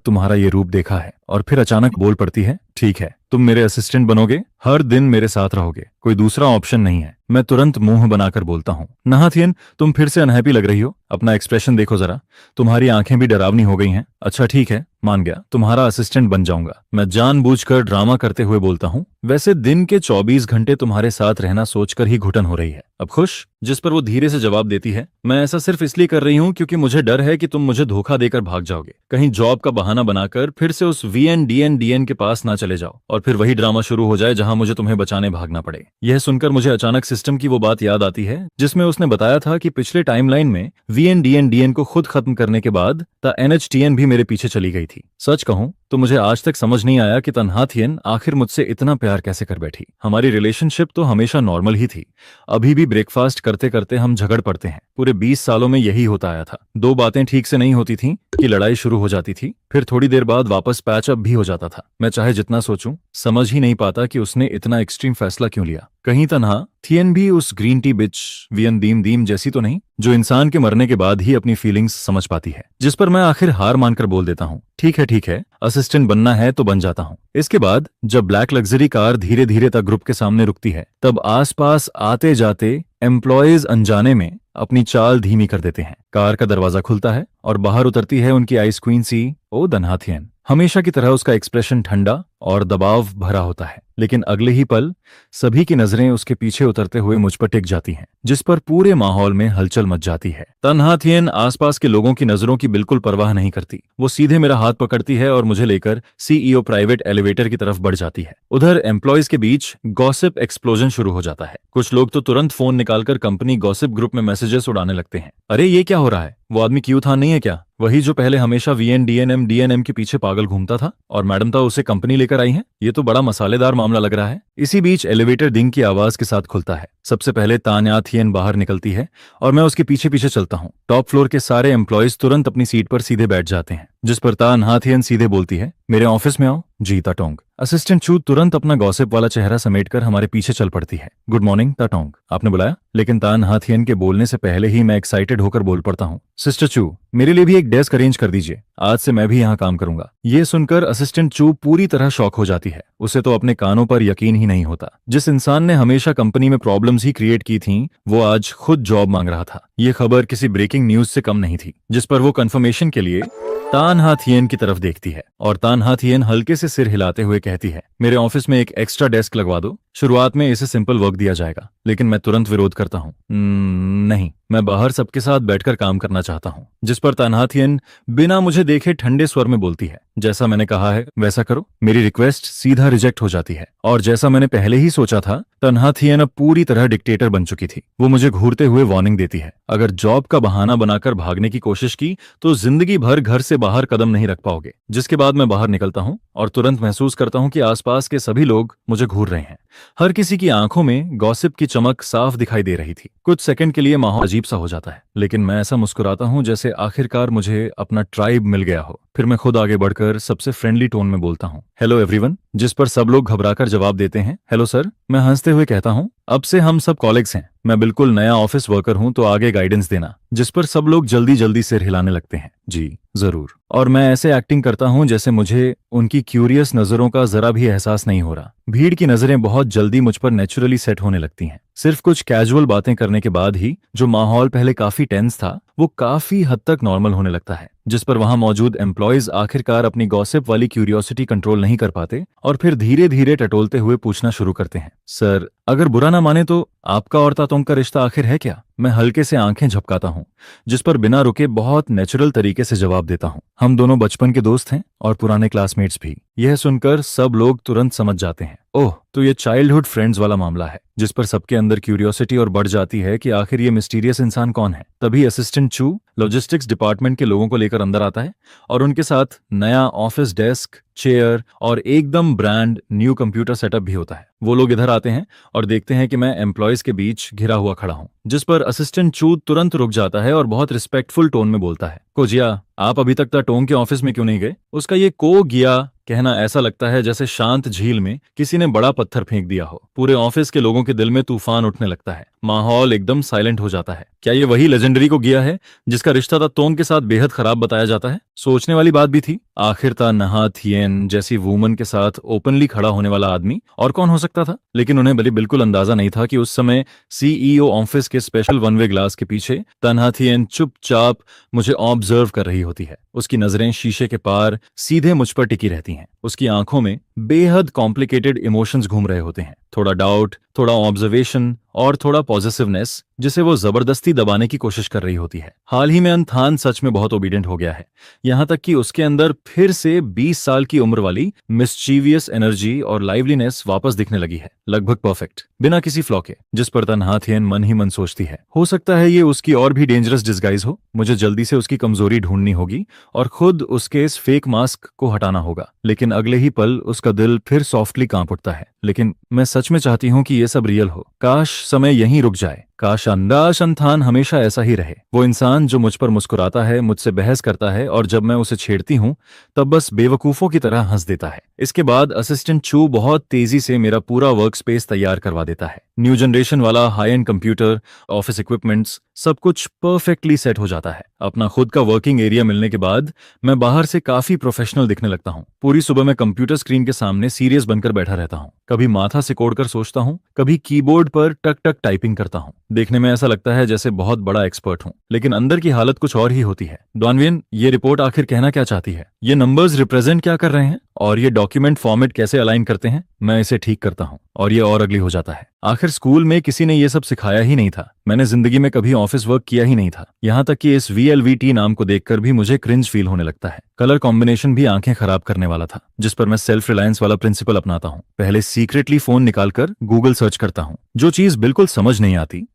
तुम्हारा ये रूप देखा है। और फिर अचानक बोल पड़ती है, ठीक है, तुम मेरे असिस्टेंट बनोगे, हर दिन मेरे साथ रहोगे, कोई दूसरा ऑप्शन नहीं है। मैं तुरंत मुंह बनाकर बोलता हूँ, नहा थियन, तुम फिर से अनहैप्पी लग रही हो। अपना एक्सप्रेशन देखो जरा, तुम्हारी आंखें भी डरावनी हो गई हैं। अच्छा ठीक है, मान गया, तुम्हारा असिस्टेंट बन जाऊंगा। मैं जानबूझकर ड्रामा करते हुए बोलता हूँ, वैसे दिन के 24 घंटे तुम्हारे साथ रहना सोचकर ही घुटन हो रही है। अब खुश? जिस पर वो धीरे से जवाब देती है, मैं ऐसा सिर्फ इसलिए कर रही हूँ क्योंकि मुझे डर है कि तुम मुझे धोखा देकर भाग जाओगे, कहीं जॉब का बहाना बनाकर फिर से उस VNDN के पास ना चले जाओ और फिर वही ड्रामा शुरू हो जाए जहां मुझे तुम्हें बचाने भागना पड़े। यह सुनकर मुझे अचानक सिस्टम की वो बात याद आती है जिसमें उसने बताया था कि पिछले टाइमलाइन में VNDN को खुद खत्म करने के बाद द NHTN भी मेरे पीछे चली गई थी। सच कहूं तो मुझे आज तक समझ नहीं आया कि तन्हा थियन आखिर मुझसे इतना प्यार कैसे कर बैठी। हमारी रिलेशनशिप तो हमेशा नॉर्मल ही थी। अभी भी ब्रेकफास्ट करते करते हम झगड़ पड़ते हैं। पूरे 20 सालों में यही होता आया था। दो बातें ठीक से नहीं होती थीं कि लड़ाई शुरू हो जाती थी, फिर थोड़ी देर बाद वापस पैचअप भी हो जाता था। मैं चाहे जितना सोचूं, समझ ही नहीं पाता कि उसने इतना एक्सट्रीम फैसला क्यों लिया। कहीं तन्हा थियन भी उस ग्रीन टी बिच वियन दीम दीम जैसी तो नहीं, जो इंसान के मरने के बाद ही अपनी फीलिंग्स समझ पाती है। जिस पर मैं आखिर हार मानकर बोल देता हूँ, ठीक है, असिस्टेंट बनना है तो बन जाता हूँ। इसके बाद जब ब्लैक लग्जरी कार धीरे धीरे तक ग्रुप के सामने रुकती है, तब आसपास आते जाते एम्प्लॉयज अनजाने में अपनी चाल धीमी कर देते हैं। कार का दरवाजा खुलता है और बाहर उतरती है उनकी आइस क्वीन CEO तन्हा थियन। हमेशा की तरह उसका एक्सप्रेशन ठंडा और दबाव भरा होता है, लेकिन अगले ही पल सभी की नजरें उसके पीछे उतरते हुए मुझ पर टिक जाती हैं, जिस पर पूरे माहौल में हलचल मच जाती है। तन्हा थियन आसपास के लोगों की नजरों की बिल्कुल परवाह नहीं करती। वो सीधे मेरा हाथ पकड़ती है और मुझे लेकर CEO प्राइवेट एलिवेटर की तरफ बढ़ जाती है। उधर एम्प्लॉयज के बीच गॉसिप एक्सप्लोजन शुरू हो जाता है। कुछ लोग तो तुरंत फोन निकालकर कंपनी गॉसिप ग्रुप में मैसेजेस उड़ाने लगते हैं। अरे ये क्या हो रहा है? वो आदमी कियूथान नहीं है क्या? वही जो पहले हमेशा DNM के पीछे पागल घूमता था और मैडम था उसे कंपनी लेकर आई है। ये तो बड़ा मसालेदार मामला लग रहा है। इसी बीच एलिवेटर डिंग की आवाज के साथ खुलता है। सबसे पहले तान्या थियन बाहर निकलती है और मैं उसके पीछे पीछे चलता हूँ। टॉप फ्लोर के सारे एम्प्लॉयज तुरंत अपनी सीट पर सीधे बैठ जाते हैं, जिस पर तान्हा थियन सीधे बोलती है, मेरे ऑफिस में आओ। जी ताटोंग। असिस्टेंट चू तुरंत अपना गॉसिप वाला चेहरा समेटकर हमारे पीछे चल पड़ती है। गुड मॉर्निंग ताटोंग, आपने बुलाया? लेकिन तान्हा थियन के बोलने से पहले ही मैं एक्साइटेड होकर बोल पड़ता हूँ, सिस्टर चू, मेरे लिए भी एक डेस्क अरेंज कर दीजिए, आज से मैं भी यहाँ काम करूंगा। ये सुनकर असिस्टेंट चू पूरी तरह शॉक हो जाती है। उसे तो अपने कानों पर यकीन ही नहीं होता। जिस इंसान ने हमेशा कंपनी में प्रॉब्लम्स ही क्रिएट की थीं, वो आज खुद जॉब मांग रहा था। ये खबर किसी ब्रेकिंग न्यूज से कम नहीं थी। जिस पर वो कंफर्मेशन के लिए तान्हा थियन की तरफ देखती है और तान्हा थियन हल्के से सिर हिलाते हुए कहती है, मेरे ऑफिस में एक एक्स्ट्रा डेस्क लगवा दो। शुरुआत में इसे सिंपल वर्क दिया जाएगा। लेकिन मैं तुरंत विरोध करता हूँ, नहीं, मैं बाहर सबके साथ बैठकर काम करना चाहता हूँ। जिस पर तान्हा थियन बिना मुझे देखे ठंडे स्वर में बोलती है, जैसा मैंने कहा है वैसा करो। मेरी रिक्वेस्ट सीधा रिजेक्ट हो जाती है और जैसा मैंने पहले ही सोचा था, तान्हा थियन अब पूरी तरह डिक्टेटर बन चुकी थी। वो मुझे घूरते हुए वार्निंग देती है, अगर जॉब का बहाना बनाकर भागने की कोशिश की तो जिंदगी भर घर से बाहर कदम नहीं रख पाओगे। जिसके बाद मैं बाहर निकलता हूँ और तुरंत महसूस करता हूँ कि आसपास के सभी लोग मुझे घूर रहे हैं। हर किसी की आंखों में गॉसिप की चमक साफ दिखाई दे रही थी। कुछ सेकंड के लिए माहौल अजीब सा हो जाता है, लेकिन मैं ऐसा मुस्कुराता हूँ जैसे आखिरकार मुझे अपना ट्राइब मिल गया हो। फिर मैं खुद आगे बढ़कर सबसे फ्रेंडली टोन में बोलता हूँ, हेलो एवरीवन, जिस पर सब लोग घबराकर जवाब देते हैं, हेलो सर। मैं हंसते हुए कहता हूँ, अब से हम सब कॉलीग्स हैं, मैं बिल्कुल नया ऑफिस वर्कर हूँ, तो आगे गाइडेंस देना। जिस पर सब लोग जल्दी जल्दी सिर हिलाने लगते हैं, जी जरूर। और मैं ऐसे एक्टिंग करता हूँ जैसे मुझे उनकी क्यूरियस नजरों का जरा भी एहसास नहीं हो रहा। भीड़ की नजरें बहुत जल्दी मुझ पर नेचुरली सेट होने लगती हैं। सिर्फ कुछ कैजुअल बातें करने के बाद ही जो माहौल पहले काफी टेंस था वो काफी हद तक नॉर्मल होने लगता है, जिस पर वहां मौजूद एम्प्लॉयज आखिरकार अपनी गॉसिप वाली क्यूरियोसिटी कंट्रोल नहीं कर पाते और फिर धीरे धीरे टटोलते हुए पूछना शुरू करते हैं, सर अगर बुरा ना माने तो आपका और तातोंग का रिश्ता आखिर है क्या? मैं हल्के से आंखें झपकाता हूँ, जिस पर बिना रुके बहुत नेचुरल तरीके से जवाब देता हूँ, हम दोनों बचपन के दोस्त हैं और पुराने क्लासमेट्स भी। यह सुनकर सब लोग तुरंत समझ जाते हैं, ओह तो ये चाइल्डहुड फ्रेंड्स वाला मामला है, जिस पर सबके अंदर क्यूरियोसिटी और बढ़ जाती है कि आखिर ये मिस्टीरियस इंसान कौन है। तभी असिस्टेंट चू लॉजिस्टिक्स डिपार्टमेंट के लोगों को लेकर अंदर आता है और उनके साथ नया ऑफिस डेस्क, चेयर और एकदम ब्रांड न्यू कंप्यूटर सेटअप भी होता है। वो लोग इधर आते हैं और देखते हैं कि मैं एम्प्लॉयज के बीच घिरा हुआ खड़ा हूँ, जिस पर असिस्टेंट चू तुरंत रुक जाता है और बहुत रिस्पेक्टफुल टोन में बोलता है, कोजिया आप अभी तक ताटोंग के ऑफिस में क्यों नहीं गए? उसका ये को गिया कहना ऐसा लगता है जैसे शांत झील में किसी ने बड़ा पत्थर फेंक दिया हो। पूरे ऑफिस के लोगों के दिल में तूफान उठने लगता है, माहौल एकदम साइलेंट हो जाता है। क्या ये वही लेजेंडरी को गिया है जिसका रिश्ता तातोंग के साथ बेहद खराब बताया जाता है? सोचने वाली बात भी थी, आखिर ता नहा थियन जैसी वुमन के साथ ओपनली खड़ा होने वाला आदमी और कौन हो सकता था? लेकिन उन्हें भले बिल्कुल अंदाजा नहीं था कि उस समय सीईओ ऑफिस के स्पेशल वन वे ग्लास के पीछे तन्हा थियन चुपचाप मुझे ऑब्जर्व कर रही होती है। उसकी नजरें शीशे के पार सीधे मुझ पर टिकी रहती हैं। उसकी आंखों में बेहद कॉम्प्लिकेटेड इमोशंस घूम रहे होते हैं, थोड़ा डाउट, थोड़ा ऑब्जर्वेशन और थोड़ा पॉजिटिवनेस, जिसे वो जबरदस्ती दबाने की कोशिश कर रही होती है। हाल ही में अनथान सच में बहुत ओबीडियंट हो गया है, यहाँ तक कि उसके अंदर फिर से 20 साल की उम्र वाली मिस्चीवियस एनर्जी और लाइवलीनेस वापस दिखने लगी है, लगभग परफेक्ट, बिना किसी फ्लॉ के, जिस पर तन्हा थियन मन ही मन सोचती है, हो सकता है ये उसकी और भी डेंजरस डिस्गाइज हो। मुझे जल्दी से उसकी कमजोरी ढूंढनी होगी और खुद उसके इस फेक मास्क को हटाना होगा। लेकिन अगले ही पल उसका दिल फिर सॉफ्टली कांप उठता है। लेकिन मैं सच में चाहती हूँ कि ये सब रियल हो, काश समय यहीं रुक जाए, काश अंदाज अंथान हमेशा ऐसा ही रहे। वो इंसान जो मुझ पर मुस्कुराता है, मुझसे बहस करता है और जब मैं उसे छेड़ती हूँ तब बस बेवकूफों की तरह हंस देता है। इसके बाद असिस्टेंट चू बहुत तेजी से मेरा पूरा वर्क स्पेस तैयार करवा देता है। न्यू जनरेशन वाला high and computer, office equipments, सब कुछ परफेक्टली सेट हो जाता है। अपना खुद का वर्किंग एरिया मिलने के बाद मैं बाहर से काफी प्रोफेशनल दिखने लगता हूँ। पूरी सुबह मैं कंप्यूटर स्क्रीन के सामने सीरियस बनकर बैठा रहता हूँ, कभी माथा सिकोड़कर सोचता हूँ, कभी कीबोर्ड पर टक टक टाइपिंग करता हूँ। देखने में ऐसा लगता है जैसे बहुत बड़ा एक्सपर्ट हूँ, लेकिन अंदर की हालत कुछ और ही होती है। डॉनविन, ये रिपोर्ट आखिर कहना क्या चाहती है? ये नंबर्स रिप्रेजेंट क्या कर रहे हैं और ये डॉक्यूमेंट फॉर्मेट कैसे अलाइन करते हैं? मैं इसे ठीक करता हूँ और ये और अगली हो जाता है। आखिर स्कूल में किसी ने ये सब सिखाया ही नहीं था, मैंने जिंदगी में कभी ऑफिस वर्क किया ही नहीं था। यहाँ तक कि इस VLVT नाम को देखकर भी मुझे क्रिंज फील होने लगता है। कलर कॉम्बिनेशन भी आंखें खराब करने वाला था, जिस पर मैं सेल्फ रिलायंस वाला प्रिंसिपल अपनाता हूँ। पहले सीक्रेटली फोन निकालकर गूगल सर्च करता हूँ, जो चीज बिल्कुल समझ नहीं आती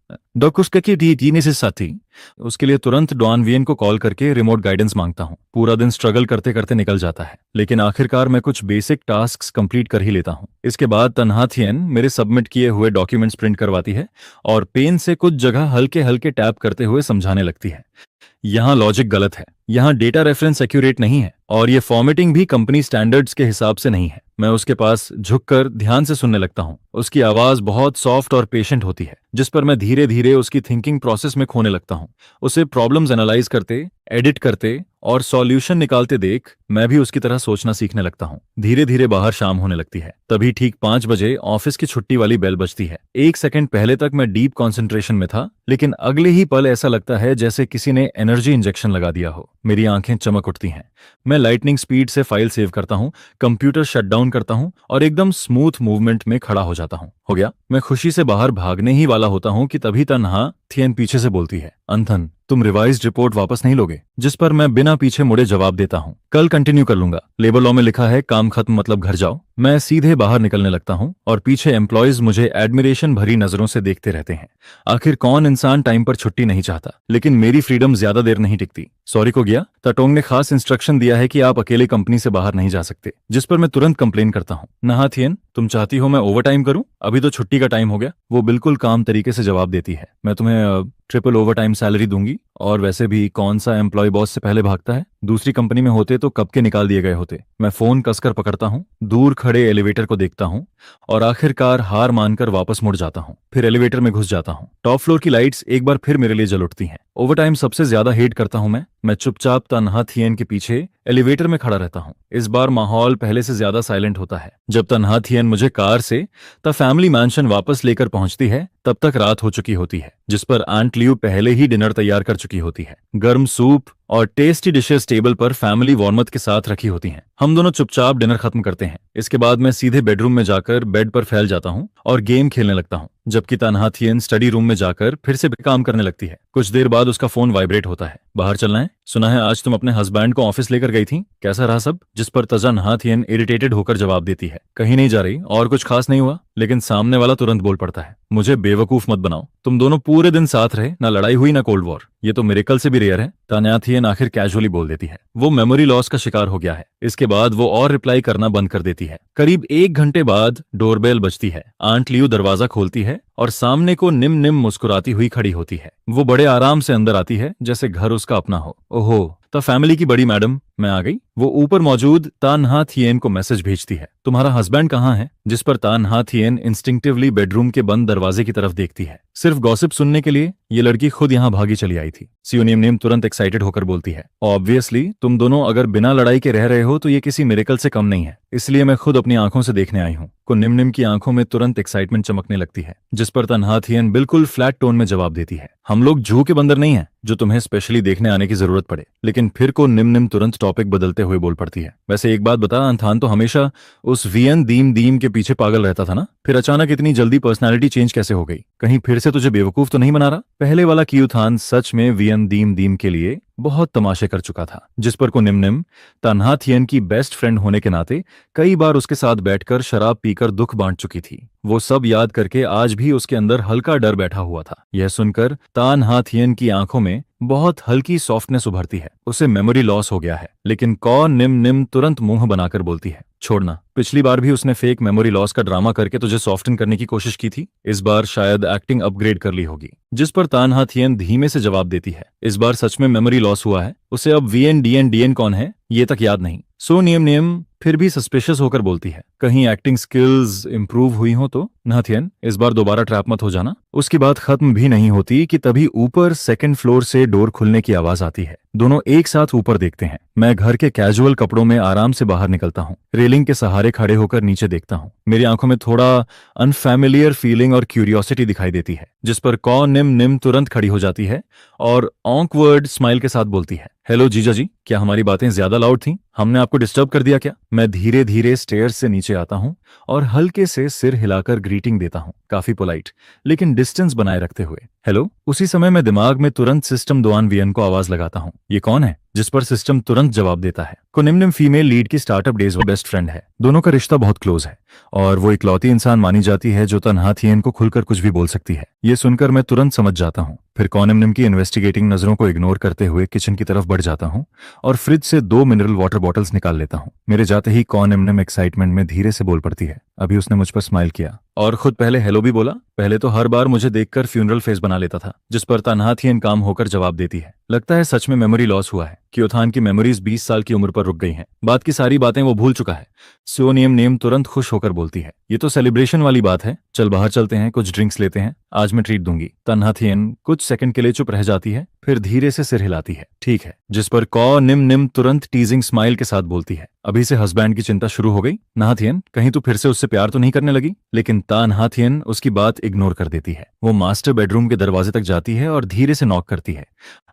उसके लिए तुरंत डॉन वियन को कॉल करके रिमोट गाइडेंस मांगता हूँ। पूरा दिन स्ट्रगल करते करते निकल जाता है, लेकिन आखिरकार मैं कुछ बेसिक टास्क्स कंप्लीट कर ही लेता हूँ। इसके बाद तन्हा थियन मेरे सबमिट किए हुए डॉक्यूमेंट्स प्रिंट करवाती है और पेन से कुछ जगह हल्के हल्के टैप करते हुए समझाने लगती है, यहाँ लॉजिक गलत है, यहाँ डेटा रेफरेंस एक्यूरेट नहीं है और ये फॉर्मेटिंग भी कंपनी स्टैंडर्ड्स के हिसाब से नहीं है। मैं उसके पास झुककर ध्यान से सुनने लगता हूँ। उसकी आवाज बहुत सॉफ्ट और पेशेंट होती है, जिस पर मैं धीरे धीरे उसकी थिंकिंग प्रोसेस में खोने लगता हूँ। उसे प्रॉब्लम्स एनालाइज करते, एडिट करते और सॉल्यूशन निकालते देख मैं भी उसकी तरह सोचना सीखने लगता हूँ। धीरे धीरे बाहर शाम होने लगती है, तभी ठीक 5 बजे ऑफिस की छुट्टी वाली बेल बजती है। 1 सेकंड पहले तक मैं डीप कंसंट्रेशन में था, लेकिन अगले ही पल ऐसा लगता है जैसे किसी ने एनर्जी इंजेक्शन लगा दिया हो। मेरी आंखें चमक उठती हैं। मैं लाइटनिंग स्पीड से फाइल सेव करता हूँ, कंप्यूटर शट डाउन करता हूँ और एकदम स्मूथ मूवमेंट में खड़ा हो जाता हूँ। हो गया। मैं खुशी से बाहर भागने ही वाला होता हूँ कि तभी तन्हा थियन पीछे से बोलती है, अंथन तुम रिवाइज्ड रिपोर्ट वापस नहीं लोगे? जिस पर मैं बिना पीछे मुड़े जवाब देता हूँ, कल कंटिन्यू कर लूंगा, लेबर लॉ में लिखा है काम खत्म मतलब घर जाओ। मैं सीधे बाहर निकलने लगता हूँ और पीछे एम्प्लॉयज मुझे एडमिरेशन भरी नजरों से देखते रहते हैं। आखिर कौन इंसान टाइम पर छुट्टी नहीं चाहता, लेकिन मेरी फ्रीडम ज्यादा देर नहीं टिकती। सॉरी को गया, ताटोंग ने खास इंस्ट्रक्शन दिया है कि आप अकेले कंपनी से बाहर नहीं जा सकते, जिस पर मैं तुरंत कंप्लेन करता हूँ। नहा थियन, तुम चाहती हो मैं ओवर टाइम करूं? अभी तो छुट्टी का टाइम हो गया। वो बिल्कुल काम तरीके से जवाब देती है, मैं तुम्हें ट्रिपल ओवर टाइम सैलरी दूंगी और वैसे भी कौन सा एम्प्लॉय बॉस से पहले भागता है? दूसरी कंपनी में होते तो कब के निकाल दिए गए होते। मैं फोन कसकर पकड़ता हूँ, दूर खड़े एलिवेटर को देखता हूँ और आखिरकार हार मानकर वापस मुड़ जाता हूँ। फिर एलिवेटर में घुस जाता हूँ। टॉप फ्लोर की लाइट्स एक बार फिर मेरे लिए जल उठती हैं। ओवरटाइम सबसे ज्यादा हेट करता हूँ मैं चुपचाप तन्हा थियन के पीछे एलिवेटर में खड़ा रहता हूँ। इस बार माहौल पहले से ज्यादा साइलेंट होता है। जब तन्हा थियन मुझे कार से द फैमिली मैंशन वापस लेकर पहुंचती है तब तक रात हो चुकी होती है, जिस पर आंट लियू पहले ही डिनर तैयार कर चुकी होती है। गर्म सूप और टेस्टी डिशेस टेबल पर फैमिली वॉर्मथ के साथ रखी होती हैं। हम दोनों चुपचाप डिनर खत्म करते हैं। इसके बाद मैं सीधे बेडरूम में जाकर बेड पर फैल जाता हूँ और गेम खेलने लगता हूँ, जबकि तन्हा थियन स्टडी रूम में जाकर फिर से काम करने लगती है। कुछ देर बाद उसका फोन वाइब्रेट होता है। बाहर चलना है? सुना है आज तुम अपने हस्बैंड को ऑफिस लेकर गई थी, कैसा रहा सब? जिस पर तन्हा थियन इरिटेटेड होकर जवाब देती है, कहीं नहीं जा रही और कुछ खास नहीं हुआ। लेकिन सामने वाला तुरंत बोल पड़ता है, मुझे बेवकूफ मत बनाओ, तुम दोनों पूरे दिन साथ रहे, ना लड़ाई हुई ना कोल्ड वॉर, ये तो मिरेकल से भी रेयर है। तन्हा थियन आखिर कैजुअली बोल देती है वो मेमोरी लॉस का शिकार हो गया है। इसके बाद वो और रिप्लाई करना बंद कर देती है। करीब 1 घंटे बाद डोरबेल बजती है। आंट लियू दरवाजा खोलती है और सामने को निम निम मुस्कुराती हुई खड़ी होती है। वो बड़े आराम से अंदर आती है जैसे घर उसका अपना हो। ओहो, तो फैमिली की बड़ी मैडम, मैं आ गई। वो ऊपर मौजूद तन्हा थियन को मैसेज भेजती है, तुम्हारा हस्बैंड कहाँ है? जिस पर तन्हा थियन इंस्टिंक्टिवली बेडरूम के बंद दरवाजे की तरफ देखती है। सिर्फ गॉसिप सुनने के लिए ये लड़की खुद यहाँ भागी चली आई थी। सियोनियम नेम तुरंत एक्साइटेड होकर बोलती है, ऑब्वियसली तुम दोनों अगर बिना लड़ाई के रह रहे हो तो ये किसी मिरेकल से कम नहीं है, इसलिए मैं खुद अपनी आंखों से देखने आई हूँ। को निम निम की आंखों में तुरंत एक्साइटमेंट चमकने लगती है, जिस पर तन्हा थियन बिल्कुल फ्लैट टोन में जवाब देती है, हम लोग जू के बंदर नहीं है जो तुम्हें स्पेशली देखने आने की जरूरत पड़े। लेकिन फिर को निम निम तुरंत टॉपिक बदलते हुए बोल पड़ती है, वैसे एक बात बता, अंथान तो हमेशा उस वियन दीम दीम के पीछे पागल रहता था ना, फिर अचानक इतनी जल्दी पर्सनालिटी चेंज कैसे हो गई? कहीं फिर से तुझे बेवकूफ तो नहीं बना रहा? पहले वाला क्यूथान सच में वियन दीम दीम के लिए बहुत तमाशे कर चुका था। जिस पर को निम निम तन्हा थियन की बेस्ट फ्रेंड होने के नाते कई बार उसके साथ बैठकर शराब पीकर दुख बांट चुकी थी। वो सब याद करके आज भी उसके अंदर हल्का डर बैठा हुआ था। यह सुनकर तन्हा थियन की आंखों में बहुत हल्की सॉफ्टनेस उभरती है। उसे मेमोरी लॉस हो गया है। लेकिन कौ निम निम तुरंत मुंह बनाकर बोलती है, छोड़ना, पिछली बार भी उसने फेक मेमोरी लॉस का ड्रामा करके तुझे सॉफ्टन करने की कोशिश की थी, इस बार शायद एक्टिंग अपग्रेड कर ली होगी। जिस पर तन्हा थियन धीमे से जवाब देती है, इस बार सच में मेमोरी लॉस हुआ है, उसे अब वीएन डीएन डीएन कौन है ये तक याद नहीं। सो नियम नियम फिर भी सस्पिशियस होकर बोलती है, कहीं एक्टिंग स्किल्स इंप्रूव हुई हो तो? नाथियन, इस बार दोबारा ट्रैप मत हो जाना। उसकी बात खत्म भी नहीं होती कि तभी ऊपर सेकंड फ्लोर से डोर खुलने की आवाज आती है। दोनों एक साथ ऊपर देखते हैं। मैं घर के कैजुअल कपड़ों में आराम से बाहर निकलता हूँ। रेलिंग के सहारे खड़े होकर नीचे देखता हूँ। मेरी आंखों में थोड़ा अनफैमिलियर फीलिंग और क्यूरियोसिटी दिखाई देती है, जिस पर कौ निम निम तुरंत खड़ी हो जाती है और ऑकवर्ड स्माइल के साथ बोलती है, हेलो जीजा जी, क्या हमारी बातें ज्यादा लाउड थीं? हमने आपको डिस्टर्ब कर दिया क्या? मैं धीरे धीरे स्टेयर्स से नीचे आता हूँ और हल्के से सिर हिलाकर ग्रीटिंग देता हूँ, काफी पोलाइट लेकिन डिस्टेंस बनाए रखते हुए। हेलो। उसी समय मैं दिमाग में तुरंत सिस्टम दोआन वियन को आवाज लगाता हूँ, ये कौन है? जिस पर सिस्टम तुरंत जवाब देता है, को निम्न फीमेल लीड की स्टार्टअप डेज वो बेस्ट फ्रेंड है। दोनों का रिश्ता बहुत क्लोज है और वो इकलौती इंसान मानी जाती है जो तन्हा थियन को खुलकर कुछ भी बोल सकती है। ये सुनकर मैं तुरंत समझ जाता हूँ। फिर कॉनिमनिम की इन्वेस्टिगेटिंग नजरों को इग्नोर करते हुए किचन की तरफ बढ़ जाता हूँ और फ्रिज से 2 मिनरल वाटर बॉटल्स निकाल लेता हूँ। मेरे जाते ही कॉनिमनिम एक्साइटमेंट में धीरे से बोल पड़ती है, अभी उसने मुझ पर स्माइल किया और खुद पहले हेलो भी बोला। पहले तो हर बार मुझे देखकर फ्यूनरल फेस बना लेता था, जिस पर तन्हा थियन काम होकर जवाब देती है, लगता है सच में मेमोरी लॉस हुआ है। क्योथान की मेमोरीज 20 साल की उम्र पर रुक गई हैं। बात की सारी बातें वो भूल चुका है। सोनियम नेम तुरंत खुश होकर बोलती है, ये तो सेलिब्रेशन वाली बात है, चल बाहर चलते हैं, कुछ ड्रिंक्स लेते हैं, आज मैं ट्रीट दूंगी। तन्हा थियन कुछ सेकंड के लिए चुप रह जाती है, फिर धीरे से सिर हिलाती है, ठीक है। जिस पर कॉ निम निम तुरंत टीजिंग स्माइल के साथ बोलती है, अभी से हस्बैंड की चिंता शुरू हो गई? नाथियन, कहीं तू फिर से उससे प्यार तो नहीं करने लगी? लेकिन तानहाथियन उसकी बात इग्नोर कर देती है। वो मास्टर बेडरूम के दरवाजे तक जाती है और धीरे से नॉक करती है।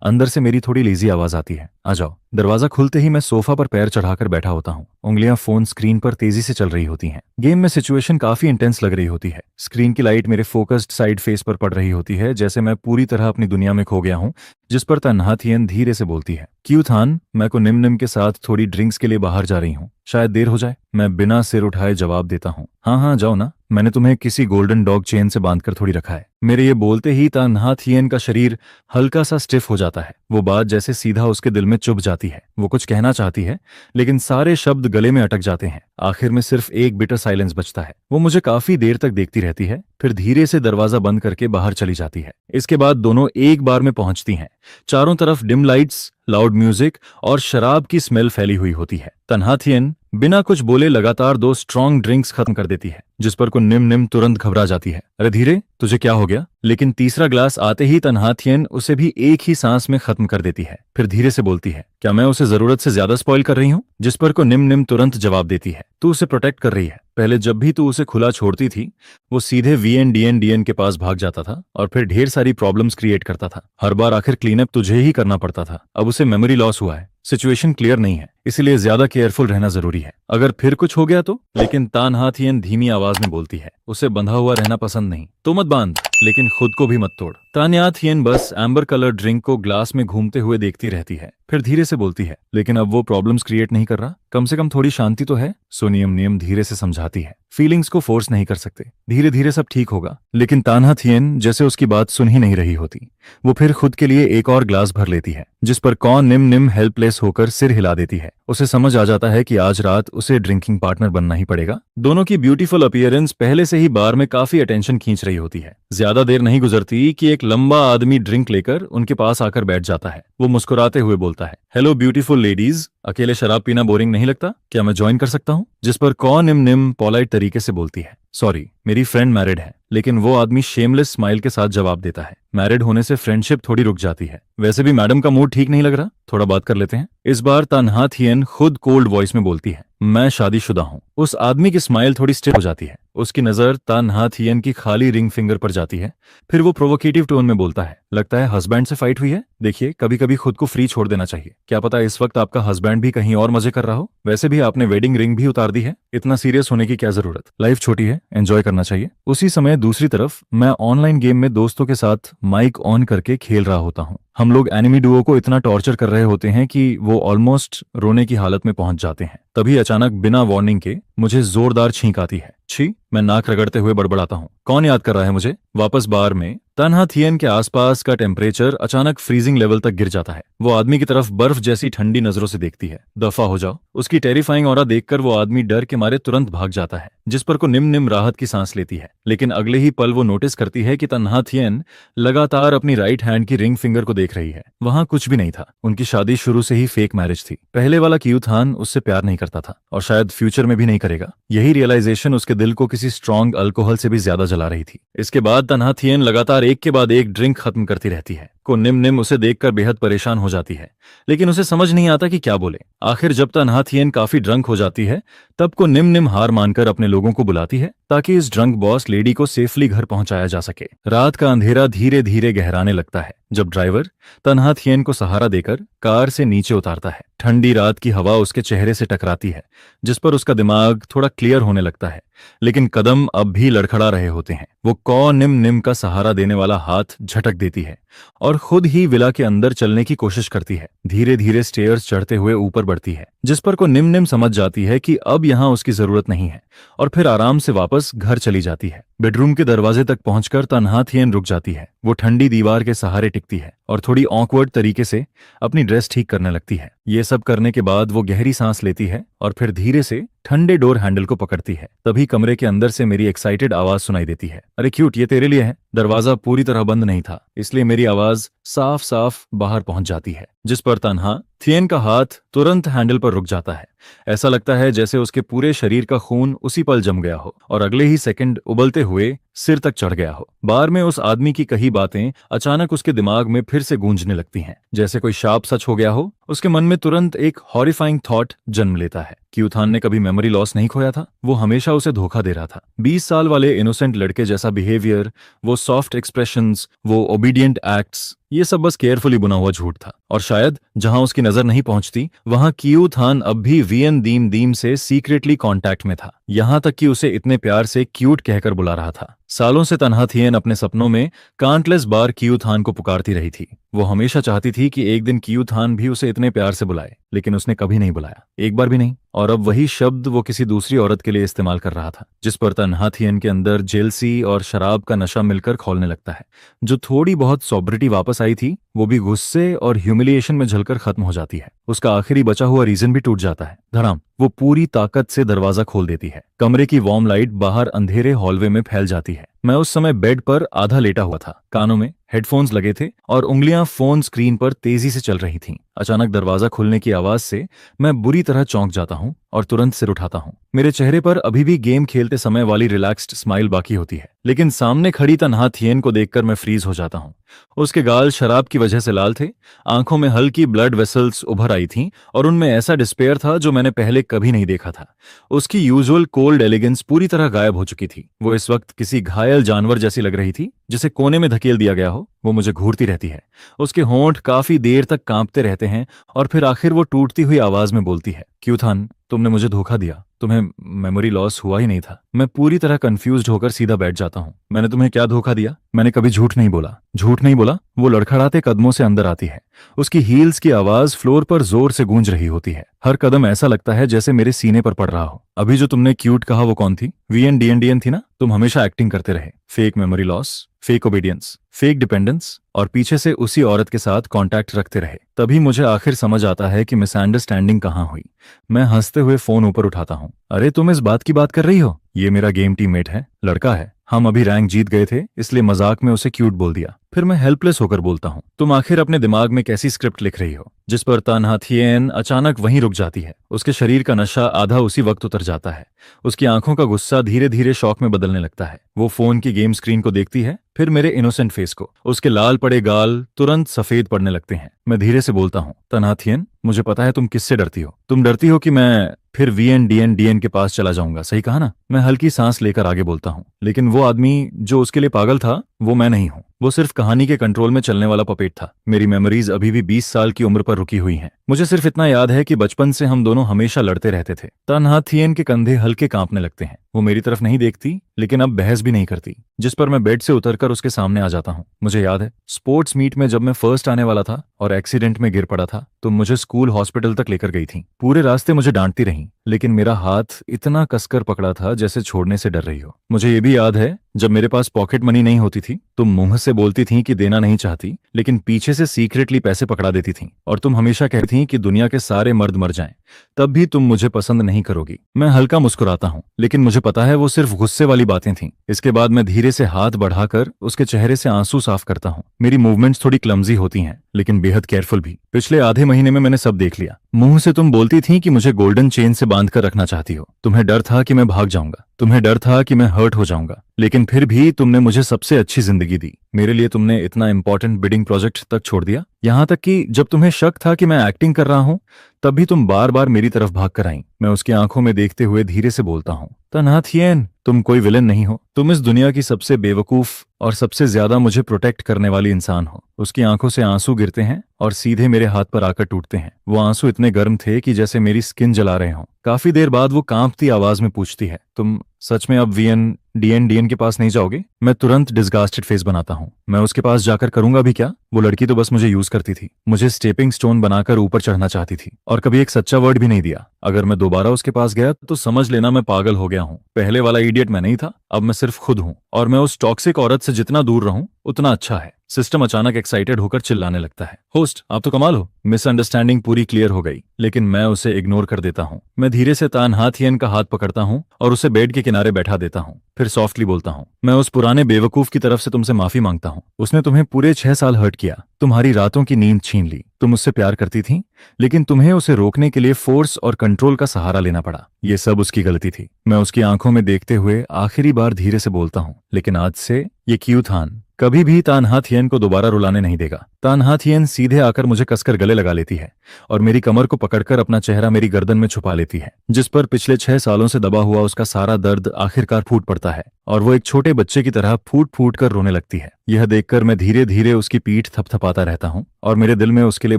अंदर से मेरी थोड़ी लेजी आवाज आती है, आ जाओ। दरवाजा खुलते ही मैं सोफा पर पैर चढ़ाकर बैठा होता हूँ। उंगलियां फोन स्क्रीन पर तेजी से चल रही होती हैं। गेम में सिचुएशन काफी इंटेंस लग रही होती है। स्क्रीन की लाइट मेरे फोकस्ड साइड फेस पर पड़ रही होती है, जैसे मैं पूरी तरह अपनी दुनिया में खो गया हूँ। जिस पर तन्हाथियन धीरे से बोलती है, क्यूथान, मैं को निम निम के साथ थोड़ी ड्रिंक्स के लिए बाहर जा रही हूँ, शायद देर हो जाए। मैं बिना सिर उठाए जवाब देता हूँ, हाँ हाँ जाओ ना, मैंने तुम्हें किसी गोल्डन डॉग चेन से बांधकर थोड़ी रखा है। मेरे ये बोलते ही तन्हा थियन का शरीर हल्का सा स्टिफ हो जाता है। वो बात जैसे सीधा उसके दिल में चुभ जाती है। वो कुछ कहना चाहती है लेकिन सारे शब्द गले में अटक जाते हैं। आखिर में सिर्फ एक बिटर साइलेंस बचता है। वो मुझे काफी देर तक देखती रहती है, फिर धीरे से दरवाजा बंद करके बाहर चली जाती है। इसके बाद दोनों एक बार में पहुंचती हैं। चारों तरफ डिम लाइट्स, लाउड म्यूजिक और शराब की स्मेल फैली हुई होती है। तन्हा थियन बिना कुछ बोले लगातार 2 स्ट्रॉन्ग ड्रिंक्स खत्म कर देती है, जिस पर को निम निम तुरंत घबरा जाती है। अरे धीरे, तुझे क्या हो गया? लेकिन तीसरा ग्लास आते ही तन्हा थियन उसे भी एक ही सांस में खत्म कर देती है। फिर धीरे से बोलती है, क्या मैं उसे जरूरत से ज्यादा स्पॉइल कर रही हूँ? जिस पर को निम निम तुरंत जवाब देती है, तू उसे प्रोटेक्ट कर रही है। पहले जब भी तू उसे खुला छोड़ती थी वो सीधे VNDN के पास भाग जाता था और फिर ढेर सारी प्रॉब्लम्स क्रिएट करता था। हर बार आखिर क्लीनअप तुझे ही करना पड़ता था। अब उसे मेमोरी लॉस हुआ है, सिचुएशन क्लियर नहीं है, इसलिए ज्यादा केयरफुल रहना जरूरी है। अगर फिर कुछ हो गया तो? लेकिन तन्हा थियन धीमी आवाज में बोलती है, उसे बंधा हुआ रहना पसंद नहीं तो मत बांध, लेकिन खुद को भी मत तोड़। तन्हा थियन बस एम्बर कलर ड्रिंक को ग्लास में घूमते हुए देखती रहती है, फिर धीरे से बोलती है, लेकिन अब वो प्रॉब्लम्स क्रिएट नहीं कर रहा, कम से कम थोड़ी शांति तो है। सोनियम नियम धीरे से समझाती है, फीलिंग्स को फोर्स नहीं कर सकते, धीरे धीरे सब ठीक होगा। लेकिन तन्हा थियन जैसे उसकी बात सुन ही नहीं रही होती। वो फिर खुद के लिए एक और ग्लास भर लेती है, जिस पर कौन निम निम हेल्पलेस होकर सिर हिला देती है। उसे समझ आ जाता है कि आज रात उसे ड्रिंकिंग पार्टनर बनना ही पड़ेगा। दोनों की ब्यूटीफुल अपीयरेंस पहले से ही बार में काफी अटेंशन खींच रही होती है। ज्यादा देर नहीं गुजरती कि एक लंबा आदमी ड्रिंक लेकर उनके पास आकर बैठ जाता है। वो मुस्कुराते हुए बोलता है, हेलो ब्यूटीफुल लेडीज, अकेले शराब पीना बोरिंग नहीं लगता? क्या मैं ज्वाइन कर सकता हूँ? जिस पर कौन निम निम पोलाइट तरीके से बोलती है, सॉरी मेरी फ्रेंड मैरिड है। लेकिन वो आदमी शेमलेस स्माइल के साथ जवाब देता है, मैरिड होने से फ्रेंडशिप थोड़ी रुक जाती है। वैसे भी मैडम का मूड ठीक नहीं लग रहा, थोड़ा बात कर लेते हैं। इस बार तन्हा थियन खुद कोल्ड वॉइस में बोलती है, मैं शादीशुदा हूँ। उस आदमी की स्माइल थोड़ी स्टिफ हो जाती है। उसकी नजर तन्हा थियन की खाली रिंग फिंगर पर जाती है। फिर वो प्रोवोकेटिव टोन में बोलता है, लगता है हस्बैंड से फाइट हुई है? देखिए, कभी कभी खुद को फ्री छोड़ देना चाहिए। क्या पता इस वक्त आपका हस्बैंड भी कहीं और मजे कर रहा हो। वैसे भी आपने वेडिंग रिंग भी उतार दी है, इतना सीरियस होने की क्या जरूरत? लाइफ छोटी है, एंजॉय करना चाहिए। उसी समय दूसरी तरफ मैं ऑनलाइन गेम में दोस्तों के साथ माइक ऑन करके खेल रहा होता हूँ। हम लोग एनिमी डुओ को इतना टॉर्चर कर रहे होते हैं कि वो ऑलमोस्ट रोने की हालत में पहुंच जाते हैं। तभी अचानक बिना वार्निंग के मुझे जोरदार छींक आती है। छी, मैं नाक रगड़ते हुए बड़बड़ाता हूँ, कौन याद कर रहा है मुझे? वापस बार में तन्हा थियन के आसपास का टेम्परेचर अचानक फ्रीजिंग लेवल तक गिर जाता है। वो आदमी की तरफ बर्फ जैसी ठंडी नजरों से देखती है। दफा हो जाओ। उसकी टेरिफाइंग ऑरा देखकर वो आदमी डर के मारे तुरंत भाग जाता है, जिस पर को निम निम राहत की सांस लेती है। लेकिन अगले ही पल वो नोटिस करती है कि तन्हा थियन लगातार अपनी राइट हैंड की रिंग फिंगर को देख रही है। वहां कुछ भी नहीं था। उनकी शादी शुरू से ही फेक मैरिज थी। पहले वाला क्यूथान उससे प्यार नहीं करता था और शायद फ्यूचर में भी नहीं करेगा। यही रियलाइजेशन उसके दिल को किसी स्ट्रॉन्ग अल्कोहल से भी ज्यादा जला रही थी। इसके बाद तन्हा थियन लगातार एक के बाद एक ड्रिंक खत्म करती रहती है। को निम निम उसे देखकर बेहद परेशान हो जाती है, लेकिन उसे समझ नहीं आता कि क्या बोले। आखिर जब तन्हा थियन काफी ड्रंक हो जाती है तब को निम निम हार मानकर अपने लोगों को बुलाती है ताकि इस ड्रंक बॉस लेडी को सेफली घर पहुंचाया जा सके। रात का अंधेरा धीरे धीरे गहराने लगता है जब ड्राइवर तन्हा थियन को सहारा देकर कार से नीचे उतारता है। ठंडी रात की हवा उसके चेहरे से टकराती है, जिस पर उसका दिमाग थोड़ा क्लियर होने लगता है। लेकिन कदम अब भी लड़खड़ा रहे होते हैं। वो कौ निम निम का सहारा देने वाला हाथ झटक देती है और खुद ही विला के अंदर चलने की कोशिश करती है। धीरे धीरे स्टेयर्स चढ़ते हुए ऊपर बढ़ती है, जिस पर को निम निम समझ जाती है कि अब यहाँ उसकी जरूरत नहीं है और फिर आराम से वापस घर चली जाती है। बेडरूम के दरवाजे तक पहुंचकर तन्हा थियन रुक जाती है। वो ठंडी दीवार के सहारे टिकती है और थोड़ी ऑकवर्ड तरीके से अपनी ड्रेस ठीक करने लगती है। ये सब करने के बाद वो गहरी सांस लेती है और फिर धीरे से ठंडे डोर हैंडल को पकड़ती है। तभी कमरे के अंदर से मेरी एक्साइटेड आवाज सुनाई देती है, अरे क्यूट, ये तेरे लिए है। दरवाजा पूरी तरह बंद नहीं था, इसलिए मेरी आवाज साफ साफ बाहर पहुंच जाती है, जिस पर तन्हा थियन का हाथ तुरंत हैंडल पर रुक जाता है। ऐसा लगता है जैसे उसके पूरे शरीर का खून उसी पल जम गया हो और अगले ही सेकंड उबलते हुए सिर तक चढ़ गया हो। बार में उस आदमी की कही बातें अचानक उसके दिमाग में फिर से गूंजने लगती हैं, जैसे कोई शाप सच हो गया हो। उसके मन में तुरंत एक हॉरिफाइंग थॉट जन्म लेता है। क्यूथान ने कभी मेमोरी लॉस नहीं खोया था, वो हमेशा उसे धोखा दे रहा था। 20 साल वाले इनोसेंट लड़के जैसा बिहेवियर, वो सॉफ्ट एक्सप्रेशंस, वो ओबीडियंट एक्ट्स, ये सब बस केयरफुली बुना हुआ झूठ था, और शायद जहां उसकी नजर नहीं पहुंचती वहां कियू थान अब भी वीएन दीम दीम से सीक्रेटली कांटेक्ट में था, यहां तक कि उसे इतने प्यार से क्यूट कहकर बुला रहा था। सालों से तन्हा थियन अपने सपनों में काउंटलेस बार कियू थान को पुकारती रही थी। वो हमेशा चाहती थी कि एक दिन कियू थान भी उसे इतने प्यार से बुलाए, लेकिन उसने कभी नहीं बुलाया, एक बार भी नहीं। और अब वही शब्द वो किसी दूसरी औरत के लिए इस्तेमाल कर रहा था, जिस पर तन्हा थियन के अंदर जेलसी और शराब का नशा मिलकर खौलने लगता है। जो थोड़ी बहुत सॉब्रिटी वापस आई थी वो भी गुस्से और ह्यूमिलिएशन में झलकर खत्म हो जाती है। उसका आखिरी बचा हुआ रीजन भी टूट जाता है। धड़ाम, वो पूरी ताकत से दरवाजा खोल देती है। कमरे की वार्म लाइट बाहर अंधेरे हॉलवे में फैल जाती है। मैं उस समय बेड पर आधा लेटा हुआ था, कानों में हेडफोन्स लगे थे और उंगलियां फोन स्क्रीन पर तेजी से चल रही थीं। अचानक दरवाजा खुलने की आवाज से मैं बुरी तरह चौंक जाता हूं और तुरंत सिर उठाता हूं। मेरे चेहरे पर अभी भी गेम खेलते समय वाली रिलैक्स्ड स्माइल बाकी होती है, लेकिन सामने खड़ी तन्हा थियन को देखकर मैं फ्रीज हो जाता हूं। उसके गाल शराब की वजह से लाल थे, आंखों में हल्की ब्लड वेसल्स उभर आई थीं और उनमें ऐसा डिस्पेयर था जो मैंने पहले कभी नहीं देखा था। उसकी यूजुअल कोल्ड एलिगेंस पूरी तरह गायब हो चुकी थी। वो इस वक्त किसी घायल जानवर जैसी लग रही थी, जिसे कोने में धकेल दिया गया हो। वो मुझे घूरती रहती है। उसके होंठ काफी देर तक कांपते रहते हैं और फिर आखिर वो टूटती हुई आवाज में बोलती है, क्यों थान, तुमने मुझे धोखा दिया, तुम्हें मेमोरी लॉस हुआ ही नहीं था। मैं पूरी तरह कंफ्यूज्ड होकर सीधा बैठ जाता हूँ। मैंने तुम्हें क्या धोखा दिया? मैंने कभी झूठ नहीं बोला। झूठ नहीं बोला? वो लड़खड़ाते कदमों से अंदर आती है। उसकी हील्स की आवाज फ्लोर पर जोर से गूंज रही होती है। हर कदम ऐसा लगता है जैसे मेरे सीने पर पड़ रहा हो। अभी जो तुमने क्यूट कहा वो कौन थी? वीएन थी ना? तुम हमेशा एक्टिंग करते रहे। Fake memory loss, fake obedience, fake dependence, और पीछे से उसी औरत के साथ कांटेक्ट रखते रहे। तभी मुझे आखिर समझ आता है कि मिसअंडरस्टैंडिंग कहाँ हुई। मैं हंसते हुए फोन ऊपर उठाता हूँ। अरे तुम इस बात की बात कर रही हो? ये मेरा गेम टीममेट है, लड़का है। हम अभी रैंक जीत गए थे, इसलिए मजाक में उसे क्यूट बोल दिया। फिर मैं हेल्पलेस होकर बोलता हूँ, तुम आखिर अपने दिमाग में कैसी स्क्रिप्ट लिख रही हो? जिस पर तन्हा थियन अचानक वहीं रुक जाती है। उसके शरीर का नशा आधा उसी वक्त उतर जाता है। उसकी आंखों का गुस्सा धीरे धीरे शौक में बदलने लगता है। वो फोन की गेम स्क्रीन को देखती है, फिर मेरे इनोसेंट फेस को। उसके लाल पड़े गाल तुरंत सफेद पड़ने लगते हैं। मैं धीरे से बोलता हूँ, तन्हा थियन, मुझे पता है तुम किससे डरती हो। तुम डरती हो कि मैं फिर वीएन के पास चला जाऊंगा, सही कहा ना? मैं हल्की सांस लेकर आगे बोलता हूँ, लेकिन वो आदमी जो उसके लिए पागल था वो मैं नहीं हूँ। वो सिर्फ कहानी के कंट्रोल में चलने वाला पपेट था। मेरी मेमोरीज अभी भी 20 साल की उम्र पर रुकी हुई हैं। मुझे सिर्फ इतना याद है कि बचपन से हम दोनों हमेशा लड़ते रहते थे। तन्हा थियन के कंधे हल्के कांपने लगते हैं। वो मेरी तरफ नहीं देखती, लेकिन अब बहस भी नहीं करती, जिस पर मैं बेड से उतरकर उसके सामने आ जाता हूँ। मुझे याद है स्पोर्ट्स मीट में जब मैं फर्स्ट आने वाला था और एक्सीडेंट में गिर पड़ा था, तो मुझे स्कूल हॉस्पिटल तक लेकर गई थी। पूरे रास्ते मुझे डांटती रही, लेकिन मेरा हाथ इतना कसकर पकड़ा था जैसे छोड़ने से डर रही हो। मुझे ये भी याद है जब मेरे पास पॉकेट मनी नहीं होती थी, तुम मुंह से बोलती थी कि देना नहीं चाहती, लेकिन पीछे से सीक्रेटली पैसे पकड़ा देती थी। और तुम हमेशा कहती थी कि दुनिया के सारे मर्द मर जाएं, तब भी तुम मुझे पसंद नहीं करोगी। मैं हल्का मुस्कुराता हूँ, लेकिन मुझे पता है वो सिर्फ गुस्से वाली बातें थीं। इसके बाद मैं धीरे से हाथ बढ़ाकर उसके चेहरे से आंसू साफ करता हूँ। मेरी मूवमेंट्स थोड़ी क्लमजी होती हैं, लेकिन बेहद केयरफुल भी। पिछले आधे महीने में मैंने सब देख लिया। मुंह से तुम बोलती थी कि मुझे गोल्डन चेन से बांध कर रखना चाहती हो। तुम्हें डर था कि मैं भाग जाऊंगा, तुम्हें डर था कि मैं हर्ट हो जाऊंगा, लेकिन फिर भी तुमने मुझे सबसे अच्छी जिंदगी दी। मेरे लिए तुमने इतना इंपॉर्टेंट बिडिंग प्रोजेक्ट तक छोड़ दिया। यहां तक कि जब तुम्हें शक था कि मैं एक्टिंग कर रहा हूं, तब भी तुम बार बार मेरी तरफ भाग कर आई। मैं उसकी आंखों में देखते हुए धीरे से बोलता हूँ, तन्हा थियन, तुम कोई विलन नहीं हो। तुम इस दुनिया की सबसे बेवकूफ और सबसे ज्यादा मुझे प्रोटेक्ट करने वाली इंसान हो। उसकी आंखों से आंसू गिरते हैं और सीधे मेरे हाथ पर आकर टूटते हैं। वो आंसू इतने गर्म थे कि जैसे मेरी स्किन जला रहे हों। काफी देर बाद वो कांपती आवाज में पूछती है, तुम सच में अब वीएन के पास नहीं जाओगे? मैं तुरंत डिस्गास्टेड फेस बनाता हूँ। मैं उसके पास जाकर करूंगा भी क्या? वो लड़की तो बस मुझे यूज करती थी, मुझे स्टेपिंग स्टोन बनाकर ऊपर चढ़ना चाहती थी, और कभी एक सच्चा वर्ड भी नहीं दिया। अगर मैं दोबारा उसके पास गया तो समझ लेना मैं पागल हो गया हूँ। पहले वाला इडियट मैं नहीं था, अब मैं सिर्फ खुद हूँ, और मैं उस टॉक्सिक औरत से जितना दूर रहूं उतना अच्छा है। सिस्टम अचानक एक्साइटेड होकर चिल्लाने लगता है, होस्ट आप तो कमाल हो। मिसअंडरस्टैंडिंग पूरी क्लियर हो गई, लेकिन मैं उसे इग्नोर कर देता हूँ। मैं धीरे से तन्हा थियन का हाथ पकड़ता हूँ और उसे बेड के किनारे बैठा देता हूँ। फिर सॉफ्टली बोलता हूँ, मैं उस पुराने बेवकूफ की तरफ से तुमसे माफी मांगता हूँ। उसने तुम्हें पूरे 6 साल हर्ट किया, तुम्हारी रातों की नींद छीन ली। तुम उससे प्यार करती थी, लेकिन तुम्हें उसे रोकने के लिए फोर्स और कंट्रोल का सहारा लेना पड़ा। ये सब उसकी गलती थी। मैं उसकी आंखों में देखते हुए आखिरी बार धीरे से बोलता हूँ, लेकिन आज से ये क्यू थान कभी भी तानहा थियन को दोबारा रुलाने नहीं देगा। तानहा थियन सीधे आकर मुझे कसकर गले लगा लेती है और मेरी कमर को पकड़कर अपना चेहरा मेरी गर्दन में छुपा लेती है, जिस पर पिछले 6 सालों से दबा हुआ उसका सारा दर्द आखिरकार फूट पड़ता है और वो एक छोटे बच्चे की तरह फूट फूट कर रोने लगती है। यह देखकर मैं धीरे धीरे उसकी पीठ थपथपाता रहता हूँ और मेरे दिल में उसके लिए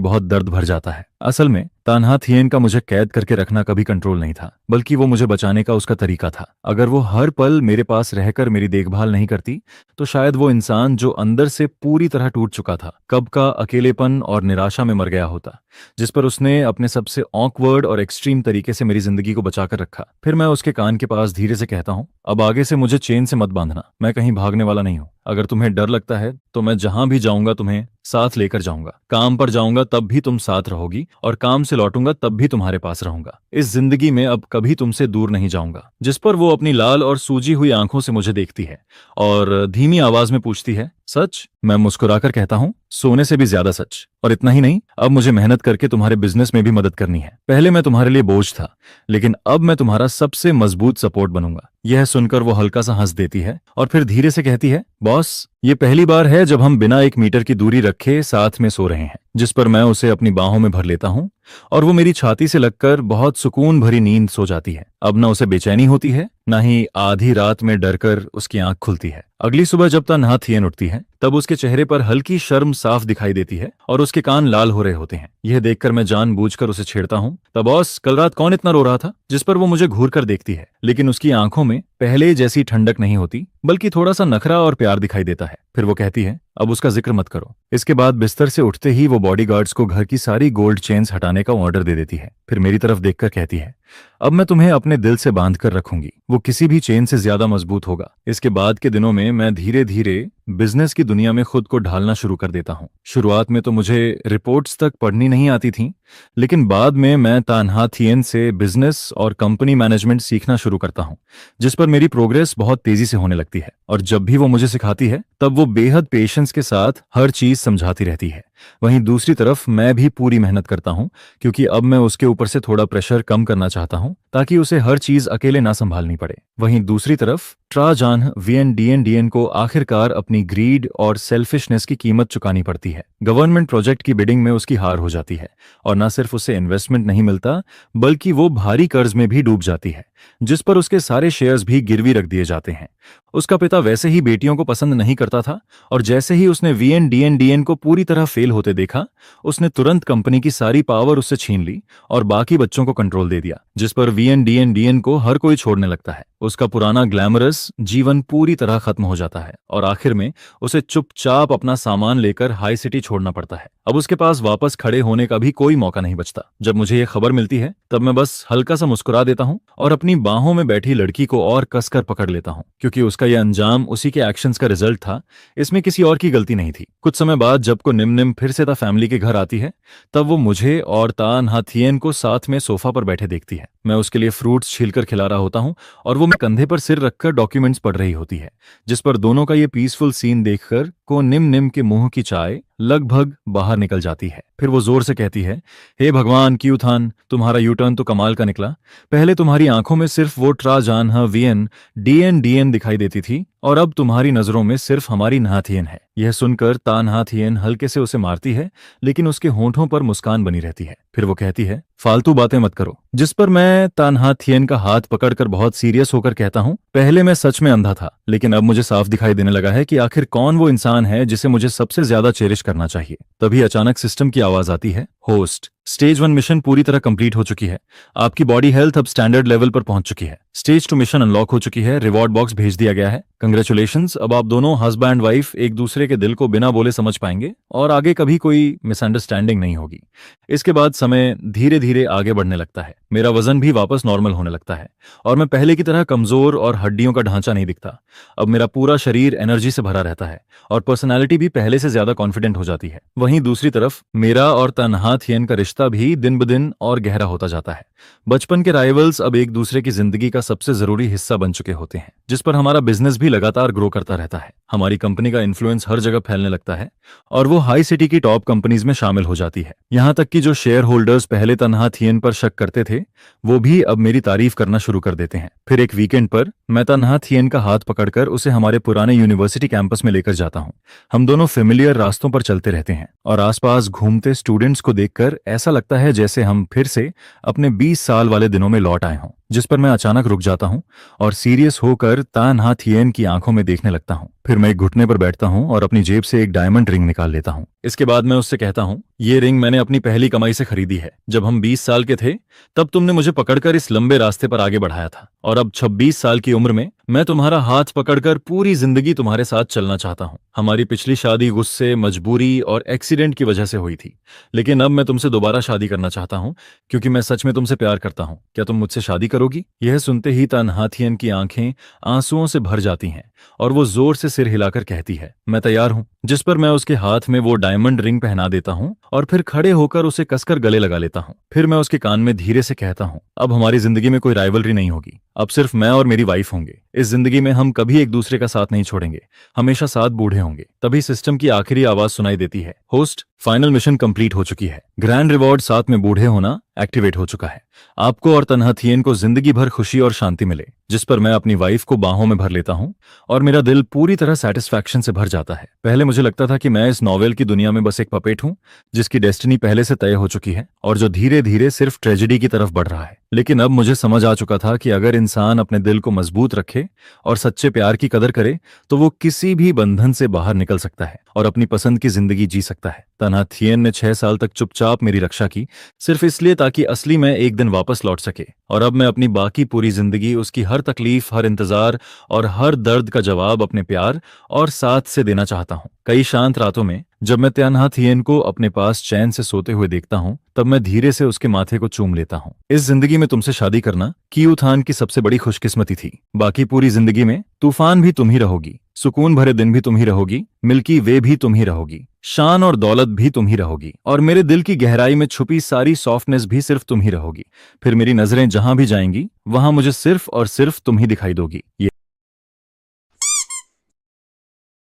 बहुत दर्द भर जाता है। असल में तानहा थियन का मुझे कैद करके रखना कभी कंट्रोल नहीं था, बल्कि वो मुझे बचाने का उसका तरीका था। अगर वो हर पल मेरे पास रहकर मेरी देखभाल नहीं करती तो शायद वो इंसान जो अंदर से पूरी तरह टूट चुका था, कब का अकेलेपन और निराशा में मर गया होता, जिस पर उसने अपने सबसे ऑकवर्ड और एक्सट्रीम तरीके से मेरी जिंदगी को बचाकर रखा। फिर मैं उसके कान के पास धीरे से कहता हूँ, अब आगे से मुझे चेन से मत बांधना, मैं कहीं भागने वाला नहीं हूँ। अगर तुम्हें डर लगता है तो मैं जहां भी जाऊंगा तुम्हें साथ लेकर जाऊंगा। काम पर जाऊंगा तब भी तुम साथ रहोगी और काम से लौटूंगा तब भी तुम्हारे पास रहूंगा। इस जिंदगी में अब कभी तुमसे दूर नहीं जाऊंगा। जिस पर वो अपनी लाल और सूजी हुई आंखों से मुझे देखती है और धीमी आवाज में पूछती है, सच? मैं मुस्कुराकर कहता हूँ, सोने से भी ज्यादा सच। और इतना ही नहीं, अब मुझे मेहनत करके तुम्हारे बिजनेस में भी मदद करनी है। पहले मैं तुम्हारे लिए बोझ था, लेकिन अब मैं तुम्हारा सबसे मजबूत सपोर्ट बनूंगा। यह सुनकर वो हल्का सा हंस देती है और फिर धीरे से कहती है, बॉस, ये पहली बार है जब हम बिना 1 मीटर की दूरी रखे साथ में सो रहे हैं। जिस पर मैं उसे अपनी बाहों में भर लेता हूँ और वो मेरी छाती से लगकर बहुत सुकून भरी नींद सो जाती है। अब न उसे बेचैनी होती है, न ही आधी रात में डरकर उसकी आंख खुलती है। अगली सुबह जब तानहा थियन उठती है तब उसके चेहरे पर हल्की शर्म साफ दिखाई देती है और उसके कान लाल हो रहे होते हैं। यह देखकर मैं जानबूझकर उसे छेड़ता हूँ, तब बॉस, कल रात कौन इतना रो रहा था? जिस पर वो मुझे घूर कर देखती है, लेकिन उसकी आंखों में पहले जैसी ठंडक नहीं होती, बल्कि थोड़ा सा नखरा और प्यार दिखाई देता है। फिर वो कहती है, अब उसका जिक्र मत करो। इसके बाद बिस्तर से उठते ही वो बॉडीगार्ड्स को घर की सारी गोल्ड चेन्स हटाने का ऑर्डर दे देती है। फिर मेरी तरफ देखकर कहती है, अब मैं तुम्हें अपने दिल से बांध कर रखूंगी, वो किसी भी चेन से ज्यादा मजबूत होगा। इसके बाद के दिनों में मैं धीरे धीरे बिजनेस की दुनिया में खुद को ढालना शुरू कर देता हूँ। शुरुआत में तो मुझे रिपोर्ट्स तक पढ़नी नहीं आती थी, लेकिन बाद में मैं तानहा थियन से बिजनेस और कंपनी मैनेजमेंट सीखना शुरू करता हूँ, जिस पर मेरी प्रोग्रेस बहुत तेजी से होने लगती है। और जब भी वो मुझे सिखाती है तब वो बेहद पेशेंस के साथ हर चीज समझाती रहती है। वहीं दूसरी तरफ मैं भी पूरी मेहनत करता हूँ, क्योंकि अब मैं उसके ऊपर से थोड़ा प्रेशर कम करना चाहता हूँ ताकि उसे हर चीज अकेले ना संभालनी पड़े। वहीं दूसरी तरफ ट्राजान वीएनडीएनडीएन को आखिरकार अपनी ग्रीड और सेल्फिशनेस की कीमत चुकानी पड़ती है। गवर्नमेंट प्रोजेक्ट की बिडिंग में उसकी हार हो जाती है और न सिर्फ उसे इन्वेस्टमेंट नहीं मिलता, बल्कि वो भारी कर्ज में भी डूब जाती है, जिस पर उसके सारे शेयर्स भी गिरवी रख दिए जाते हैं। उसका पिता वैसे ही बेटियों को पसंद नहीं करता था और जैसे ही उसने वीएनडीएनडीएन को पूरी तरह फेल होते देखा, उसने तुरंत कंपनी की सारी पावर उससे छीन ली और बाकी बच्चों को कंट्रोल दे दिया, जिस पर वीएनडीएनडीएन को हर कोई छोड़ने लगता है। उसका पुराना ग्लैमरस जीवन पूरी तरह खत्म हो जाता है और आखिर में उसे चुपचाप अपना सामान लेकर हाई सिटी छोड़ना पड़ता है। अब उसके पास वापस खड़े होने का भी कोई मौका नहीं बचता। जब मुझे ये खबर मिलती है तब मैं बस हल्का सा मुस्कुरा देता हूँ और अपनी बाहों में बैठी लड़की को और कसकर पकड़ लेता हूँ, क्योंकि उसका यह अंजाम उसी के एक्शंस का रिजल्ट था, इसमें किसी और की गलती नहीं थी। कुछ समय बाद जब को निम फिर से ता फैमिली के घर आती है तब वो मुझे और तानहा थियन को साथ में सोफा पर बैठे देखती है। मैं उसके लिए फ्रूट्स छीलकर खिला रहा होता हूँ और वो मैं कंधे पर सिर रखकर डॉक्यूमेंट्स पढ़ रही होती है, जिस पर दोनों का ये पीसफुल सीन देखकर को निम के मुंह की चाय लगभग बाहर निकल जाती है। फिर वो जोर से कहती है, हे भगवान क्यूथान, तुम्हारा यू टर्न तो कमाल का निकला। पहले तुम्हारी आंखों में सिर्फ वो ट्राजान वीएन डीएन दिखाई देती थी और अब तुम्हारी नजरों में सिर्फ हमारी नहा थियन है। यह सुनकर तानहा थियन हल्के से उसे मारती है, लेकिन उसके होंठों पर मुस्कान बनी रहती है। फिर वो कहती है, फालतू बातें मत करो। जिस पर मैं तानहा थियन का हाथ पकड़कर बहुत सीरियस होकर कहता हूँ, पहले मैं सच में अंधा था, लेकिन अब मुझे साफ दिखाई देने लगा है कि आखिर कौन वो इंसान है जिसे मुझे सबसे ज्यादा चेरिश करना चाहिए। तभी अचानक सिस्टम की आवाज आती है, होस्ट, स्टेज 1 मिशन पूरी तरह कंप्लीट हो चुकी है। आपकी बॉडी हेल्थ अब स्टैंडर्ड लेवल पर पहुंच चुकी है। स्टेज 2 मिशन अनलॉक हो चुकी है। रिवॉर्ड बॉक्स भेज दिया गया है। कंग्रेचुलेशंस, अब आप दोनों हस्बैंड वाइफ एक दूसरे के दिल को बिना बोले समझ पाएंगे और आगे कभी कोई मिसअंडरस्टैंडिंग नहीं होगी। इसके बाद समय धीरे धीरे आगे बढ़ने लगता है। मेरा वजन भी वापस नॉर्मल होने लगता है और मैं पहले की तरह कमजोर और हड्डियों का ढांचा नहीं दिखता। अब मेरा पूरा शरीर एनर्जी से भरा रहता है और पर्सनैलिटी भी पहले से ज्यादा कॉन्फिडेंट हो जाती है। वहीं दूसरी तरफ मेरा और तानहा थियन का रिश्ता रिश्ता भी दिन ब दिन और गहरा होता जाता है। बचपन के राइवल्स अब एक दूसरे की जिंदगी का सबसे जरूरी हिस्सा बन चुके होते हैं, जिस पर हमारा बिजनेस भी लगातार ग्रो करता रहता है। हमारी कंपनी का इन्फ्लुएंस हर जगह फैलने लगता है और वो हाई सिटी की टॉप कंपनीज में शामिल हो जाती है। यहाँ तक कि जो शेयर होल्डर्स पहले तन्हा थिएन पर शक करते थे, वो भी अब मेरी तारीफ करना शुरू कर देते हैं। फिर एक वीकेंड पर मैं तन्हा थिएन का हाथ पकड़कर उसे हमारे पुराने यूनिवर्सिटी कैंपस में लेकर जाता हूँ। हम दोनों फेमिलियर रास्तों पर चलते रहते हैं और आसपास घूमते स्टूडेंट्स को देखकर ऐसा लगता है जैसे हम फिर से अपने 20 साल वाले दिनों में लौट आए हों। जिस पर मैं अचानक रुक जाता हूं और सीरियस होकर तान्हा थिएन की आंखों में देखने लगता हूं। फिर मैं एक घुटने पर बैठता हूं और अपनी जेब से एक डायमंड रिंग निकाल लेता हूं। इसके बाद मैं उससे कहता हूं, ये रिंग मैंने अपनी पहली कमाई से खरीदी है। जब हम 20 साल के थे तब तुमने मुझे पकड़कर इस लंबे रास्ते पर आगे बढ़ाया था, और अब 26 साल की उम्र में मैं तुम्हारा हाथ पकड़कर पूरी जिंदगी तुम्हारे साथ चलना चाहता हूं। हमारी पिछली शादी गुस्से, मजबूरी और एक्सीडेंट की वजह से हुई थी, लेकिन अब मैं तुमसे दोबारा शादी करना चाहता हूं क्योंकि मैं सच में तुमसे प्यार करता हूं। क्या तुम मुझसे शादी करोगी? यह सुनते ही तन्हा थिएन की आंखें आंसुओं से भर जाती हैं और वो जोर से सिर हिलाकर कहती है, मैं तैयार हूं। जिस पर मैं उसके हाथ में वो डायमंड रिंग पहना देता हूं और फिर खड़े होकर उसे कसकर गले लगा लेता हूं। फिर मैं उसके कान में धीरे से कहता हूं, अब हमारी जिंदगी में कोई राइवलरी नहीं होगी, अब सिर्फ मैं और मेरी वाइफ होंगे। इस जिंदगी में हम कभी एक दूसरे का साथ नहीं छोड़ेंगे, हमेशा साथ बूढ़े होंगे। तभी सिस्टम की आखिरी आवाज सुनाई देती है, होस्ट, फाइनल मिशन कंप्लीट हो चुकी है। ग्रैंड रिवॉर्ड साथ में बूढ़े होना एक्टिवेट हो चुका है। आपको और तन्हा थिएन को जिंदगी भर खुशी और शांति मिले। जिस पर मैं अपनी वाइफ को बाहों में भर लेता हूं और मेरा दिल पूरी तरह सेटिस्फैक्शन से भर जाता है। पहले मुझे लगता था कि मैं इस नॉवेल की दुनिया में बस एक पपेट हूं जिसकी डेस्टिनी पहले से तय हो चुकी है और जो धीरे धीरे सिर्फ ट्रेजेडी की तरफ बढ़ रहा है। लेकिन अब मुझे समझ आ चुका था कि अगर इंसान अपने दिल को मजबूत रखे और सच्चे प्यार की कदर करे तो वो किसी भी बंधन से बाहर निकल सकता है और अपनी पसंद की जिंदगी जी सकता है। तन्हा थिएन ने 6 साल तक चुपचाप मेरी रक्षा की, सिर्फ इसलिए ताकि असली मैं एक दिन वापस लौट सके, और अब मैं अपनी बाकी पूरी जिंदगी उसकी हर तकलीफ, हर इंतजार और हर दर्द का जवाब अपने प्यार और साथ से देना चाहता हूँ। कई शांत रातों में जब मैं तन्हा थिएन को अपने पास चैन से सोते हुए देखता हूँ, तब मैं धीरे से उसके माथे को चूम लेता हूँ। इस जिंदगी में तुमसे शादी करना कियू थान की सबसे बड़ी खुशकिस्मती थी। बाकी पूरी जिंदगी में तूफान भी तुम ही रहोगी, सुकून भरे दिन भी तुम ही रहोगी, मिल्की वे भी तुम ही रहोगी, शान और दौलत भी तुम ही रहोगी, और मेरे दिल की गहराई में छुपी सारी सॉफ्टनेस भी सिर्फ तुम ही रहोगी। फिर मेरी नजरें जहां भी जाएंगी वहां मुझे सिर्फ और सिर्फ तुम ही दिखाई दोगी।